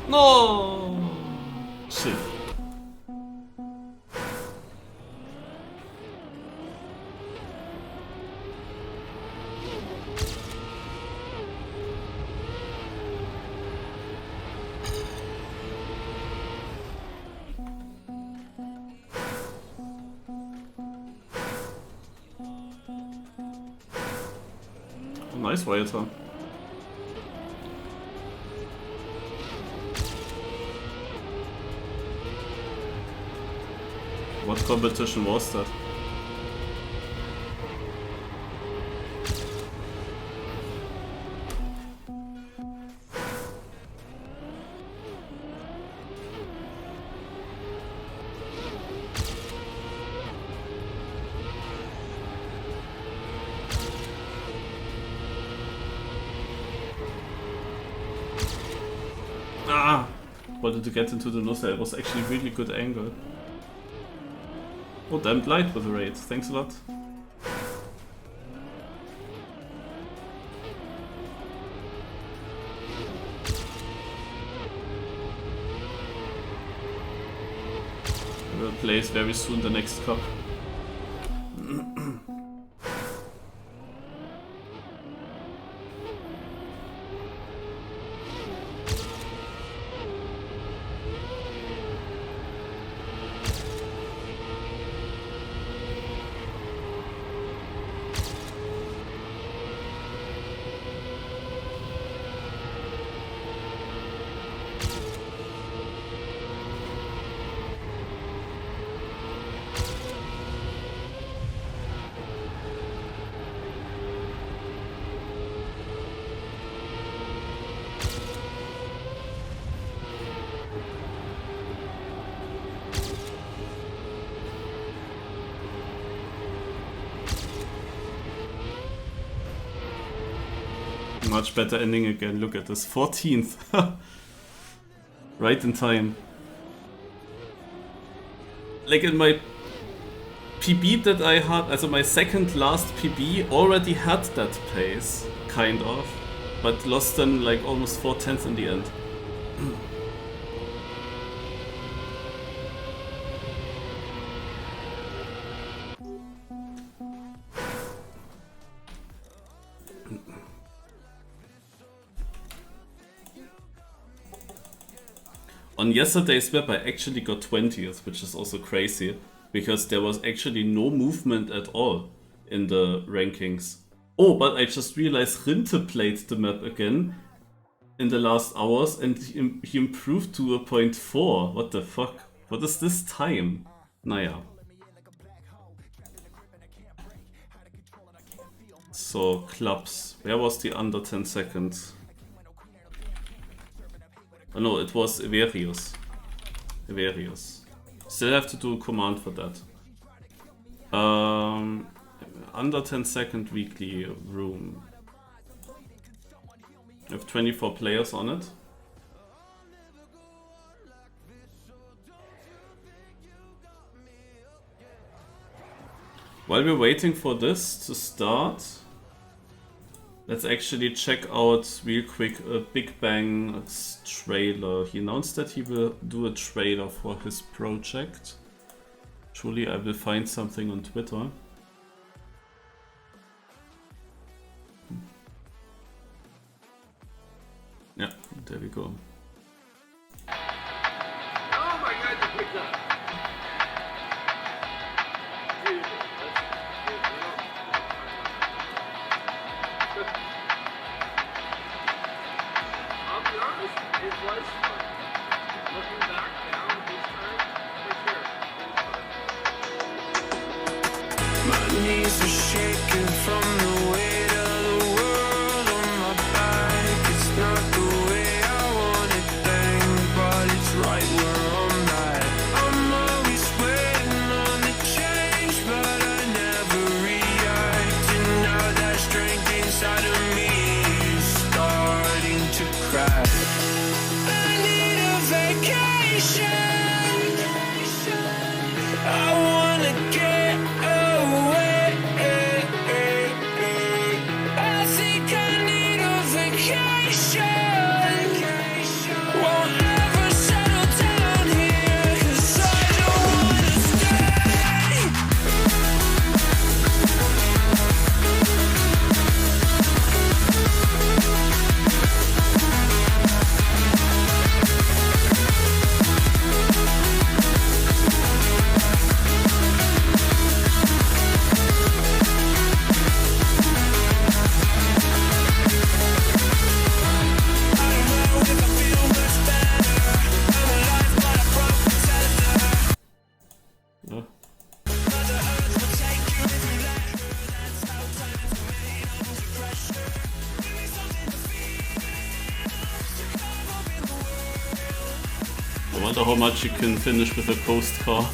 No! Shit. Nice Wyatta. What competition was that? Wanted to get into the nose. It was actually a really good angle. Oh, damn light with the raid. Thanks a lot. I will place very soon the next cup. Much better ending again. Look at this, 14th. Right in time. Like in my PB that I had, also my second last PB already had that pace, kind of, but lost then like almost 4/10 in the end. On yesterday's map I actually got 20th, which is also crazy, because there was actually no movement at all in the rankings. Oh, but I just realized Rinte played the map again in the last hours and he improved to a 0.4. What the fuck? What is this time? Naja. So, clubs. Where was the under 10 seconds? Oh no, it was Everius. Everius. Still have to do a command for that. Under 10 second weekly room. I have 24 players on it. While we're waiting for this to start, let's actually check out real quick a Big Bang's trailer. He announced that he will do a trailer for his project. Surely I will find something on Twitter. Yeah, there we go. Oh my god, you picked up! Dude, I'll be honest, it was fun. Looking back now this time, for sure, it was fun. My knees are shaking from the weight of the world on my back. It's not the way I want it, dang, but it's right where I'm at. I'm always waiting on the change, but I never react. And now that strength inside of me is starting to crack. I need a vacation. I wanna get away. I think I need a vacation. Won't ever settle down here, 'cause I don't wanna stay. Yeah. I wonder how much you can finish with a coast car.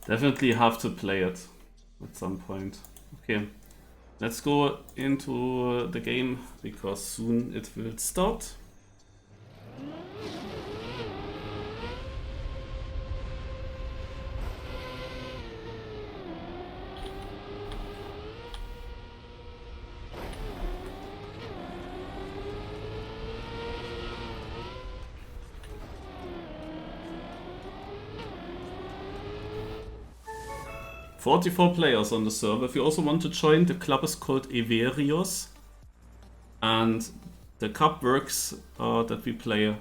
Definitely have to play it at some point. Okay, let's go into the game because soon it will start. .44 players on the server. If you also want to join, the club is called Everios. And the cup works that we play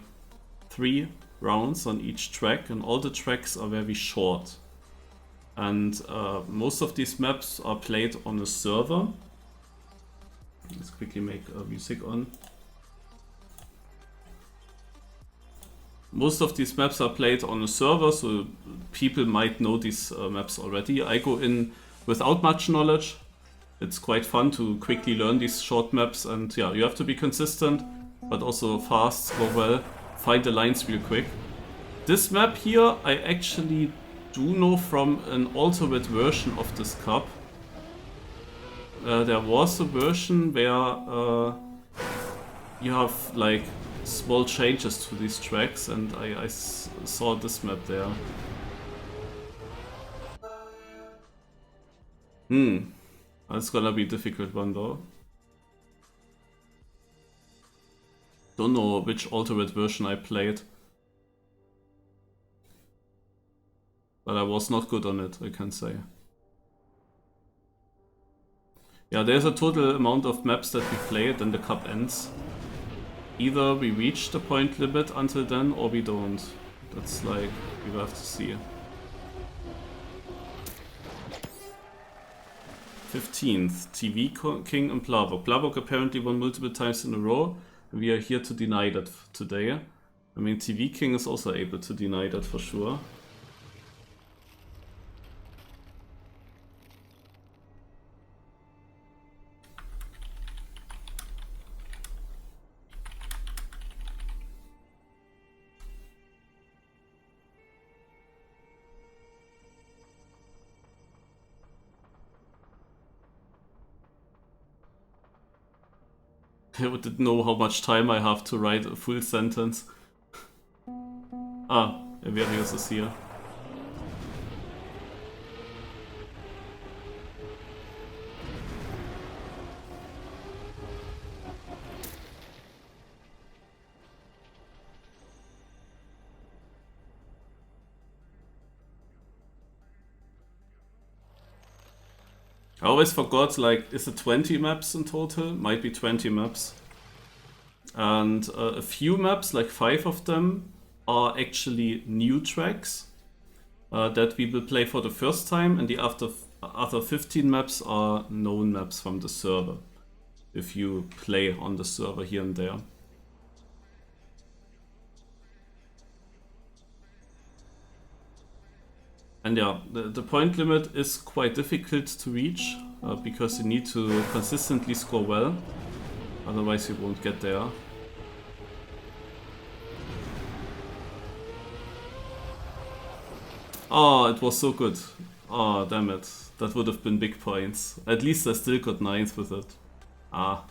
3 rounds on each track, and all the tracks are very short. And most of these maps are played on a server. Let's quickly make music on. Most of these maps are played on a server, so people might know these maps already. I go in without much knowledge. It's quite fun to quickly learn these short maps, and yeah, you have to be consistent, but also fast, go well, find the lines real quick. This map here, I actually do know from an alternate version of this cup. there was a version where you have like small changes to these tracks, and I saw this map there. That's gonna be a difficult one though. Don't know which alternate version I played. But I was not good on it, I can say. Yeah, there's a total amount of maps that we played and the cup ends. Either we reach the point limit until then or we don't. That's like, we will have to see. 15th, TV King and Plavok. Plavok apparently won multiple times in a row. We are here to deny that today. I mean, TV King is also able to deny that for sure. I didn't know how much time I have to write a full sentence. Ah, Everius is here. I always forgot, like, is it 20 maps in total? Might be 20 maps. And a few maps, like 5 of them, are actually new tracks that we will play for the first time, and the other 15 maps are known maps from the server, if you play on the server here and there. And yeah, the point limit is quite difficult to reach because you need to consistently score well, otherwise you won't get there. Oh, it was so good. Oh, damn it. That would have been big points. At least I still got 9th with it. Ah.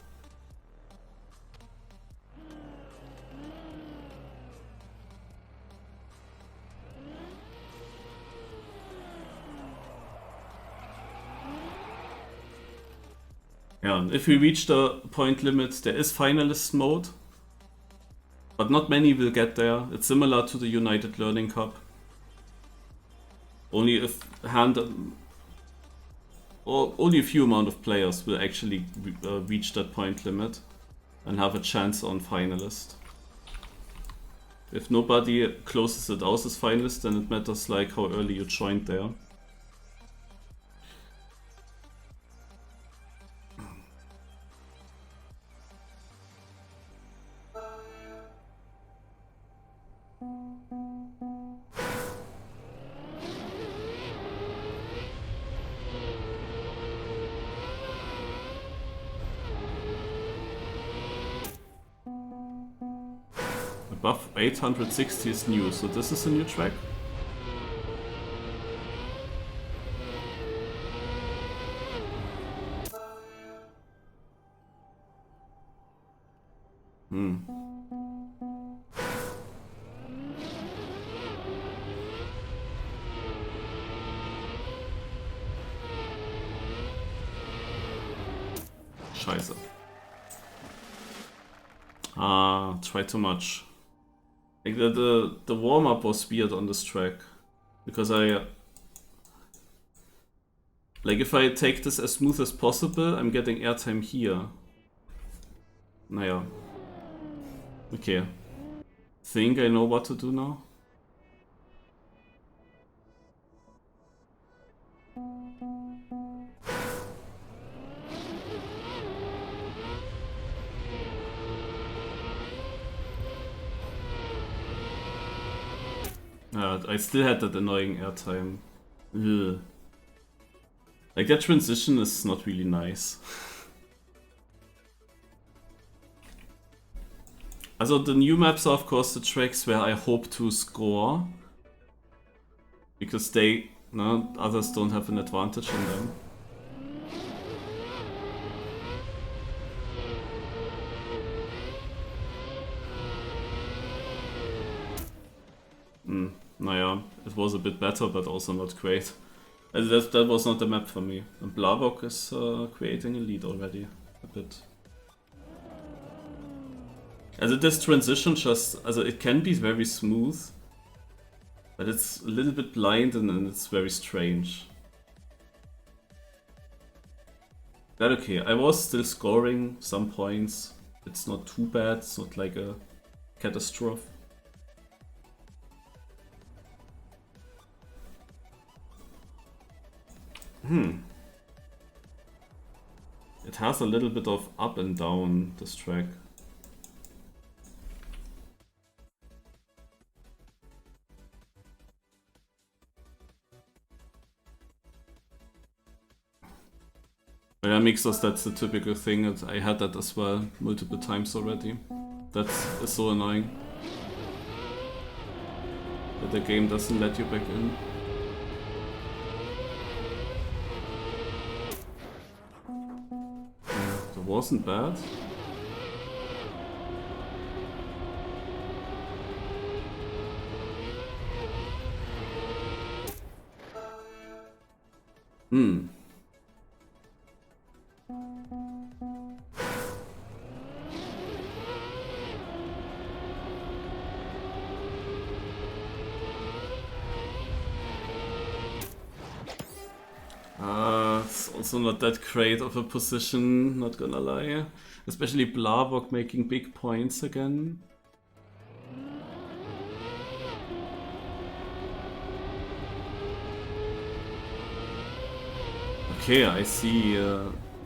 Yeah, if we reach the point limit, there is finalist mode, but not many will get there. It's similar to the United Learning Cup. Only if only a few amount of players will actually reach that point limit and have a chance on finalist. If nobody closes it out as finalist, then it matters like how early you joined there. Above 860 is new, so this is a new track. Scheiße. Ah, try too much. Like the warm-up was weird on this track, because like if I take this as smooth as possible, I'm getting airtime here. Naja. Okay. Think I know what to do now. I still had that annoying airtime. Ugh. Like that transition is not really nice. Also the new maps are of course the tracks where I hope to score, because they, no, others don't have an advantage in them. naja, it was a bit better, but also not great. That was not the map for me. And Blavok is creating a lead already, a bit. This transition just, it can be very smooth, but it's a little bit blind and it's very strange. But okay, I was still scoring some points. It's not too bad, it's not like a catastrophe. It has a little bit of up and down, this track. Yeah, Mixos, that's the typical thing. I had that as well multiple times already. That is so annoying. That the game doesn't let you back in. Yeah, that wasn't bad. It's also not that great of a position, not gonna lie. Especially Blavok making big points again. Okay, I see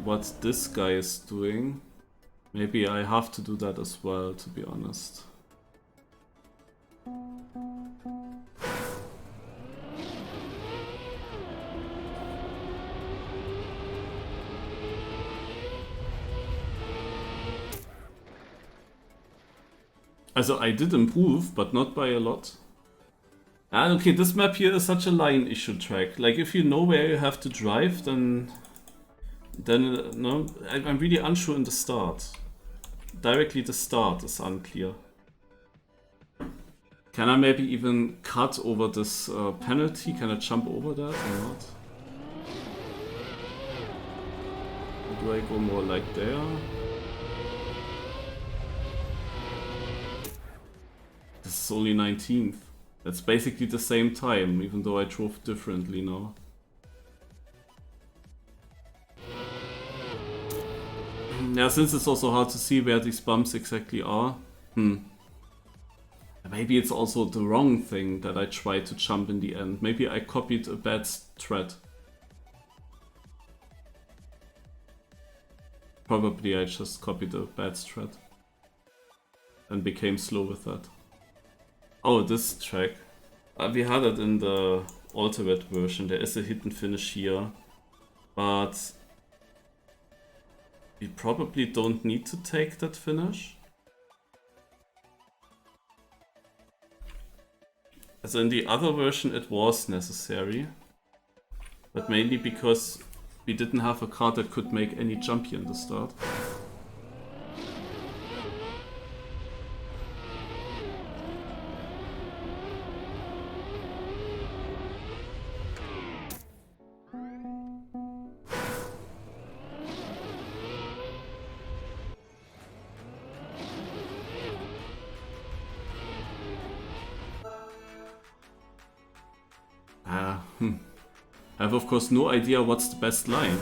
what this guy is doing. Maybe I have to do that as well, to be honest. Also, I did improve, but not by a lot. Okay, this map here is such a line issue track. Like, if you know where you have to drive, then no, I'm really unsure in the start. Directly the start is unclear. Can I maybe even cut over this penalty? Can I jump over that or not? Or do I go more like there? This is only 19th. That's basically the same time, even though I drove differently now. Yeah, since it's also hard to see where these bumps exactly are. Maybe it's also the wrong thing that I tried to jump in the end. Maybe I copied a bad thread. Probably I just copied a bad thread. And became slow with that. Oh, this track. We had it in the alternate version. There is a hidden finish here. But we probably don't need to take that finish. So in the other version it was necessary. But mainly because we didn't have a car that could make any jump here in the start. I have of course no idea what's the best line.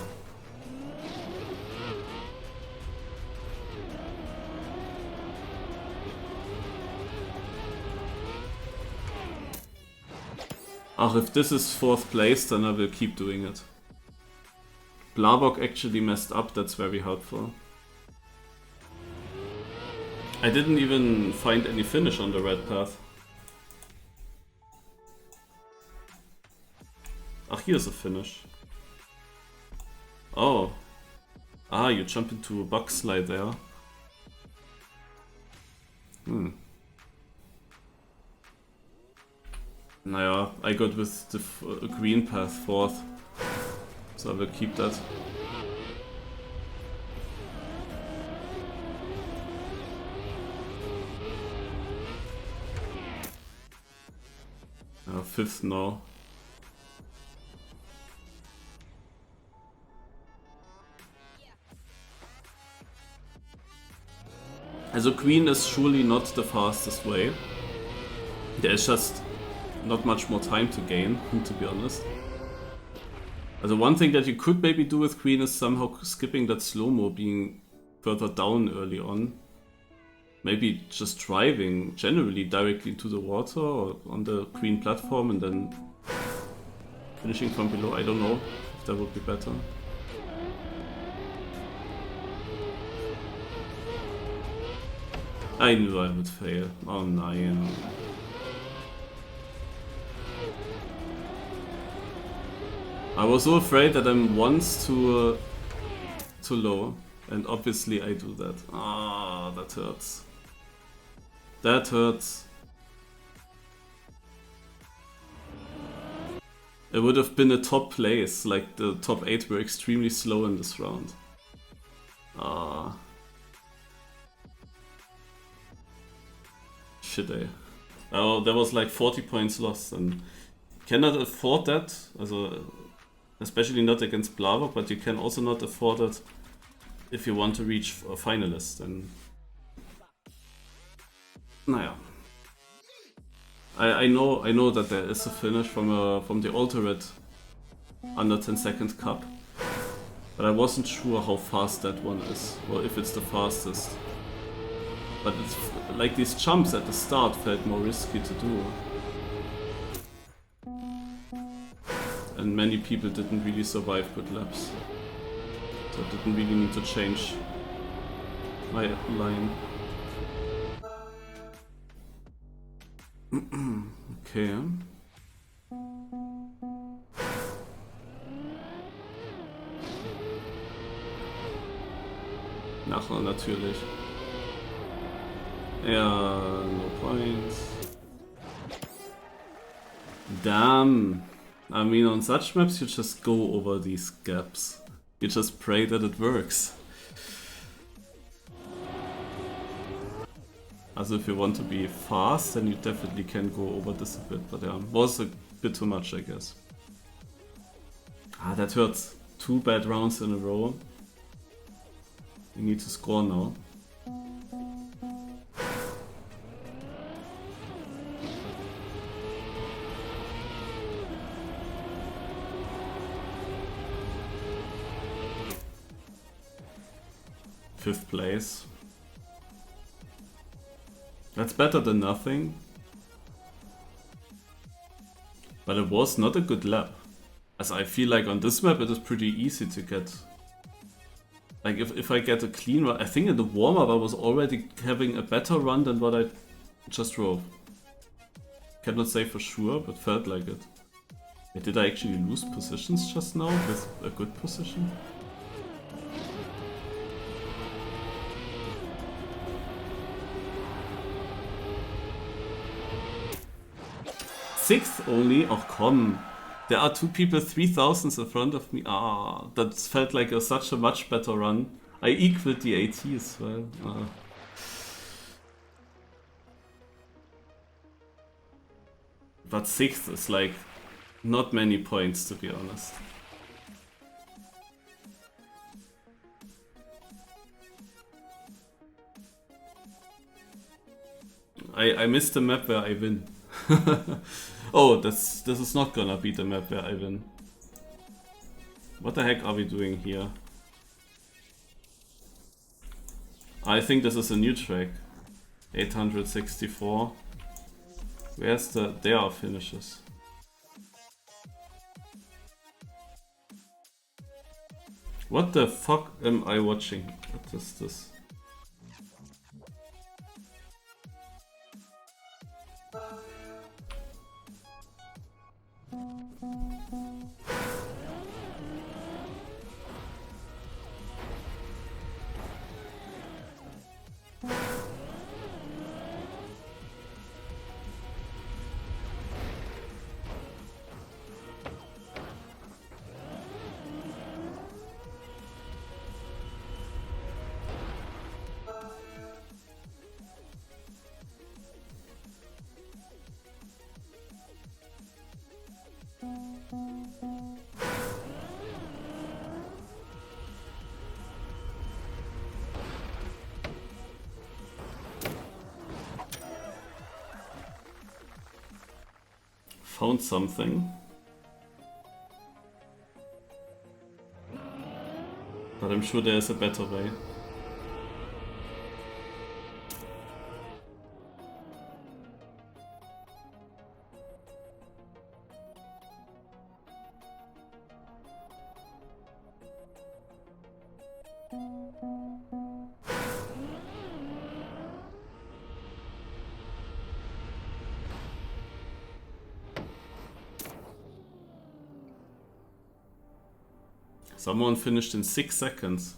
If this is 4th place, then I will keep doing it. Blavok actually messed up, that's very helpful. I didn't even find any finish on the red path. Here's a finish. Oh. You jump into a bug slide there. Naja, I got with the green path 4th. So I will keep that. Fifth now. Also queen is surely not the fastest way. There's just not much more time to gain, to be honest. Also one thing that you could maybe do with queen is somehow skipping that slow-mo, being further down early on. Maybe just driving generally directly into the water or on the queen platform and then finishing from below. I don't know if that would be better. I knew I would fail. Oh nein. I was so afraid that I'm once too low, and obviously I do that. Ah, that hurts. That hurts. It would have been a top place, like the top 8 were extremely slow in this round. Ah. Shit, eh. Oh, there was like 40 points lost and cannot afford that. Also, especially not against Blavok, but you can also not afford it if you want to reach a finalist. And naja. I know that there is a finish from the Altered under 10 second cup, but I wasn't sure how fast that one is, or if it's the fastest. But it's like these jumps at the start felt more risky to do. And many people didn't really survive good laps. So I didn't really need to change my line. Okay. Nachher natürlich. Yeah, no points. Damn. I mean, on such maps you just go over these gaps. You just pray that it works. Also if you want to be fast, then you definitely can go over this a bit, but yeah, was a bit too much, I guess. Ah, that hurts. 2 bad rounds in a row. We need to score now. Fifth place. That's better than nothing. But it was not a good lap. As I feel like on this map it is pretty easy to get. Like if I get a clean run, I think in the warm-up I was already having a better run than what I just drove. Cannot say for sure, but felt like it. Wait, did I actually lose positions just now with a good position? Sixth only? Oh come. There are 2 people 3000s in front of me. Ah, that felt like such a much better run. I equaled the AT as well. But 6th is like not many points, to be honest. I missed the map where I win. Oh, this is not gonna be the map where I win. What the heck are we doing here? I think this is a new track. 864. Where's there are finishes. What the fuck am I watching? What is this? found something. But I'm sure there's a better way. Someone finished in 6 seconds.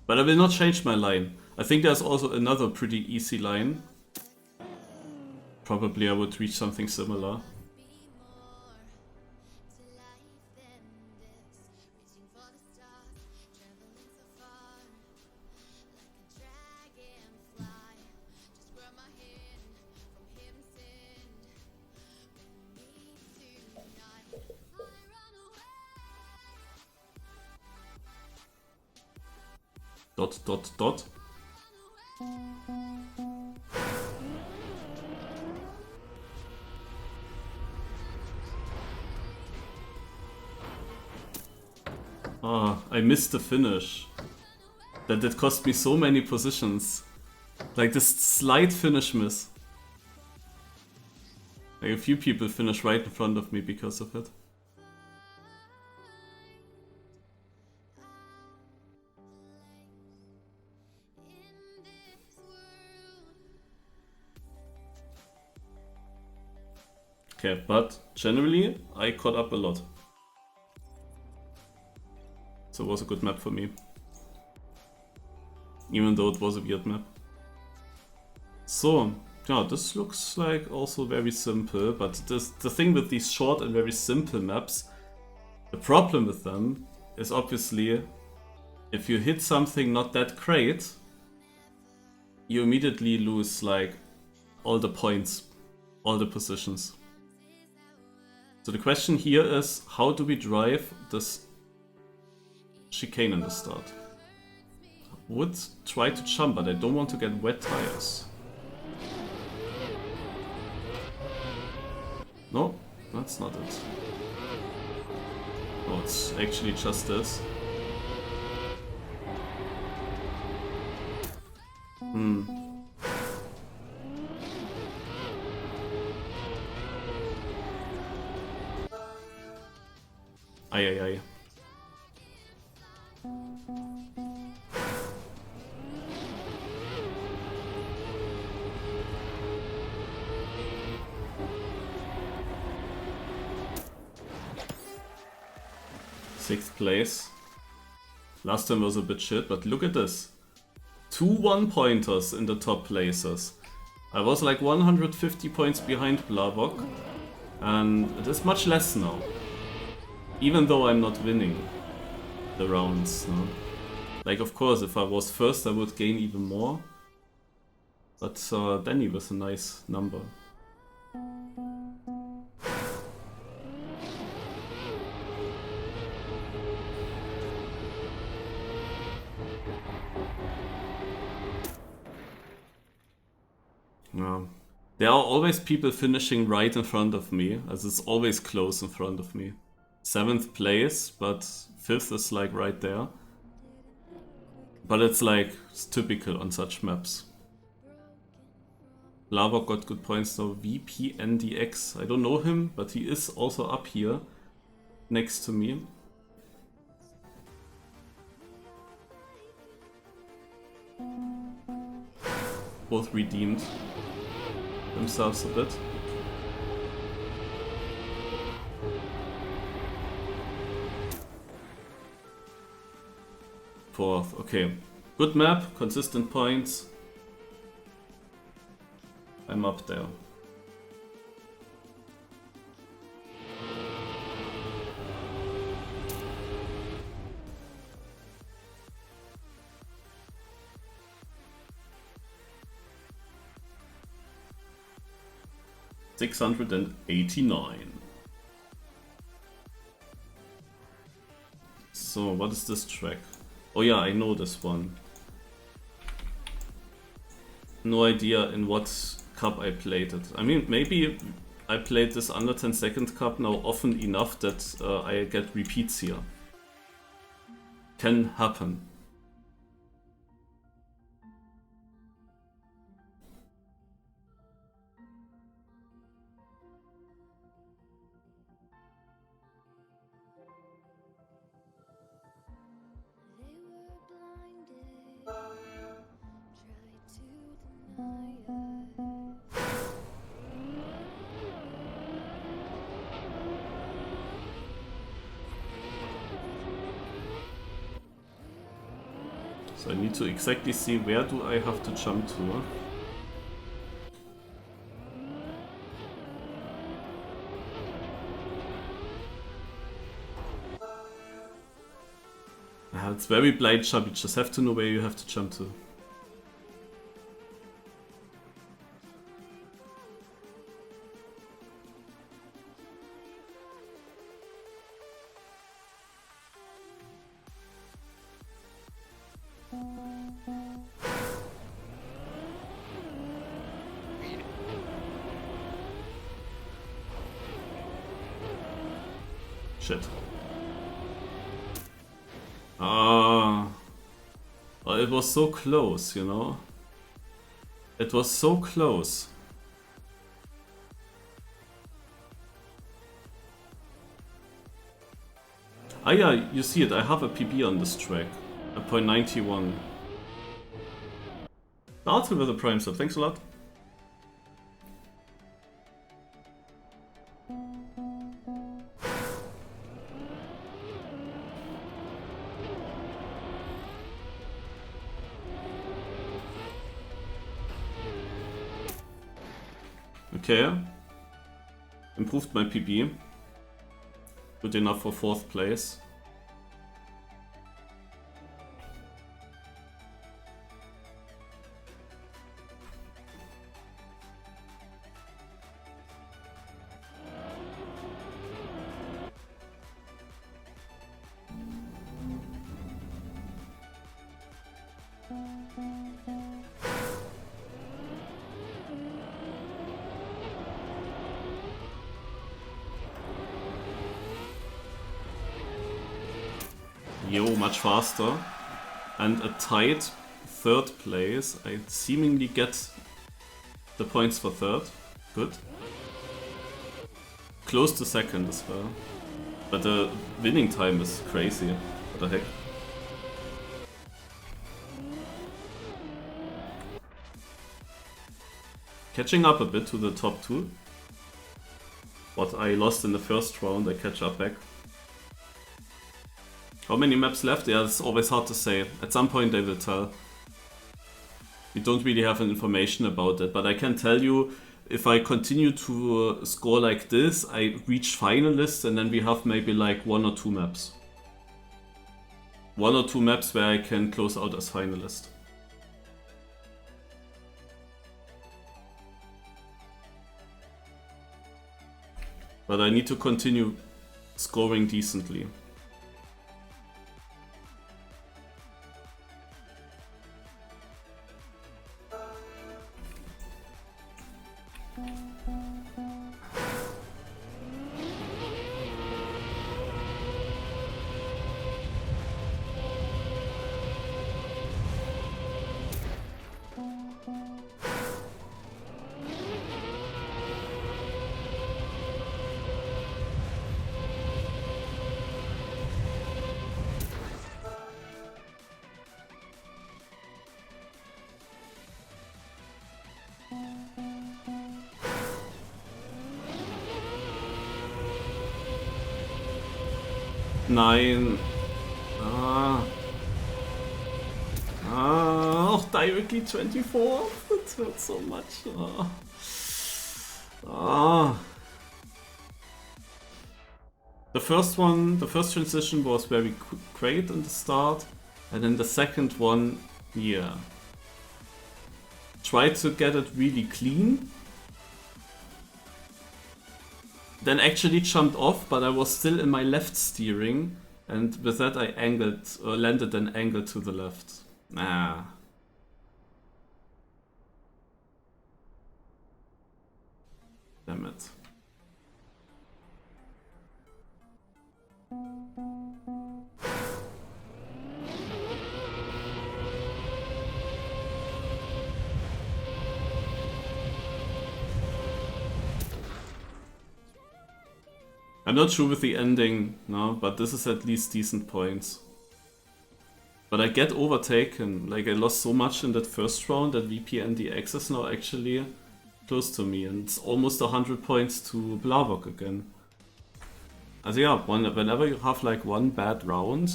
But I will not change my line. I think there's also another pretty easy line. Probably I would reach something similar. Dot, dot, dot. Ah, I missed the finish. That cost me so many positions. Like this slight finish miss. Like a few people finish right in front of me because of it. Okay, but generally I caught up a lot. So it was a good map for me. Even though it was a weird map. So, yeah, this looks like also very simple, but the thing with these short and very simple maps, the problem with them is obviously if you hit something not that great, you immediately lose like all the points, all the positions. So the question here is, how do we drive this chicane in the start? I would try to jump, but I don't want to get wet tires. No, that's not it. Oh, it's actually just this. Ay. 6th place. Last time was a bit shit, but look at this. 2 1-pointers in the top places. I was like 150 points behind Blavok, and it is much less now. Even though I'm not winning the rounds, no? Like, of course, if I was first, I would gain even more. But Danny was a nice number. Yeah. There are always people finishing right in front of me, as it's always close in front of me. 7th place, but 5th is like right there. But it's like, it's typical on such maps. Lava got good points now. VPNDX. I don't know him, but he is also up here next to me. Both redeemed themselves a bit. Fourth, okay. Good map, consistent points. I'm up there. $689. So, what is this track? Oh yeah, I know this one. No idea in what cup I played it. I mean, maybe I played this under 10-second cup now often enough that I get repeats here. Can happen. So I need to exactly see where do I have to jump to. It's very blind jump, you just have to know where you have to jump to. Shit. Well, it was so close, you know? It was so close. Ah yeah, you see it, I have a PB on this track. A .91. Arthur with the Prime sub, thanks a lot. Okay. Improved my PB. Good enough for 4th place. Yo, much faster. And a tight 3rd place. I seemingly get the points for 3rd. Good. Close to 2nd as well. But the winning time is crazy. What the heck? Catching up a bit to the top 2. What I lost in the first round, I catch up back. How many maps left? Yeah, it's always hard to say. At some point they will tell. We don't really have information about it, but I can tell you, if I continue to score like this, I reach finalists and then we have maybe like 1 or 2 maps. 1 or 2 maps where I can close out as finalist. But I need to continue scoring decently. Nein. Oh, directly 24. That hurts so much. The first one, the first transition was very great in the start, and then the second one, yeah. Tried to get it really clean. Then actually jumped off, but I was still in my left steering, and with that I landed an angle to the left. Damn it. I'm not sure with the ending, no, but this is at least decent points. But I get overtaken, like I lost so much in that first round that VPNDX is now actually close to me, and it's almost 100 points to Blavok again. Also yeah, whenever you have like one bad round,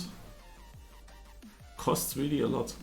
costs really a lot.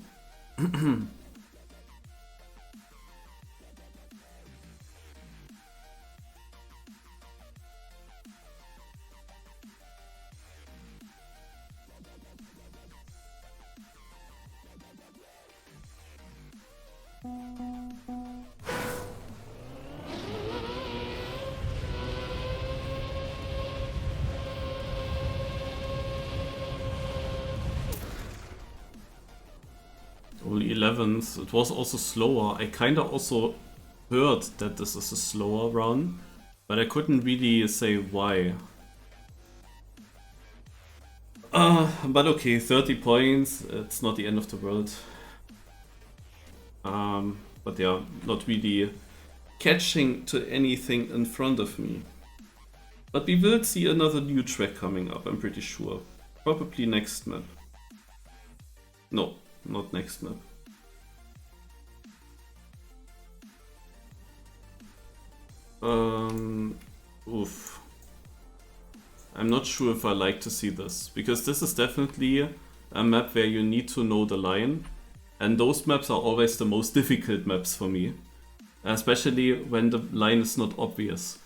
Only 11th. It was also slower. I kinda also heard that this is a slower run, but I couldn't really say why. But okay, 30 points. It's not the end of the world. But yeah, not really catching to anything in front of me. But we will see another new track coming up, I'm pretty sure. Probably next map. No, not next map. Oof. I'm not sure if I like to see this, because this is definitely a map where you need to know the line, and those maps are always the most difficult maps for me, especially when the line is not obvious.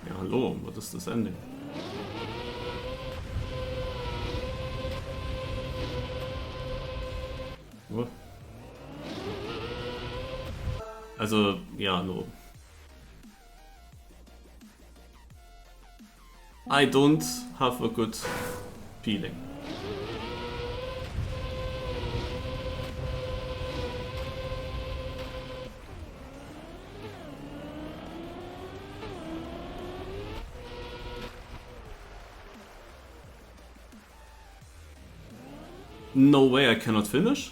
Ja, hallo, what is this ending? What? Also, ja, no. I don't have a good feeling. No way I cannot finish?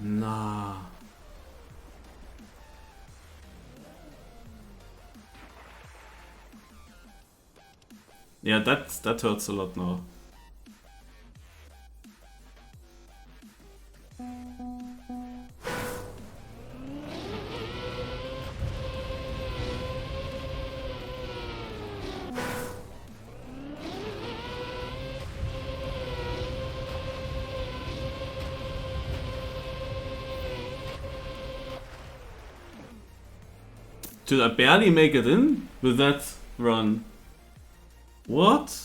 Nah. Yeah, that hurts a lot now. Did I barely make it in with that run? What?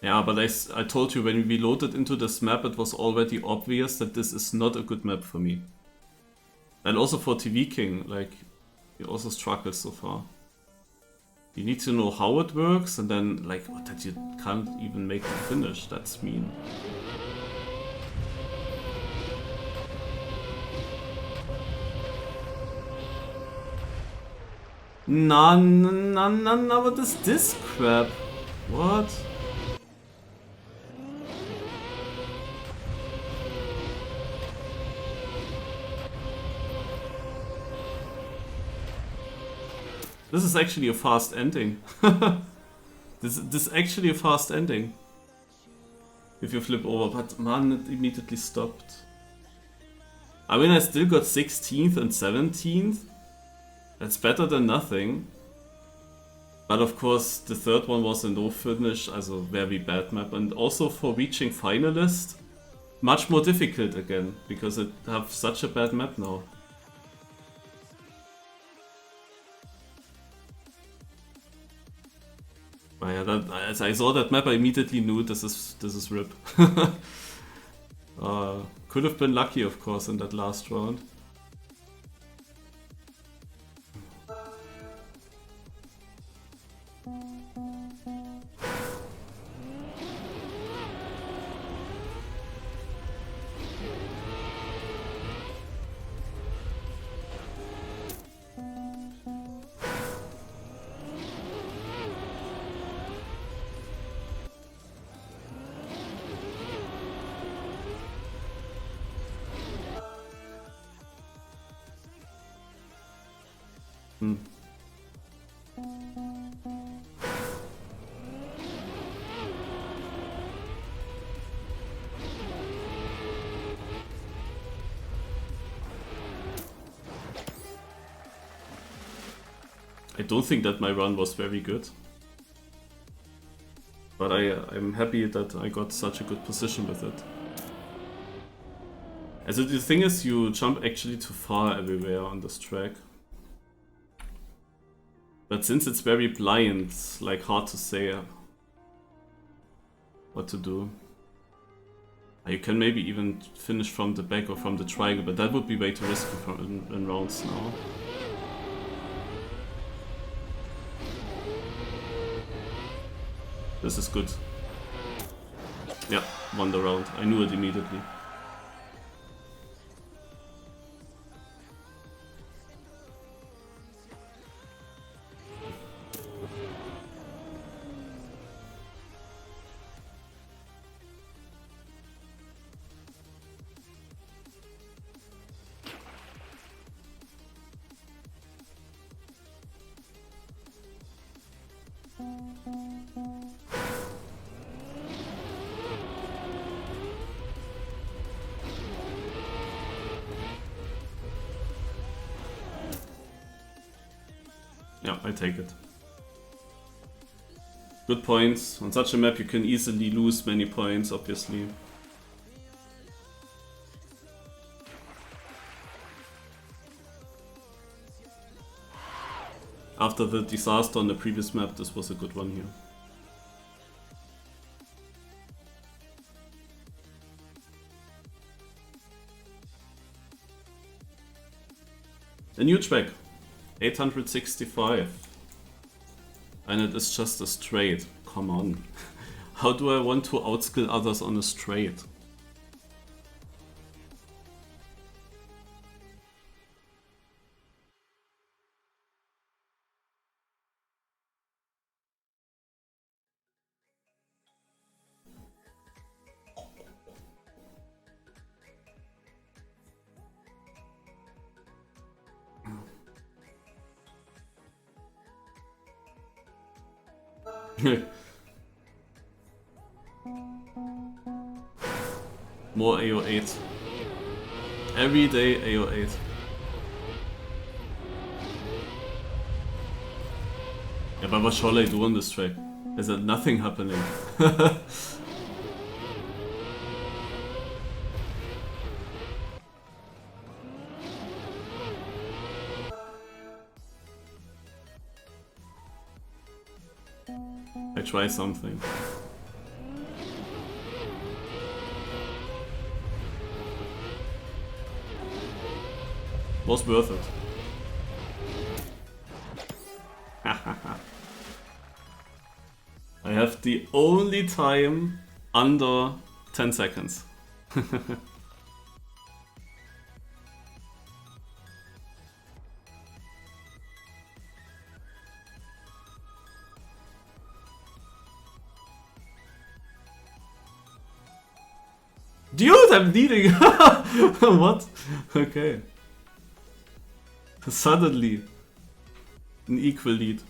Yeah, but I told you when we loaded into this map, it was already obvious that this is not a good map for me. And also for TV King, like, he also struggles so far. You need to know how it works, and then, like, what, that you can't even make the finish. That's mean. Nah, what is this crap? What? This is actually a fast ending. This is actually a fast ending. If you flip over, but man, it immediately stopped. I mean, I still got 16th and 17th. That's better than nothing. But of course, the third one was a no finish, also very bad map. And also for reaching finalist, much more difficult again, because it have such a bad map now. Oh yeah, as I saw that map, I immediately knew this is RIP. Could have been lucky, of course, in that last round. I don't think that my run was very good. But I'm happy that I got such a good position with it. Also the thing is, you jump actually too far everywhere on this track. But since it's very blind, it's like hard to say what to do. You can maybe even finish from the back or from the triangle, but that would be way too risky in rounds now. This is good. Yeah, won the round. I knew it immediately. Yeah, I take it. Good points. On such a map you can easily lose many points, obviously. After the disaster on the previous map, this was a good one here. A new track. 865. And it is just a straight. Come on. How do I want to outskill others on a straight? More AO8. Every day AO8. Yeah, but what shall I do on this track? Is there nothing happening? I try something. Was worth it. I have the only time under 10 seconds. Dude, I'm leading! What? Okay. Suddenly, an equal lead.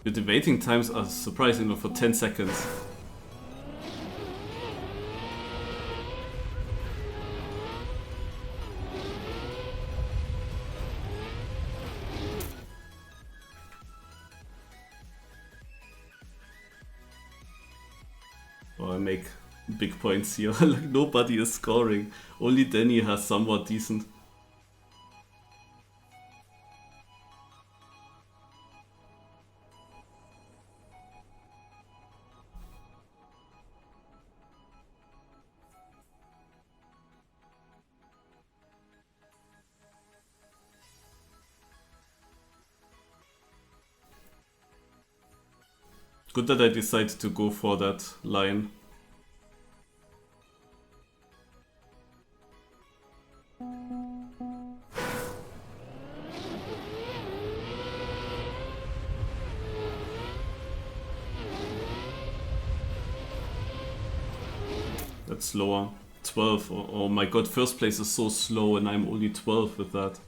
But the waiting times are surprising for 10 seconds. make big points here. Like, nobody is scoring. Only Danny has somewhat decent. Good that I decided to go for that line. That's slower. 12. Oh my god, first place is so slow and I'm only 12 with that.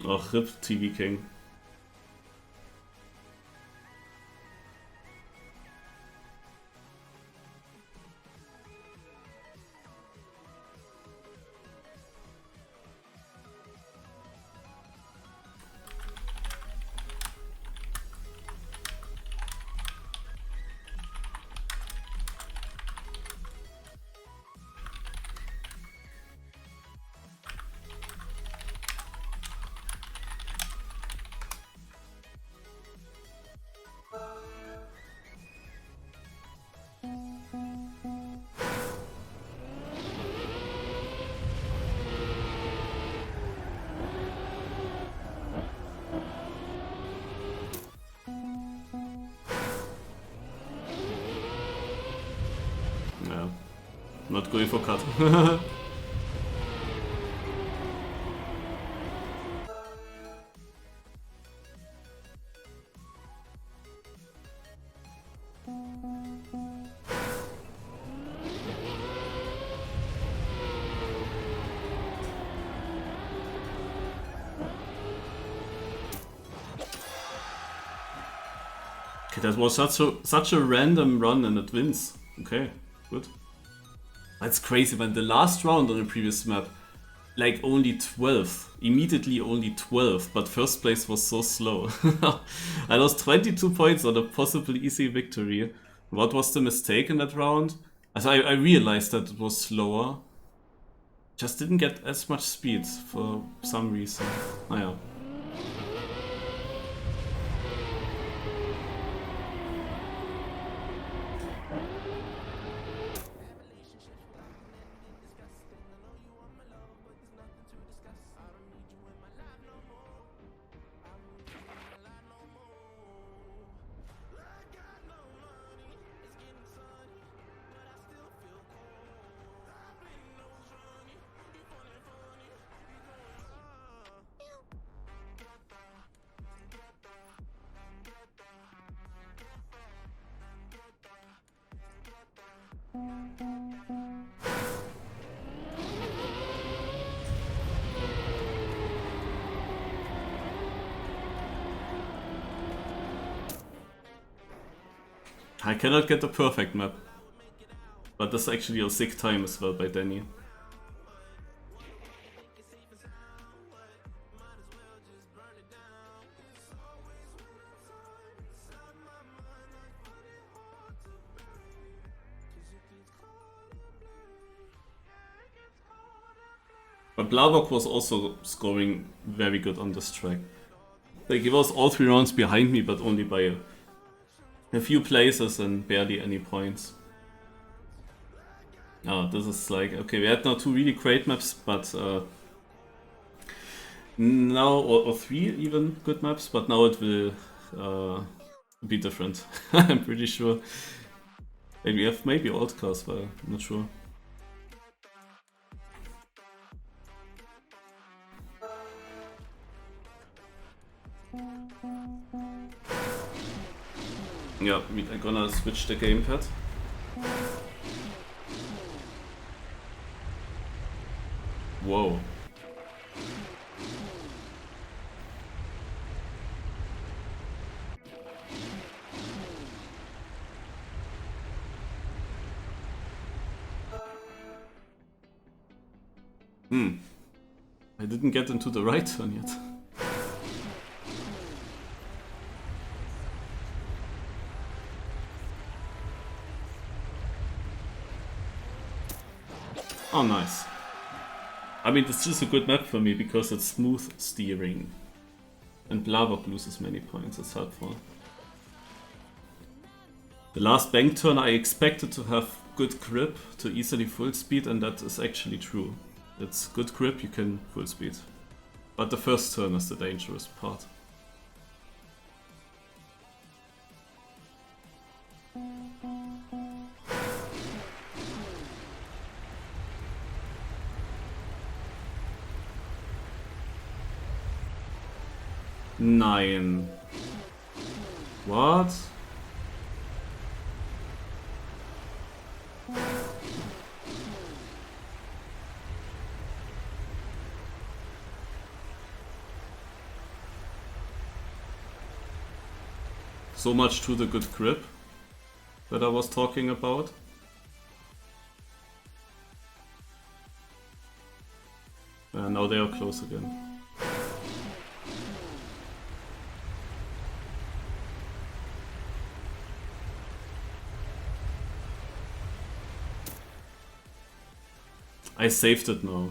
Oh, RIP TV King. Yeah, not going for cut. Okay, that was such a random run and it wins. Okay, good. That's crazy, man. The last round on the previous map, like only 12th. Immediately only 12th, but first place was so slow. I lost 22 points on a possible easy victory. What was the mistake in that round? As I realized that it was slower. Just didn't get as much speed for some reason. Oh, yeah. I cannot get the perfect map. But that's actually a sick time as well by Danny. But Blavok was also scoring very good on this track. Like, he was all 3 rounds behind me, but only by a few places and barely any points. Oh, this is like, okay, we had now 2 really great maps, but now, or 3 even good maps, but now it will be different. I'm pretty sure. Maybe we have maybe old cars, but I'm not sure. Yeah, I'm gonna switch the gamepad. Whoa. I didn't get into the right turn yet. Oh, nice. I mean, this is a good map for me because it's smooth steering. And Blavok loses many points, it's helpful. The last bank turn I expected to have good grip to easily full speed, and that is actually true. It's good grip, you can full speed. But the first turn is the dangerous part. Nine. What? So much to the good grip that I was talking about. And now they are close again. I saved it now,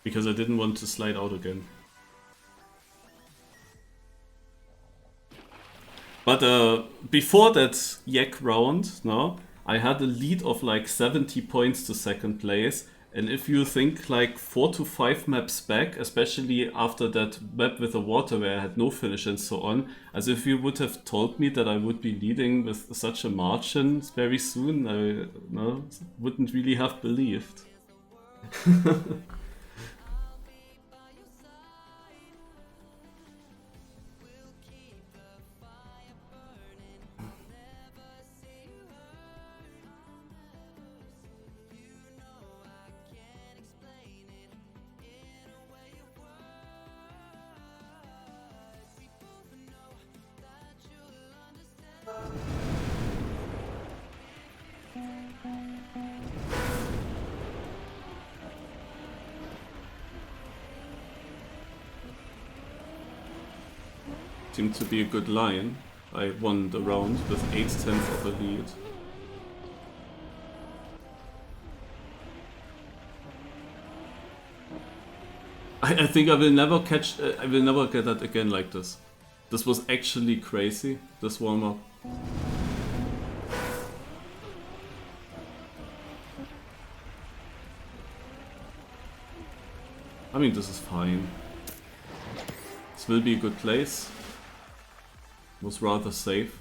because I didn't want to slide out again. But before that Yak round, no, I had a lead of like 70 points to second place. And if you think like 4 to 5 maps back, especially after that map with the water where I had no finish and so on, as if you would have told me that I would be leading with such a margin very soon, I wouldn't really have believed. Seemed to be a good line. I won the round with 8/10 of a lead. I think I will never catch. I will never get that again like this. This was actually crazy. This warm up. I mean, this is fine. This will be a good place. Was rather safe.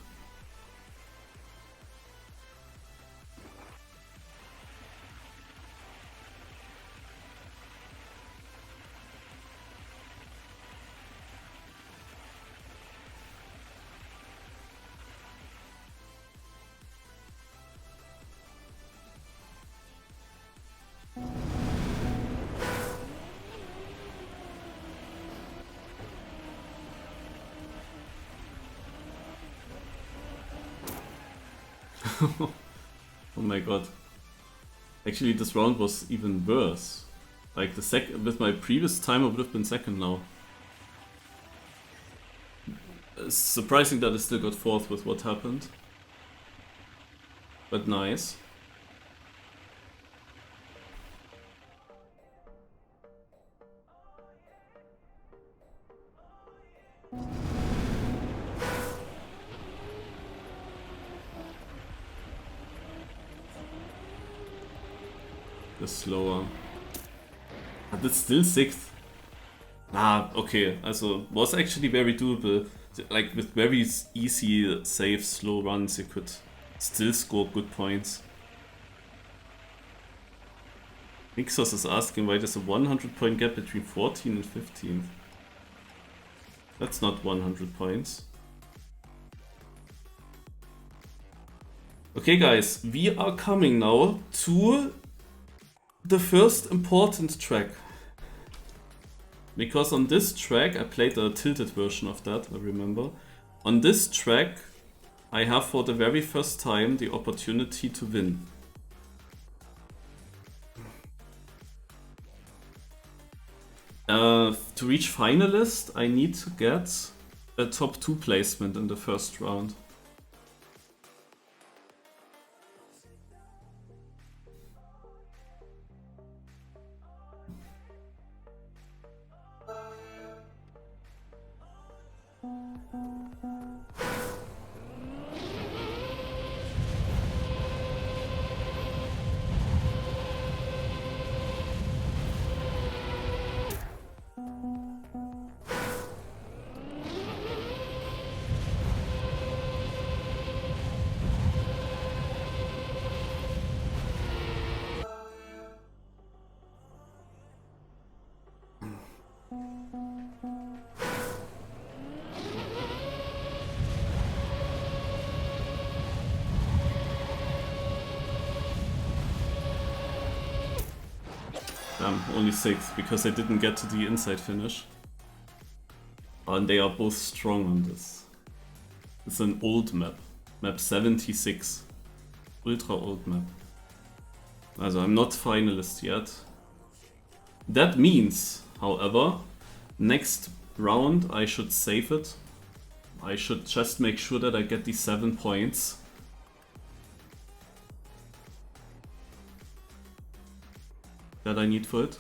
Oh my god. Actually, this round was even worse. Like with my previous time I would have been second now. It's surprising that I still got fourth with what happened. But nice. Slower. But it's still 6th. Ah, okay. Also, was actually very doable. Like, with very easy, safe, slow runs, you could still score good points. Mixos is asking why there's a 100 point gap between 14 and 15th. That's not 100 points. Okay, guys, we are coming now to the first important track. Because on this track, I played a tilted version of that, I remember. On this track, I have for the very first time the opportunity to win. To reach finalist, I need to get a top 2 placement in the first round. Only 6, because I didn't get to the inside finish. And they are both strong on this. It's an old map. Map 76. Ultra old map. Also, I'm not finalist yet. That means, however, next round I should save it. I should just make sure that I get the 7 points. That I need for it.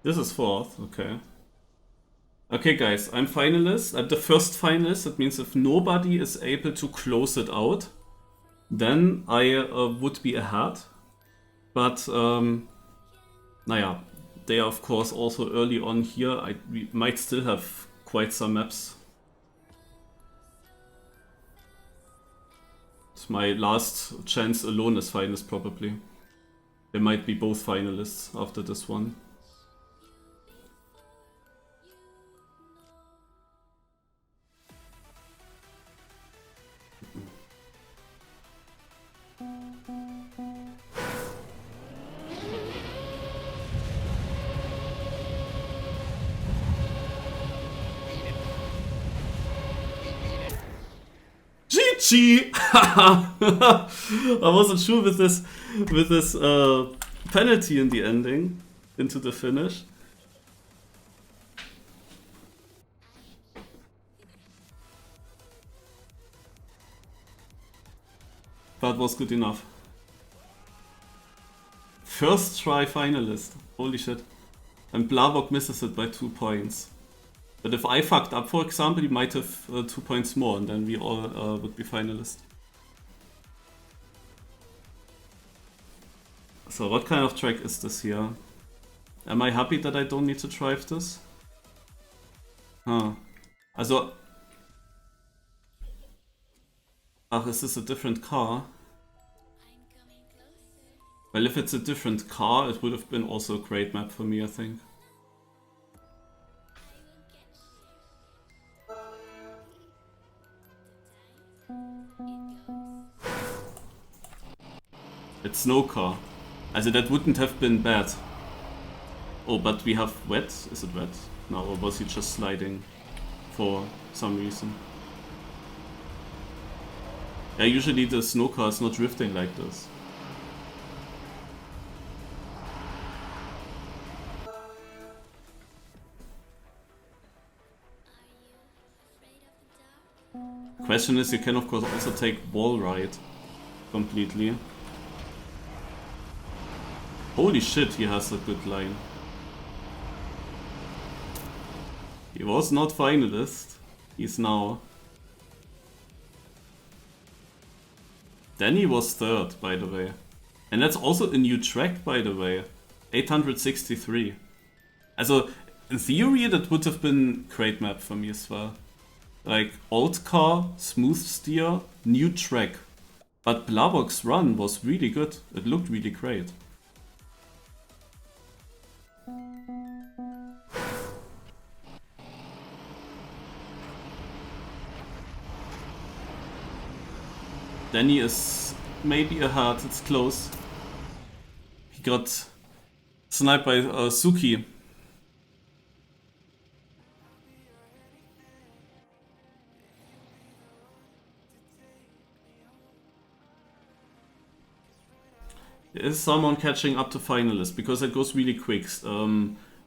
This is 4th, okay. Okay guys, I'm finalist. I'm the first finalist. That means if nobody is able to close it out, then I would be ahead. But, naja, they are of course also early on here. We might still have quite some maps. It's my last chance alone as finalist probably. There might be both finalists after this one. GG! I wasn't sure with this penalty in the ending into the finish. That was good enough. First try finalist. Holy shit. And Blavok misses it by 2 points. But if I fucked up, for example, he might have 2 points more, and then we all would be finalists. So what kind of track is this here? Am I happy that I don't need to drive this? Huh. Also... Ach, is this a different car? Well, if it's a different car, it would have been also a great map for me, I think. It's snow car. Also that wouldn't have been bad. Oh, but we have wet? Is it wet? No, or was he just sliding for some reason? Yeah, usually the snow car is not drifting like this. Question is, you can of course also take wall ride completely. Holy shit, he has a good line. He was not finalist. He's now. Then he was 3rd, by the way. And that's also a new track, by the way. 863. Also, in theory, that would have been a great map for me as well. Like, old car, smooth steer, new track. But Blavok's run was really good. It looked really great. Danny is maybe ahead. It's close. He got sniped by Suki. There is someone catching up to finalists because it goes really quick.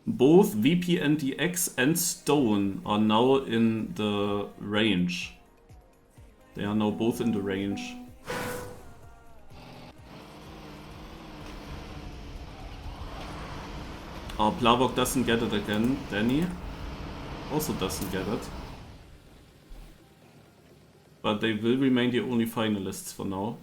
Both VPNDX and Stone are now in the range. They are now both in the range. Oh, Plavok doesn't get it again. Danny also doesn't get it. But they will remain the only finalists for now.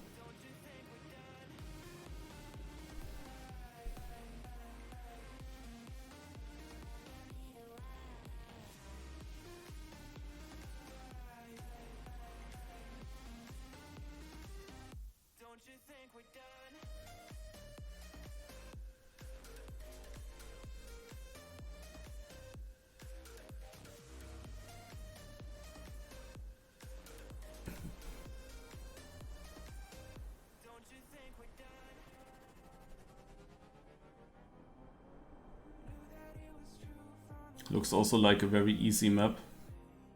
Looks also like a very easy map.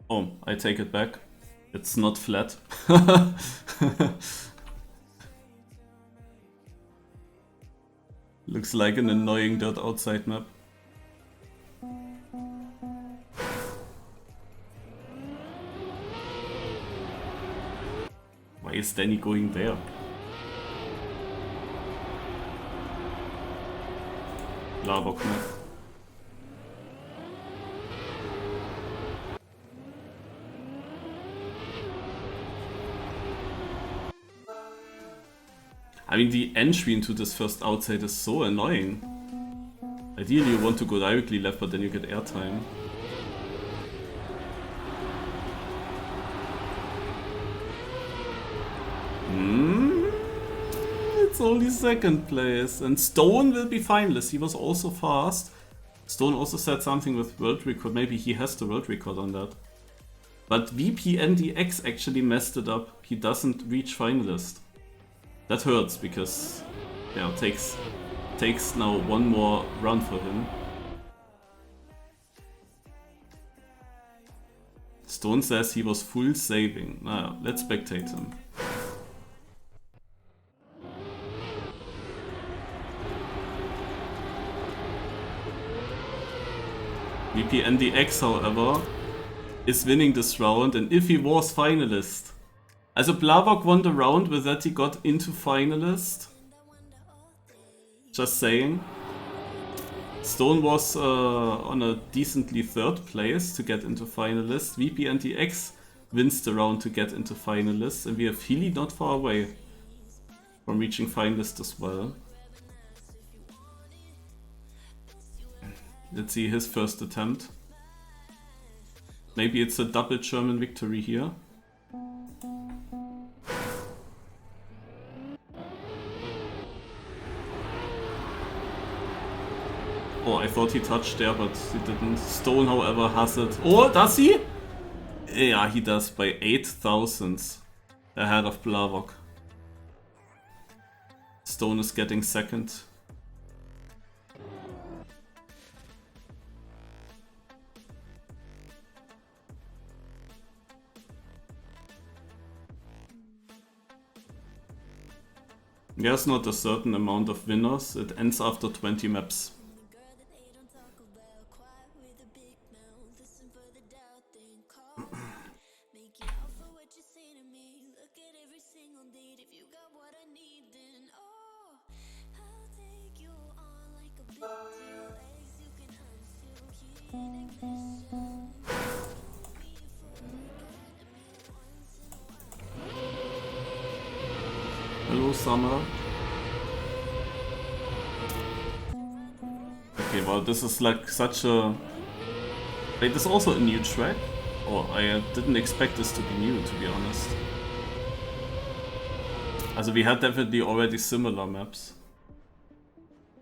Oh, I take it back. It's not flat. Looks like an annoying dirt outside map. Why is Danny going there? Lavok map. I mean, the entry into this first outside is so annoying. Ideally you want to go directly left, but then you get airtime. It's only second place. And Stone will be finalist. He was also fast. Stone also said something with world record. Maybe he has the world record on that. But VPNDX actually messed it up. He doesn't reach finalist. That hurts because, yeah, takes now one more run for him. Stone says he was full saving. Now, let's spectate him. VPNDX, however, is winning this round, and if he was finalist. Also Plavok won the round with that he got into finalist. Just saying. Stone was on a decently third place to get into finalist. VPNDX wins the round to get into finalist, and we have Healy not far away from reaching finalist as well. Let's see his first attempt. Maybe it's a double German victory here. Oh, I thought he touched there, but he didn't. Stone, however, has it. Oh, does he? Yeah, he does by 8,000 ahead of Plavok. Stone is getting second. There's not a certain amount of winners, it ends after 20 maps. Hello, Summer. Okay, well, this is like such a... Wait, this is also a new track? Oh, I didn't expect this to be new, to be honest. Also, we had definitely already similar maps.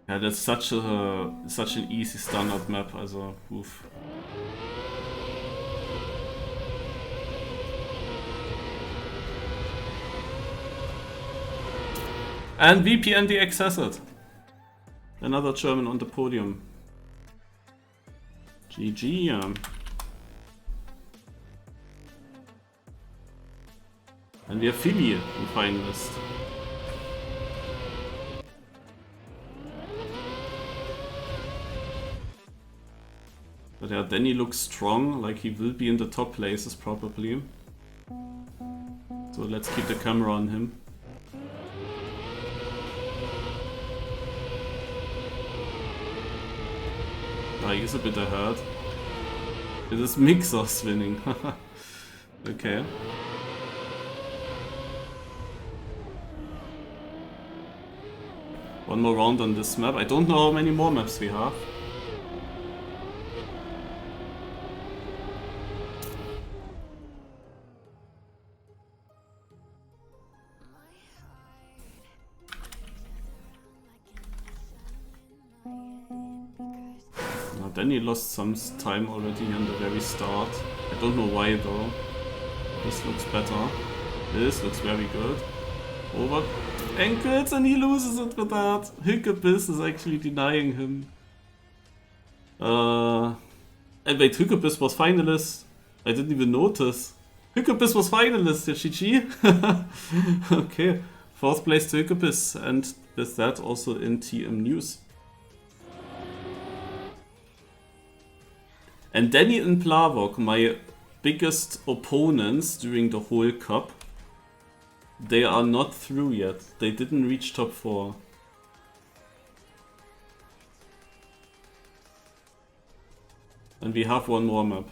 Yeah, that's such an easy standard map, also, oof. And VPNDX has it. Another German on the podium. GG. And we have Philly in finalist. But yeah, Danny looks strong, like he will be in the top places probably. So let's keep the camera on him. Ah, he's a bit ahead. It is Mixos winning. Okay. One more round on this map. I don't know how many more maps we have. Now Danny lost some time already in the very start. I don't know why though. This looks better. This looks very good. Over ankles and he loses it with that. Hykkebis is actually denying him. And wait, Hykkebis was finalist. I didn't even notice. Hykkebis was finalist, yeah, GG. Okay, 4th place to Hykkebis, and with that also in TM News. And Danny and Plavok, my biggest opponents during the whole cup, they are not through yet. They didn't reach top 4. And we have one more map.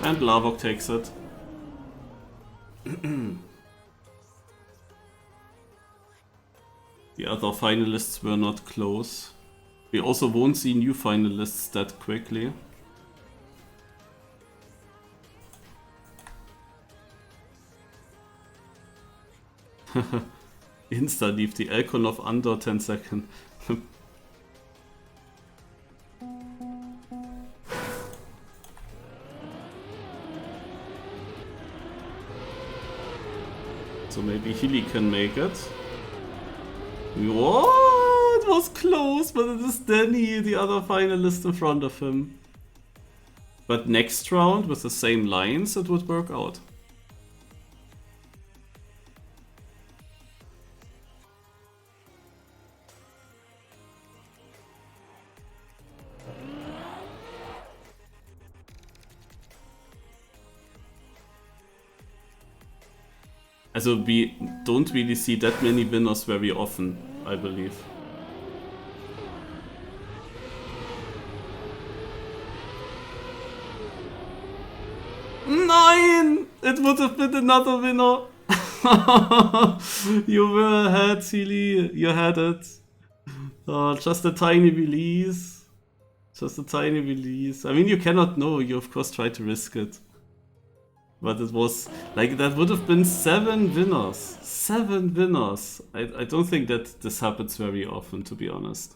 And Lavok takes it. The other finalists were not close. We also won't see new finalists that quickly. Insta leave the icon of under 10 seconds. So maybe Hilly can make it. What? It was close, but it is Danny, the other finalist in front of him. But next round, with the same lines, it would work out. Also we don't really see that many winners very often, I believe. Nein! It would have been another winner! You were ahead, Sealy. You had it. Just a tiny release. Just a tiny release. I mean, you cannot know. You of course try to risk it. But it was, like, that would have been 7 winners. 7 winners. I don't think that this happens very often, to be honest.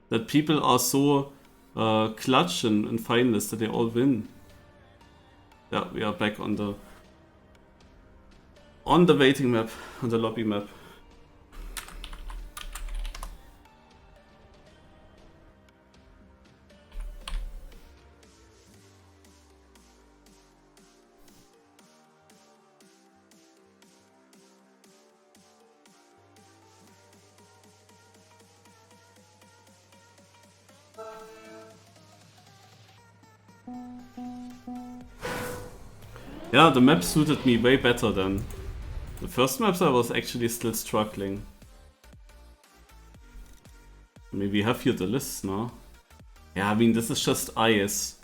That people are so clutch in finalists that they all win. Yeah, we are back on the waiting map, on the lobby map. Yeah, the map suited me way better than the first maps. I was actually still struggling. Maybe we have here the list now. Yeah, I mean, this is just ice.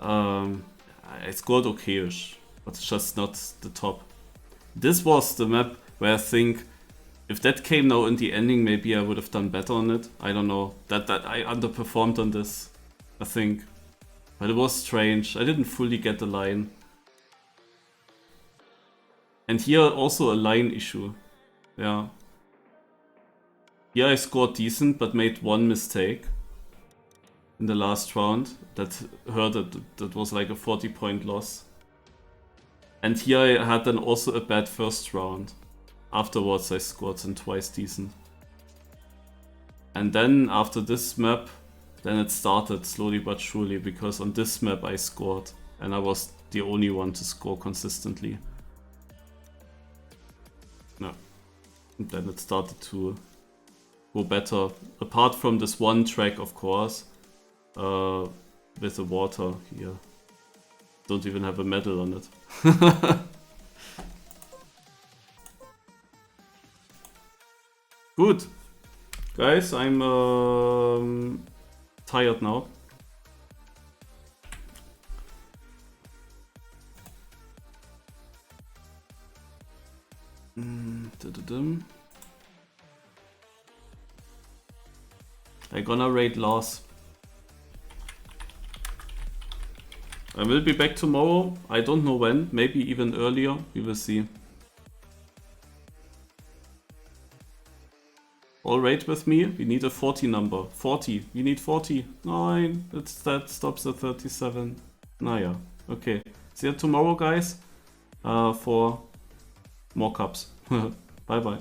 I scored okay-ish, but it's just not the top. This was the map where I think if that came now in the ending, maybe I would have done better on it. I don't know. That I underperformed on this, I think. But it was strange. I didn't fully get the line. And here also a line issue. Yeah. Here I scored decent, but made one mistake in the last round. That hurt it. That was like a 40-point loss. And here I had then also a bad first round. Afterwards I scored some twice decent. And then after this map, then it started slowly but surely, because on this map I scored. And I was the only one to score consistently. No. And then it started to go better. Apart from this one track, of course. With the water here. Don't even have a medal on it. Good. Guys, I'm tired now. I'm gonna raid Lars. I will be back tomorrow. I don't know when. Maybe even earlier. We will see. All raid with me. We need a 40 number. 40. We need 40. 9. That stops at 37. Naja. Okay. See you tomorrow, guys. For more cups. Bye bye.